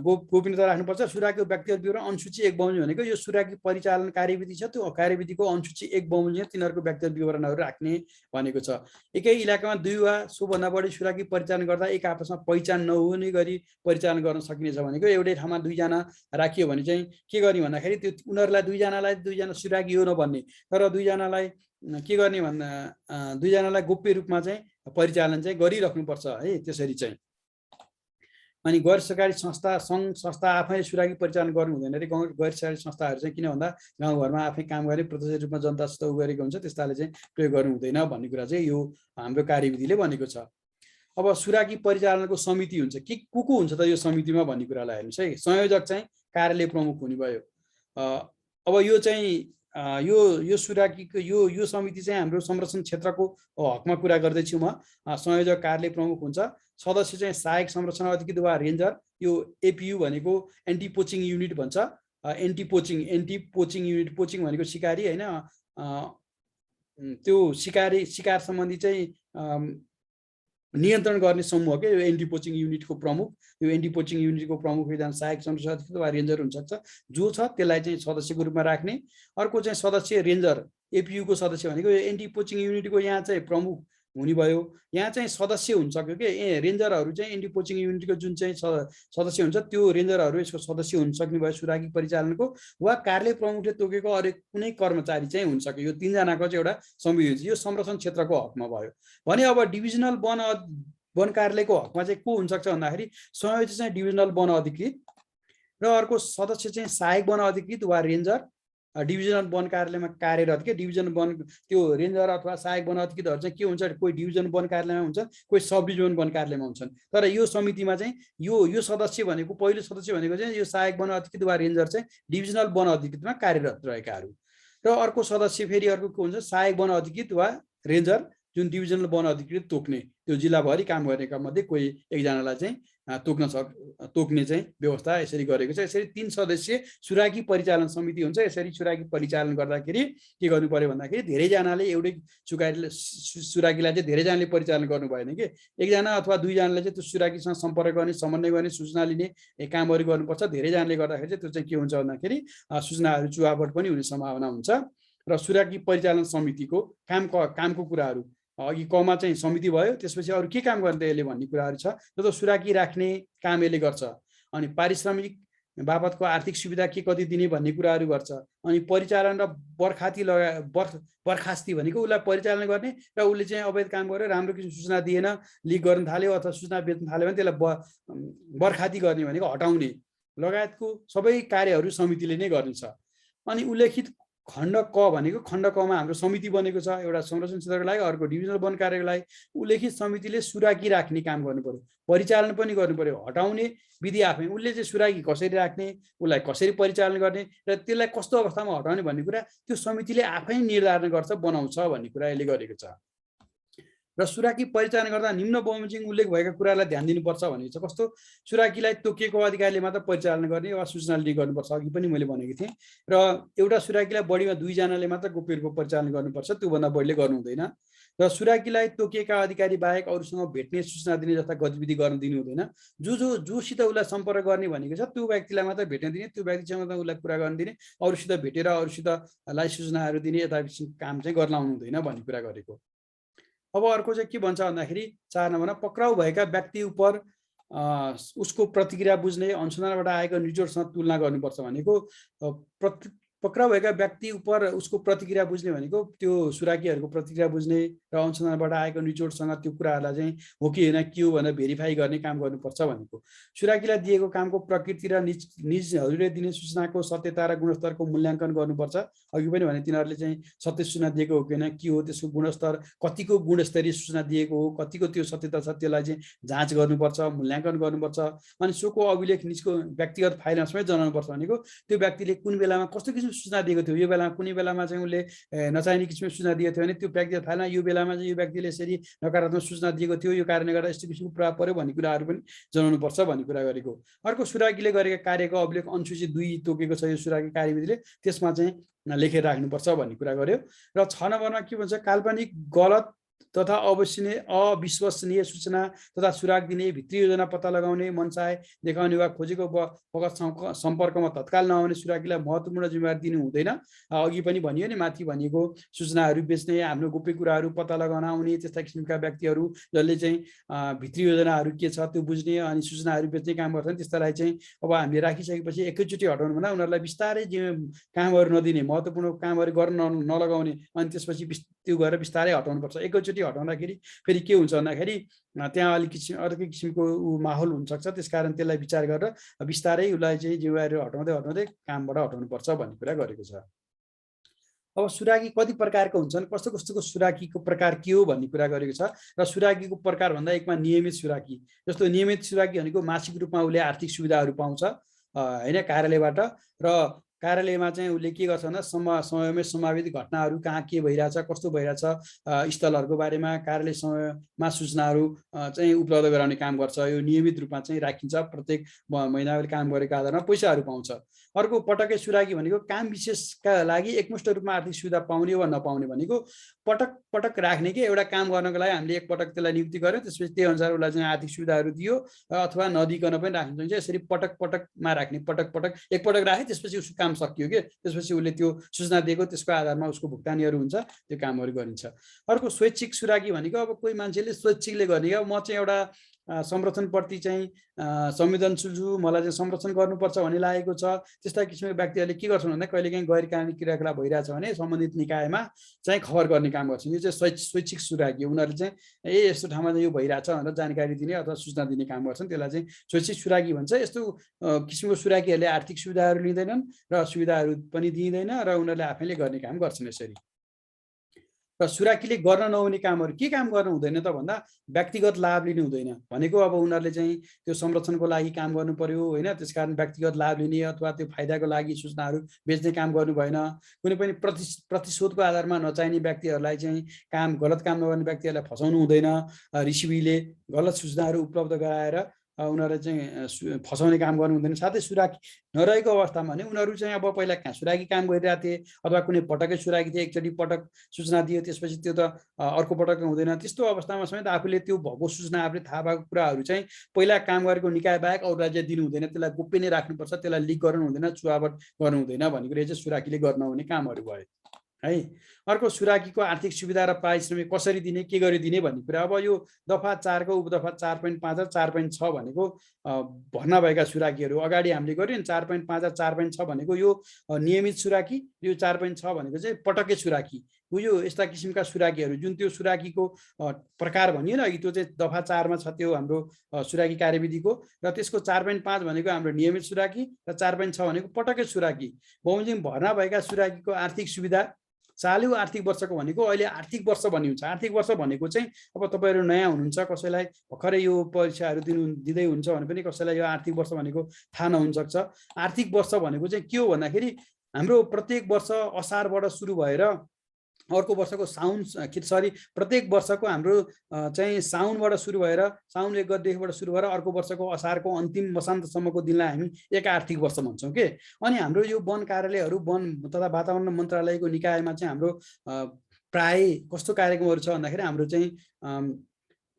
गोपनीयता राख्नुपर्छ। सुराकीको व्यक्तिगत विवरण अनुसूची 1 बमोजिम भनेको यो सुराकी परिचालन कार्यविधि छ, त्यो कार्यविधिको अनुसूची 1 बमोजिम तिनीहरूको व्यक्तिगत विवरणहरू राख्ने भनेको छ। एकै इलाकामा 2 वा सोभन्दा बढी सुराकी परिचालन गर्दा एक आपसमा पहिचान नहुने गरी परिचालन गर्न सकिनेछ भनेको। एउटै ठाउँमा 2 जना राखियो भने चाहिँ के गर्ने भन्दाखेरि त्यो उनीहरूलाई 2 जनालाई सुराकी हो नभन्ने, तर 2 जनालाई के गर्ने भन्दा 2 जनालाई गोप्य रूपमा चाहिँ परिचालन चाहिँ गरिराख्नुपर्छ है। त्यसरी चाहिँ अनि गैर सरकारी संस्था, सङ्घ संस्था आफैले सुराकी परिचालन गर्नु हुँदैन रे। गैर सरकारी संस्थाहरू चाहिँ किन भन्दा गाउँघरमा आफै काम गर्ने, प्रत्यक्ष रूपमा जनतासित गरेको हुन्छ, त्यस्ताले चाहिँ प्रयोग गर्नु हुँदैन भन्ने कुरा चाहिँ यो हाम्रो कार्यविधिले भनेको छ। अब सुराकी परिचालनको समिति हुन्छ, के को हुन्छ त यो समितिमा भन्ने कुरालाई हेर्नुहोस् है। संयोजक चाहिँ कार्यालय प्रमुख हुने भयो। अब यो चाहिँ यो सुराकीको यो समिति चाहिँ हाम्रो संरक्षण क्षेत्रको हकमा कुरा गर्दैछु म। संयोजक कार्यालय प्रमुख हुन्छ, सदस्य चाहिँ सहायक संरक्षण अधिकृत वा रेन्जर। यो एपीयू भनेको एन्टी पोचिङ युनिट भन्छ। एन्टी पोचिङ युनिट, पोचिङ भनेको शिकारी हैन, त्यो शिकार सम्बन्धी चाहिँ नियन्त्रण गर्ने समूह के यो एन्टी पोचिङ युनिटको प्रमुख। यो एन्टी पोचिङ युनिटको प्रमुख एकजना सहायक संरक्षण अधिकृत वा रेन्जर हुन सक्छ, जो छ त्यसलाई चाहिँ सदस्यको रूपमा राख्ने। अर्को चाहिँ सदस्य रेन्जर, एपीयू को सदस्य भनेको यो एन्टी पोचिङ युनिटको यहाँ चाहिँ प्रमुख हुने भयो। यहाँ चाहिँ सदस्य हुन सक्यो के, रेन्जरहरू चाहिँ एन्टी पोचिङ युनिटको जुन चाहिँ सदस्य हुन्छ त्यो रेन्जरहरू यसको सदस्य हुन सक्ने भयो सुराकी परिचालनको, वा कार्यालय प्रमुखले तोकेको अरू कुनै कर्मचारी चाहिँ हुन सक्यो। यो 3 जनाको चाहिँ एउटा समिति हुन्छ। यो संरक्षण क्षेत्रको हकमा भयो भने अब डिभिजनल वन कार्यालयको हकमा चाहिँ को हुन सक्छ भन्दाखेरि संयोजक चाहिँ डिभिजनल वन अधिकृत र अर्को सदस्य चाहिँ सहायक वन अधिकृत वा रेन्जर। डिभिजनल वन कार्यालयमा कार्यरत के डिभिजन वन त्यो रेन्जर अथवा सहायक वन अधिकृतहरू चाहिँ के हुन्छ, कोही डिभिजन वन कार्यालयमा हुन्छ, कोही सब डिभिजन वन कार्यालयमा हुन्छन्। तर यो समितिमा चाहिँ यो सदस्य भनेको, पहिलो सदस्य भनेको चाहिँ यो सहायक वन अधिकृत वा रेन्जर चाहिँ डिभिजनल वन अधिकृतमा कार्यरत रहेकाहरू। र अर्को सदस्य फेरि अर्को के हुन्छ, सहायक वन अधिकृत वा रेन्जर जुन डिभिजनल वन अधिकृत तोक्ने, त्यो जिल्लाभरि काम गर्नेका मध्ये कोही एकजनालाई चाहिँ तोक्ने चाहिँ व्यवस्था यसरी गरेको छ। यसरी 3 सदस्यीय सुराकी परिचालन समिति हुन्छ। यसरी सुराकी परिचालन गर्दाखेरि के गर्नु पर्यो भन्दाखेरि धेरैजनाले एउटै सुराकीलाई चाहिँ धेरैजनाले परिचालन गर्नु भएन कि, एकजना अथवा 2 जनाले चाहिँ त्यो सुराकीसँग सम्पर्क गर्ने, समन्वय गर्ने, सूचना लिने कामहरू गर्नुपर्छ। धेरैजनाले गर्दाखेरि चाहिँ त्यो चाहिँ के हुन्छ भन्दाखेरि सूचनाहरू चुहावट पनि हुने सम्भावना हुन्छ। र सुराकी परिचालन समितिको कामको कुराहरू अघि कमा चाहिँ समिति भयो, त्यसपछि अरू के काम गर्ने यसले भन्ने कुराहरू छ। जस्तो सुराकी राख्ने काम यसले गर्छ, अनि पारिश्रमिक बापतको आर्थिक सुविधा के कति दिने भन्ने कुराहरू गर्छ, अनि परिचालन र बर्खास्ती भनेको उसलाई परिचालन गर्ने र उसले चाहिँ अवैध काम गरेर राम्रो किसिम सूचना दिएन, लिक गर्न थाल्यो अथवा सूचना बेच्न थाल्यो भने त्यसलाई बर्खाती गर्ने भनेको हटाउने लगायतको सबै कार्यहरू समितिले नै गर्नेछ। अनि उल्लेखित खण्ड क भनेको, खण्ड कमा हाम्रो समिति बनेको छ, एउटा संरक्षण क्षेत्रको लागि, अर्को डिभिजनल वन कार्यको लागि। उल्लेखित समितिले सुराकी राख्ने काम गर्नु पर्यो, परिचालन पनि गर्नु पर्यो, हटाउने विधि आफै, उसले चाहिँ सुराकी कसरी राख्ने, उसलाई कसरी परिचालन गर्ने र त्यसलाई कस्तो अवस्थामा हटाउने भन्ने कुरा त्यो समितिले आफै निर्धारण गर्छ, बनाउँछ भन्ने कुरा यसले गरेको छ। र सुराकी परिचालन गर्दा निम्न बमोजिम उल्लेख भएका कुरालाई ध्यान दिनुपर्छ भनेको छ। कस्तो, सुराकीलाई तोकिएको अधिकारीले मात्र परिचालन गर्ने वा सूचना लिने गर्नुपर्छ, अघि पनि मैले भनेको थिएँ। र एउटा सुराकीलाई बढीमा 2 जनाले मात्र गोप्य रूपमा परिचालन गर्नुपर्छ, त्योभन्दा बढीले गर्नु हुँदैन। र सुराकीलाई तोकिएका अधिकारी बाहेक अरूसँग भेट्ने, सूचना दिने जस्ता गतिविधि गर्न दिनु हुँदैन। जोसित उसलाई सम्पर्क गर्ने भनेको छ त्यो व्यक्तिलाई मात्र भेट्न दिने, त्यो व्यक्तिसँग मात्र उसलाई कुरा गर्न दिने, अरूसित भेटेर अरूसितलाई सूचनाहरू दिने यता काम चाहिँ गर्न आउनु हुँदैन भन्ने कुरा गरेको। अब अर्को चाहिँ के भन्छ भन्दाखेरि 4 नम्बरमा पक्राउ भएका व्यक्ति उप उसको प्रतिक्रिया बुझ्ने, अनुसन्धानबाट आएको निचोडसँग तुलना गर्नुपर्छ भनेको, पक्राउ भएका व्यक्ति उप उसको प्रतिक्रिया बुझ्ने भनेको त्यो सुराकीहरूको प्रतिक्रिया बुझ्ने र अनुसन्धानबाट आएको निचोडसँग त्यो कुराहरूलाई चाहिँ हो कि होइन के हो भनेर भेरिफाई गर्ने काम गर्नुपर्छ भनेको। सुराकीलाई दिएको कामको प्रकृति र निजहरूले दिने सूचनाको सत्यता र गुणस्तरको मूल्याङ्कन गर्नुपर्छ। अघि पनि भने तिनीहरूले चाहिँ सत्य सूचना दिएको हो कि होइन, के हो त्यसको गुणस्तर, कतिको गुणस्तरीय सूचना दिएको हो, कतिको त्यो सत्यता छ, त्यसलाई चाहिँ जाँच गर्नुपर्छ, मूल्याङ्कन गर्नुपर्छ। अनि सोको अभिलेख निजको व्यक्तिगत फाइलमा समेत जनाउनुपर्छ भनेको त्यो व्यक्तिले कुन बेलामा कस्तो किसिमको सूचना दिएको थियो, यो बेलामा कुनै बेलामा चाहिँ उसले नचाहिने किसिमको सूचना दिएको थियो भने त्यो व्यक्तिगत फाइलमा यो बेलामा चाहिँ यो व्यक्तिले यसरी नकारात्मक सूचना दिएको थियो, यो कारणले गर्दा यस्तो किसिमको प्रभाव पर्यो भन्ने कुराहरू पनि जनाउनुपर्छ भन्ने कुरा गरेको। अर्को, सुराकीले गरेका कार्यको अभिलेख अनुसूची 2 तोकेको छ यो सुराकी कार्यविधिले, त्यसमा चाहिँ लेखेर राख्नुपर्छ भन्ने कुरा गर्यो। र 6 नम्बरमा के भन्छ, काल्पनिक, गलत तथा अविश्वसनीय सूचना तथा सुराग दिने, भित्री योजना पत्ता लगाउने, मनसाय देखाउने वा खोजेको बगत सम्पर्कमा तत्काल नआउने सुराकीलाई महत्त्वपूर्ण जिम्मेवारी दिनु हुँदैन। अघि पनि भनियो नि, माथि भनिएको सूचनाहरू बेच्ने, हाम्रो गोप्य कुराहरू पत्ता लगाउन आउने त्यस्ता किसिमका व्यक्तिहरू जसले चाहिँ भित्री योजनाहरू के छ त्यो बुझ्ने अनि सूचनाहरू बेच्ने काम गर्छन्, त्यस्तालाई चाहिँ अब हामीले राखिसकेपछि एकैचोटि हटाउनु भन्दा उनीहरूलाई बिस्तारै कामहरू नदिने, महत्त्वपूर्ण कामहरू गर्न नलगाउने, अनि त्यसपछि त्यो गएर बिस्तारै हटाउनुपर्छ। एकैचोटि हटाउँदाखेरि फेरि के हुन्छ भन्दाखेरि त्यहाँ अर्कै किसिमको माहौल हुनसक्छ, त्यसकारण त्यसलाई विचार गरेर बिस्तारै उसलाई चाहिँ जिम्मेवारी हटाउँदै कामबाट हटाउनुपर्छ भन्ने कुरा गरेको छ। अब सुराकी कति प्रकारको हुन्छन्, कस्तो कस्तोको सुराकीको प्रकार के हो भन्ने कुरा गरेको छ। र सुराकीको प्रकार भन्दा एकमा नियमित सुराकी, जस्तो नियमित सुराकी भनेको मासिक रूपमा उसले आर्थिक सुविधाहरू पाउँछ होइन कार्यालयबाट, र कार्यालयमा चाहिँ उसले के गर्छ भन्दा समयमै सम्भावित घटनाहरू कहाँ के भइरहेछ, कस्तो भइरहेछ, स्थलहरूको बारेमा कार्यालय समयमा सूचनाहरू चाहिँ उपलब्ध गराउने काम गर्छ। यो नियमित रूपमा चाहिँ राखिन्छ, प्रत्येक महिनाले काम गरेको आधारमा पैसाहरू पाउँछ। अर्को पटक्कै सुरागी भनेको काम विशेषका लागि एकमुष्ट रूपमा आर्थिक सुविधा पाउने वा नपाउने भनेको पटक पटक राख्ने कि एउटा काम गर्नको लागि हामीले एकपटक त्यसलाई नियुक्ति गर्यो, त्यसपछि त्यही अनुसार उसलाई चाहिँ आर्थिक सुविधाहरू दियो अथवा नदिकन पनि राख्न सकिन्छ। यसरी पटक पटकमा राख्ने, पटक पटक एकपटक राखे त्यसपछि उसको काम सकियो के, त्यसपछि उसले त्यो सूचना दिएको त्यसको आधारमा उसको भुक्तानीहरू हुन्छ, त्यो कामहरू गरिन्छ। अर्को स्वैच्छिक सुरागी भनेको अब कोही मान्छेले स्वैच्छिकले गर्ने, अब म चाहिँ एउटा संरक्षणप्रति चाहिँ संवेदनशील छु, मलाई चाहिँ संरक्षण गर्नुपर्छ भन्ने लागेको छ, त्यस्ता किसिमका व्यक्तिहरूले के गर्छन् भन्दा कहिलेकाहीँ गैर कानुनी क्रियाकलाप भइरहेछ भने सम्बन्धित निकायमा चाहिँ खबर गर्ने काम गर्छन्। यो चाहिँ स्वैच्छिक सुरागी, उनीहरूले चाहिँ यस्तो ठाउँमा यो भइरहेछ भनेर जानकारी दिने अथवा सूचना दिने काम गर्छन्, त्यसलाई चाहिँ स्वैच्छिक सुरागी भन्छ। यस्तो किसिमको सुरागीहरूले आर्थिक सुविधाहरू लिँदैनन् र सुविधाहरू पनि दिँदैन र उनीहरूले आफैले गर्ने काम गर्छन्। यसरी र सुराकीले गर्न नहुने कामहरू के काम गर्नु हुँदैन त भन्दा व्यक्तिगत लाभ लिनु हुँदैन भनेको अब उनीहरूले चाहिँ त्यो संरक्षणको लागि काम गर्नु पर्यो होइन, त्यसकारण व्यक्तिगत लाभ लिने अथवा त्यो फाइदाको लागि सूचनाहरू बेच्ने काम गर्नु भएन। कुनै पनि प्रतिशोधको आधारमा नचाहिने व्यक्तिहरूलाई चाहिँ गलत काम नगर्ने व्यक्तिहरूलाई फसाउनु हुँदैन। रिसिभीले गलत सूचनाहरू उपलब्ध गराएर उनीहरूले चाहिँ फसाउने काम गर्नु हुँदैन। साथै सुरागी नरहेको अवस्थामा भने उनीहरू चाहिँ अब पहिला कहाँ सुरागी काम गरिरहेको थिए अथवा कुनै पटकै सुरागी थिए, एकचोटि पटक सूचना दियो त्यसपछि त्यो त अर्को पटक हुँदैन। त्यस्तो अवस्थामा समेत आफूले त्यो भएको सूचना, आफूले थाहा भएको कुराहरू चाहिँ पहिला काम गरेको निकाय बाहेक अरू राज्य दिनु हुँदैन, त्यसलाई गोप्य नै राख्नुपर्छ, त्यसलाई लिक गर्नु हुँदैन, चुहावट गर्नु हुँदैन भन्ने कुरा चाहिँ सुराकीले गर्न हुने कामहरू भयो है। अर्को सुराकीको आर्थिक सुविधा र पारिश्रमिक कसरी दिने, के गरी दिने भन्ने कुरा। अब यो दफा 4 को उपदफा 4.5 र 4.6 भनेको भर्ना भएका सुराकीहरू अगाडि हामीले गर्यो नि। 4.5 र 4.6 भनेको यो नियमित सुराकी, यो 4.6 भनेको चाहिँ पटके सुराकी। यो यस्ता किसिमका सुराकीहरू जुन त्यो सुराकीको प्रकार भनियो न अघि, त्यो चाहिँ दफा 4 मा छ त्यो हाम्रो सुराकी कार्यविधिको, र त्यसको 4.5 भनेको हाम्रो नियमित सुराकी र 4.6 भनेको पटके सुराकी। बमोजिम भर्ना भएका सुराकीको आर्थिक सुविधा चालु आर्थिक वर्षको भनेको अहिले आर्थिक वर्ष भन्ने हुन्छ। आर्थिक वर्ष भनेको चाहिँ अब तपाईँहरू नयाँ हुनुहुन्छ, कसैलाई भर्खरै यो परीक्षाहरू दिँदै हुन्छ भने पनि कसैलाई यो आर्थिक वर्ष भनेको थाहा नहुन सक्छ। आर्थिक वर्ष भनेको चाहिँ के हो भन्दाखेरि हाम्रो प्रत्येक वर्ष असारबाट सुरु भएर अर्को वर्षको प्रत्येक वर्षको हाम्रो चाहिँ साउनबाट सुरु भएर, साउन 1 गतेदेखिबाट सुरु भएर अर्को वर्षको असारको अन्तिम मसान्तसम्मको दिनलाई हामी एक आर्थिक वर्ष भन्छौँ के। अनि हाम्रो यो वन कार्यालयहरू, वन तथा वातावरण मन्त्रालयको निकायमा चाहिँ हाम्रो प्राय कस्तो कार्यक्रमहरू छ भन्दाखेरि हाम्रो चाहिँ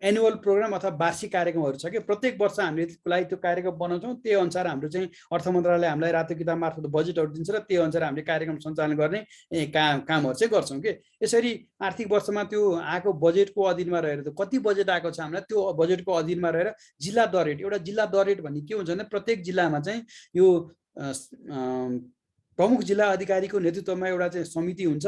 एनुअल प्रोग्राम अथवा वार्षिक कार्यक्रमहरू छ कि प्रत्येक वर्ष हामीले त्यो कार्यक्रम बनाउँछौँ। त्यही अनुसार हाम्रो चाहिँ अर्थ मन्त्रालयले हामीलाई रातो किताब मार्फत बजेटहरू दिन्छ र त्यही अनुसार हामीले कार्यक्रम सञ्चालन गर्ने कामहरू चाहिँ गर्छौँ कि। यसरी आर्थिक वर्षमा त्यो आएको बजेटको अधीनमा रहेर त कति बजेट आएको छ हामीलाई, त्यो बजेटको अधीनमा रहेर जिल्ला दर रेट, एउटा जिल्ला दर रेट भन्ने के हुन्छ भने प्रत्येक जिल्लामा चाहिँ यो प्रमुख जिल्ला अधिकारीको नेतृत्वमा एउटा चाहिँ समिति हुन्छ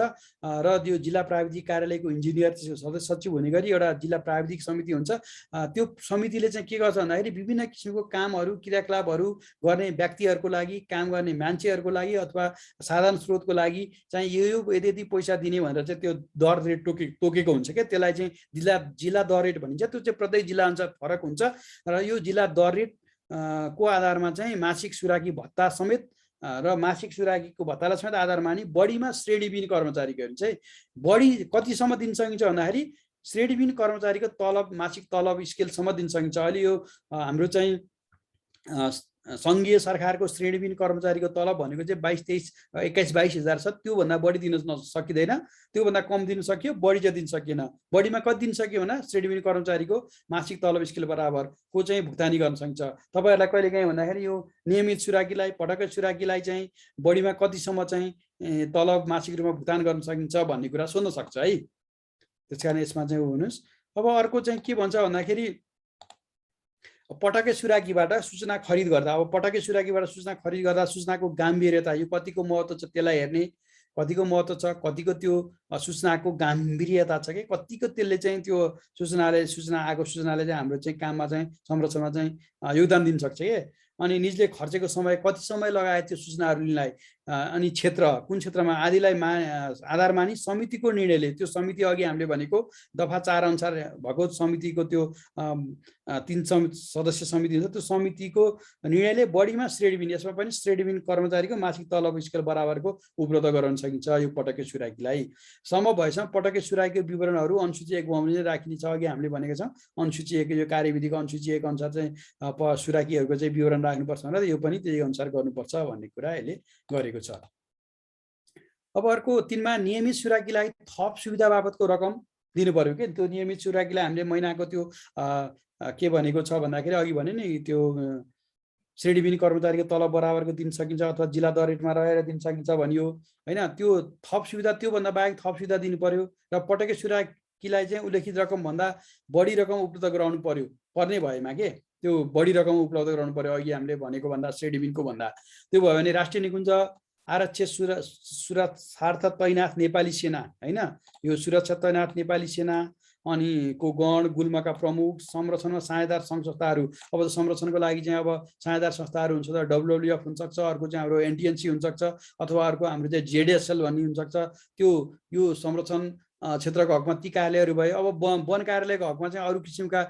र त्यो जिल्ला प्राविधिक कार्यालयको इन्जिनियर सदस्य सचिव हुने गरी एउटा जिल्ला प्राविधिक समिति हुन्छ। त्यो समितिले चाहिँ के गर्छ भन्दाखेरि विभिन्न किसिमको कामहरू, क्रियाकलापहरू गर्ने व्यक्तिहरूको लागि, काम गर्ने मान्छेहरूको लागि अथवा साधारण स्रोतको लागि चाहिँ यो यदि पैसा दिने भनेर चाहिँ त्यो दर रेट तोकेको हुन्छ क्या। त्यसलाई चाहिँ जिल्ला दर रेट भनिन्छ। त्यो चाहिँ प्रत्येक जिल्ला अनुसार फरक हुन्छ र यो जिल्ला दर रेट को आधारमा चाहिँ मासिक सुराकी भत्ता समेत र मासिक सुराकीको भत्तालाई समेत आधार मानि बढीमा श्रेणीविहीन कर्मचारीहरू चाहिँ बढी कतिसम्म दिन सकिन्छ भन्दाखेरि श्रेणीविहीन कर्मचारीको तलब, मासिक तलब स्केलसम्म दिन सकिन्छ। अहिले यो हाम्रो चाहिँ सङ्घीय सरकारको श्रेणीविहीन कर्मचारीको तलब भनेको चाहिँ 21 हजार छ। त्योभन्दा बढी दिन सकिँदैन, त्योभन्दा कम दिन सकियो, बढी चाहिँ दिन सकिएन। बढीमा कति दिन सकियो भने श्रेणीविहीन कर्मचारीको मासिक तलब स्केल बराबरको चाहिँ भुक्तानी गर्न सकिन्छ। तपाईँहरूलाई कहिलेकाहीँ भन्दाखेरि यो नियमित सुराकीलाई, पटकै सुराकीलाई चाहिँ बढीमा कतिसम्म चाहिँ तलब मासिक रूपमा भुक्तान गर्न सकिन्छ भन्ने कुरा सोध्न सक्छ है। त्यसकारण यसमा चाहिँ हुनुहोस्। अब अर्को चाहिँ के भन्छ भन्दाखेरि पटके सुराकीबाट सूचना खरिद गर्दा, अब पटके सुराकीबाट सूचना खरिद गर्दा सूचनाको गाम्भीर्यता, यो कतिको महत्त्व छ त्यसलाई हेर्ने, कतिको महत्त्व छ, कतिको त्यो सूचनाको गाम्भीर्यता छ कि कतिको त्यसले चाहिँ त्यो सूचना आएको सूचनाले चाहिँ हाम्रो चाहिँ काममा चाहिँ संरचनामा चाहिँ योगदान दिन सक्छ कि। अनि निजले खर्चेको समय कति समय लगाए त्यो सूचनाहरू लिनलाई, अनि क्षेत्र कुन क्षेत्रमा आदिलाई आधार मानि समितिको निर्णयले, त्यो समिति अघि हामीले भनेको दफा 4 अनुसार भएको समितिको त्यो 3 सदस्य समिति हुन्छ, त्यो समितिको निर्णयले बढीमा श्रेणीबिन, यसमा पनि श्रेणीबिन कर्मचारीको मासिक तलब स्केल बराबरको उपलब्ध गराउन सकिन्छ यो पटके सुराकीलाई। सम्भव भएसम्म पटके सुराकीको विवरणहरू अनुसूची 1 बमोजिम राखिनेछ। अघि हामीले भनेको छौँ अनुसूची 1 यो कार्यविधिको अनुसूची 1 अनुसार चाहिँ सुराकीहरूको चाहिँ विवरण राख्नुपर्छ भनेर, यो पनि त्यही अनुसार गर्नुपर्छ भन्ने कुरा यसले गरेको छ। अब अर्को 3 मा नियमित सुराकीलाई थप सुविधा बाबतको रकम दिनु पर्यो के। त्यो नियमित सुराकीलाई हामीले महिनाको त्यो के भनेको छ भन्दाखेरि अघि भने नि त्यो श्रेणीबिन कर्मचारीको तलब बराबरको दिन सकिन्छ अथवा जिल्ला दर रेटमा रहेर दिन सकिन्छ भनियो हैन। त्यो थप सुविधा त्योभन्दा बाहेक थप सुविधा दिनु पर्यो र पटके सुराकीलाई चाहिँ उल्लेखित रकम भन्दा बढी रकम उपलब्ध गराउनु पर्यो, पर्ने भएमा के त्यो बढी रकम उपलब्ध गराउनु पर्यो अघि हामीले भनेको भन्दा श्रेणीबिनको भन्दा। त्यो भयो भने राष्ट्रिय निकुञ्ज आरक्षित सुरक्षार्थ तैनाथ नेपाली सेना हैन, यो सुरक्षा तैनाथ नेपाली सेना अनि को गण गुल्मका प्रमुख संरक्षणमा साझेदार सङ्घ संस्थाहरू, अब संरक्षणको लागि चाहिँ अब साझेदार संस्थाहरू हुन्छ, WWF हुन सक्छ, अर्को चाहिँ हाम्रो NTNC हुन सक्छ, अथवा अर्को हाम्रो चाहिँ ZSL भन्ने हुन सक्छ। त्यो यो संरक्षण क्षेत्रको हकमा ती कार्यालयहरू भए। अब वन कार्यालयको हकमा चाहिँ अरू किसिमका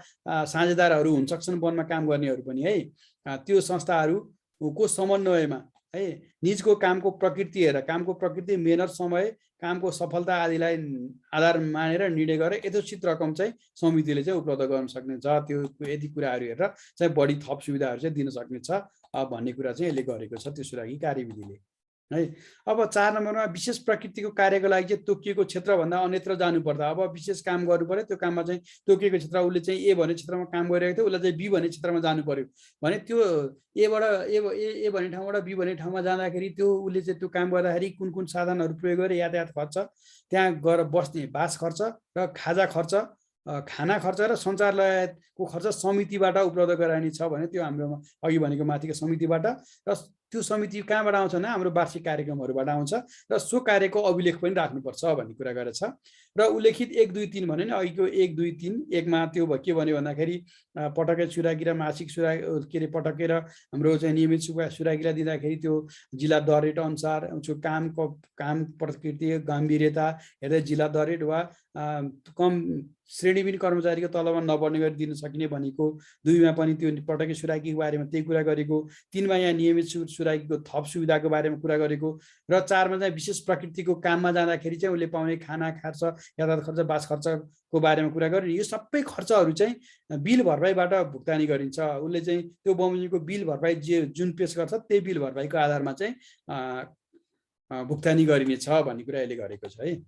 साझेदारहरू हुन सक्छन् वनमा काम गर्नेहरू पनि है। त्यो संस्थाहरूको समन्वयमा है निजको कामको प्रकृति हेरेर, कामको प्रकृति, मेहनत, समय, कामको सफलता आदिलाई आधार मानेर निर्णय गरेर यथोचित रकम चाहिँ समितिले चाहिँ उपलब्ध गर्न सक्नेछ। त्यो यति कुराहरू हेरेर चाहिँ बढी थप सुविधाहरू चाहिँ दिन सक्नेछ भन्ने कुरा चाहिँ यसले गरेको छ त्यो सुराकी कार्यविधिले है। अब 4 नम्बरमा विशेष प्रकृतिको कार्यको लागि चाहिँ तोकिएको क्षेत्रभन्दा अन्यत्र जानुपर्दा, अब विशेष काम गर्नु पर्यो, त्यो काममा चाहिँ तोकिएको क्षेत्र, उसले चाहिँ ए भन्ने क्षेत्रमा काम गरिरहेको थियो, उसलाई चाहिँ बी भन्ने क्षेत्रमा जानु पर्यो भने त्यो एबाट ए भन्ने ठाउँबाट बी भन्ने ठाउँमा जाँदाखेरि त्यो उसले चाहिँ त्यो काम गर्दाखेरि कुन कुन साधनहरू प्रयोग गरेर यातायात खर्च, त्यहाँ गएर बस्ने बास खर्च र खाजा खर्च, खाना खर्च र सञ्चार लगायतको खर्च समितिबाट उपलब्ध गराइने छ भने त्यो हाम्रोमा अघि भनेको माथिको समितिबाट। र त्यो समिति कहाँबाट आउँछ भने हाम्रो वार्षिक कार्यक्रमहरूबाट आउँछ र सो कार्यको अभिलेख पनि राख्नुपर्छ भन्ने कुरा गरेछ। र उल्लेखित 1, 2, 3 भन्यो नि अघिको 1, 2, 3 1 मा त्यो के भन्यो भन्दाखेरि पटके सुराकी र मासिक के अरे पटके र हाम्रो चाहिँ नियमित सुराकीलाई दिँदाखेरि त्यो जिल्ला दर रेट अनुसार काम प्रकृति गम्भीरता हेर्दै जिल्ला दर रेट वा कम श्रेणीबिन कर्मचारीको तलबमा नबढ्ने गरी दिन सकिने भनेको। 2 मा पनि त्यो पटके सुराकीको बारेमा त्यही कुरा गरेको। 3 मा यहाँ नियमित सुराकीको थप सुविधाको बारेमा कुरा गरेको। र 4 मा चाहिँ विशेष प्रकृतिको काममा जाँदाखेरि चाहिँ उसले पाउने खाना खर्च, यातायात खर्च, बास खर्चको बारेमा कुरा गर्ने। यो सबै खर्चहरू चाहिँ बिल भरपाईबाट भुक्तानी गरिन्छ। उसले चाहिँ त्यो बमोजिमको बिल भरपाई जुन पेश गर्छ त्यही बिल भरपाईको आधारमा चाहिँ भुक्तानी गरिनेछ भन्ने कुरा यसले गरेको छ है।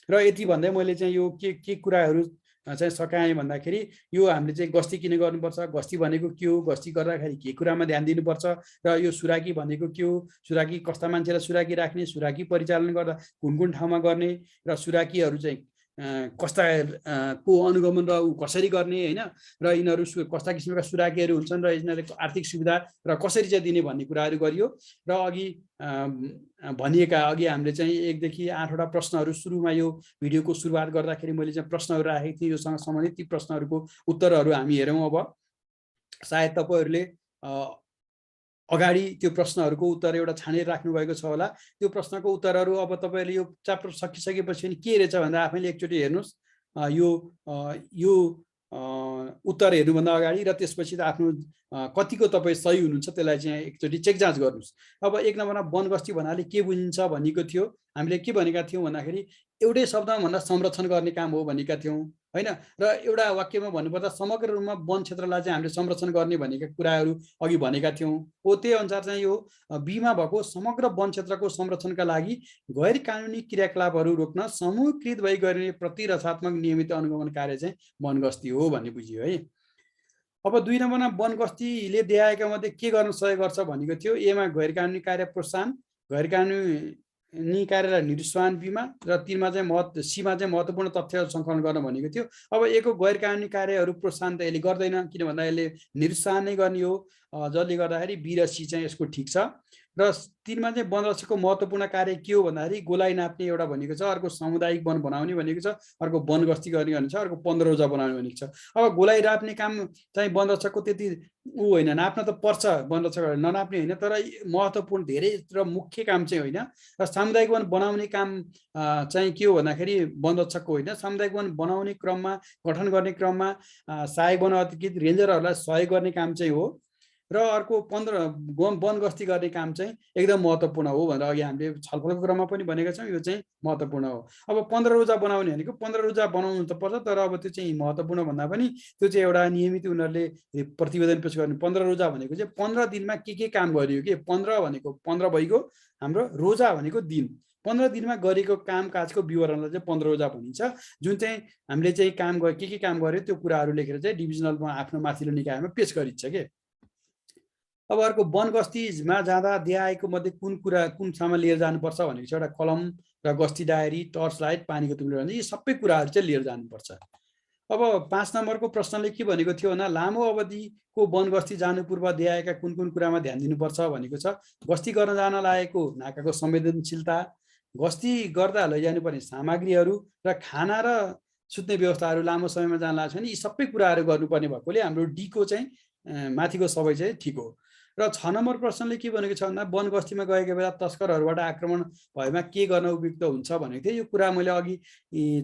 र यति भन्दै मैले चाहिँ यो के कुराहरू चाहिँ सकाएँ भन्दाखेरि यो हामीले चाहिँ गस्ती किन गर्नुपर्छ, गस्ती भनेको के हो, गस्ती गर्दाखेरि के कुरामा ध्यान दिनुपर्छ, र यो सुराकी भनेको के हो, सुराकी कस्ता मान्छेलाई सुराकी राख्ने, सुराकी परिचालन गर्दा कुन कुन ठाउँमा गर्ने, र सुराकीहरू चाहिँ कस्ता को अनुगमन र कसरी गर्ने हैन, र यिनीहरू कस्ता किसिमका सुराकीहरू हुन्छन् र यिनीहरूको आर्थिक सुविधा र कसरी चाहिँ दिने भन्ने कुराहरू गरियो। र अघि भनिएका अघि हामीले चाहिँ 1 देखि 8 वटा प्रश्नहरू सुरुमा यो भिडियोको सुरुवात गर्दाखेरि मैले चाहिँ प्रश्नहरू राखेको थिएँ, योसँग सम्बन्धित ती प्रश्नहरूको उत्तरहरू हामी हेरौँ। अब सायद तपाईहरूले अगाडि त्यो प्रश्नहरूको उत्तर एउटा छानेर राख्नु भएको छ होला। त्यो प्रश्नको उत्तरहरू अब तपाईले यो च्याप्टर सकिसकेपछि नि के रहेछ भनेर आफैले एकचोटि हेर्नुस्। यो उत्तर हेर्नुभन्दा अगाडि र त्यसपछि आफ्नो कतिको तपाईँ सही हुनुहुन्छ त्यसलाई चाहिँ एकचोटि चेक जाँच गर्नुस्। अब 1 नम्बरमा वनगस्ती भन्नाले के बुझिन्छ भनेको थियो। हामीले के भनेका थियौँ भन्दाखेरि एउटै शब्दमा भन्दा संरक्षण गर्ने काम हो भनेका थियौँ हैन। र एउटा वाक्यमा भन्नुपर्दा समग्र रूपमा वन क्षेत्रलाई चाहिँ हामीले संरक्षण गर्ने भनेका कुराहरू अघि भनेका थियौँ। हो त्यही अनुसार चाहिँ यो बीमा भएको समग्र वन क्षेत्रको संरक्षणका लागि गैर कानुनी क्रियाकलापहरू रोक्न समूहकृत भई गरिने प्रतिरक्षात्मक नियमित अनुगमन कार्य चाहिँ वनगस्ती हो भन्ने बुझियो है। अब 2 नम्बरमा वनगस्तीले देखाएका मध्ये के गर्न सहयोग गर्छ भनेको थियो। ए मा गैर कानुनी कार्य प्रोत्साहन, गैर कानुनी कार्यलाई निरुत्साहन बीमा, र 3 मा चाहिँ सी मा चाहिँ महत्त्वपूर्ण तथ्यहरू सङ्कलन गर्न भनेको थियो। अब ए को गैर कानुनी कार्यहरू प्रोत्साहन त यसले गर्दैन, किन भन्दा यसले निरुत्साहन नै गर्ने हो, जसले गर्दाखेरि बी र सी चाहिँ यसको ठिक छ। र 3 मा चाहिँ वनरक्षकको महत्त्वपूर्ण कार्य के हो भन्दाखेरि गोलाई नाप्ने एउटा भनेको छ, अर्को सामुदायिक वन बनाउने भनेको छ, अर्को वन गस्ती गर्ने भनेको छ, अर्को 15 रोजा बनाउने भनेको छ। अब गोलाई नाप्ने काम चाहिँ वनरक्षकको त्यति होइन, नाप्न त पर्छ वनरक्षकहरूले, ननाप्ने होइन, तर महत्त्वपूर्ण धेरै र मुख्य काम चाहिँ होइन। र सामुदायिक वन बनाउने काम चाहिँ के हो भन्दाखेरि वनरक्षकको होइन, सामुदायिक वन बनाउने क्रममा, गठन गर्ने क्रममा सहायक वन अधिकृत रेन्जरहरूलाई सहयोग गर्ने काम चाहिँ हो। र अर्को 15 वन गस्ती गर्ने काम चाहिँ एकदम महत्त्वपूर्ण हो भनेर अघि हामीले छलफलको क्रममा पनि भनेका छौँ, यो चाहिँ महत्त्वपूर्ण हो। अब 15 रोजा बनाउने भनेको 15 रोजा बनाउनु त पर्छ, तर अब त्यो चाहिँ महत्त्वपूर्ण भन्दा पनि त्यो चाहिँ एउटा नियमित उनीहरूले प्रतिवेदन पेश गर्ने। 15 रोजा भनेको चाहिँ 15 दिनमा के काम गरियो कि 15 भनेको 15 भइगयो, हाम्रो रोजा भनेको दिन। 15 दिनमा गरेको कामकाजको विवरणलाई चाहिँ 15 रोजा भनिन्छ, जुन चाहिँ हामीले चाहिँ काम के काम गर्यो त्यो कुराहरू लेखेर चाहिँ डिभिजनलमा आफ्नो माथिल्लो निकायमा पेश गरिन्छ के। अब अर्को वन गस्तीमा जाँदा देखाएको मध्ये कुन सामान लिएर जानुपर्छ भनेको चाहिँ एउटा कलम र गस्ती डायरी, टर्च लाइट, पानीको तुलो यी सबै कुराहरू चाहिँ लिएर जानुपर्छ। अब 5 नम्बरको प्रश्नले के भनेको थियो भन्दा लामो अवधिको वन गस्ती जानु पूर्व देखाएका कुन कुरामा ध्यान दिनुपर्छ भनेको छ। गस्ती गर्न जान लागेको नाकाको संवेदनशीलता, गस्ती गर्दा लैजानुपर्ने सामग्रीहरू र खाना र सुत्ने व्यवस्थाहरू लामो समयमा जान लाग्छ भने यी सबै कुराहरू गर्नुपर्ने भएकोले हाम्रो डीको चाहिँ माथिको सबै चाहिँ ठिक हो। र 6 नम्बर प्रश्नले के भनेको छ भन्दा वन गस्तीमा गएको बेला तस्करहरूबाट आक्रमण भएमा के गर्न उपयुक्त हुन्छ भनेको थिएँ। यो कुरा मैले अघि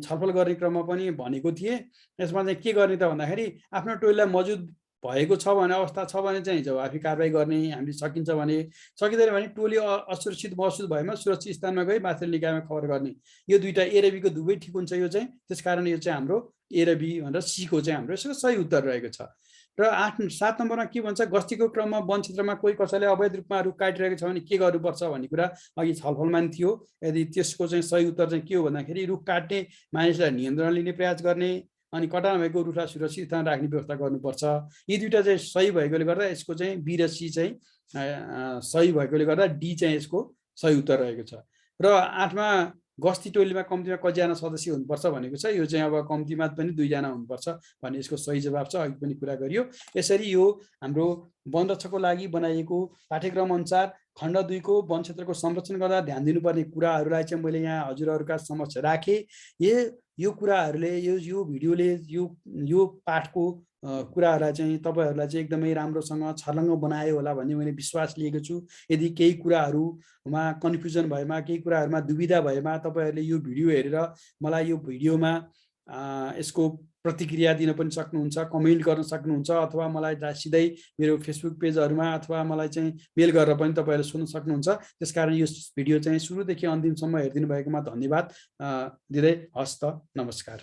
छलफल गर्ने क्रममा पनि भनेको थिएँ। यसमा चाहिँ के गर्ने त भन्दाखेरि आफ्नो टोलीलाई मौजुद भएको छ भने, अवस्था छ भने चाहिँ जवाफी कारबाही गर्ने हामीले सकिन्छ भने, सकिँदैन भने टोली असुरक्षित महसुस भएमा सुरक्षित स्थानमा गई माथिल्लो निकायमा खबर गर्ने। यो दुईटा ए र बीको दुवै ठिक हुन्छ। यो चाहिँ त्यसकारण यो चाहिँ हाम्रो ए र बी भनेर सीको चाहिँ हाम्रो यसको सही उत्तर रहेको छ। र 7 नम्बरमा के भन्छ, गस्तीको क्रममा वन क्षेत्रमा कोही कसैले अवैध रूपमा रुख काटिरहेको छ भने के गर्नुपर्छ भन्ने कुरा अघि छलफलमा नि थियो। यदि त्यसको चाहिँ सही उत्तर चाहिँ के हो भन्दाखेरि रुख काट्ने मानिसलाई नियन्त्रण लिने प्रयास गर्ने अनि कटान भएको रुखलाई सुरक्षित स्थान राख्ने व्यवस्था गर्नुपर्छ। यी दुईटा चाहिँ सही भएकोले गर्दा यसको चाहिँ बी र सी चाहिँ सही भएकोले गर्दा डी चाहिँ यसको सही उत्तर रहेको छ। र 8 मा गस्ती टोलीमा कम्तीमा कतिजना सदस्य हुनुपर्छ भनेको छ। यो चाहिँ अब कम्तीमा पनि 2 जना हुनुपर्छ भन्ने यसको सही जवाब छ, अघि पनि कुरा गरियो। यसरी यो हाम्रो वनरक्षकको लागि बनाइएको पाठ्यक्रम अनुसार खण्ड 2 को वन क्षेत्रको संरक्षण गर्दा ध्यान दिनुपर्ने कुराहरूलाई चाहिँ मैले यहाँ हजुरहरूका समक्ष राखेँ। यो कुराहरूले यो भिडियोले यो पाठको कुराहरूलाई चाहिँ तपाईहरूलाई चाहिँ एकदमै राम्रोसँग छर्लङ्ग बनायो होला भन्ने मैले विश्वास लिएको छु। यदि केही कुराहरूमा कन्फ्युजन भएमा, केही कुराहरूमा दुविधा भएमा तपाईहरूले यो भिडियो हेरेर मलाई यो भिडियोमा यसको प्रतिक्रिया दिन पनि सक्नुहुन्छ, कमेन्ट गर्न सक्नुहुन्छ, अथवा मलाई सिधै मेरो फेसबुक पेजहरूमा अथवा मलाई चाहिँ मेल गरेर पनि तपाईँहरूले सोध्न सक्नुहुन्छ। त्यसकारण यो भिडियो चाहिँ सुरुदेखि अन्तिमसम्म हेरिदिनु भएकोमा धन्यवाद दिँदै हस्त नमस्कार।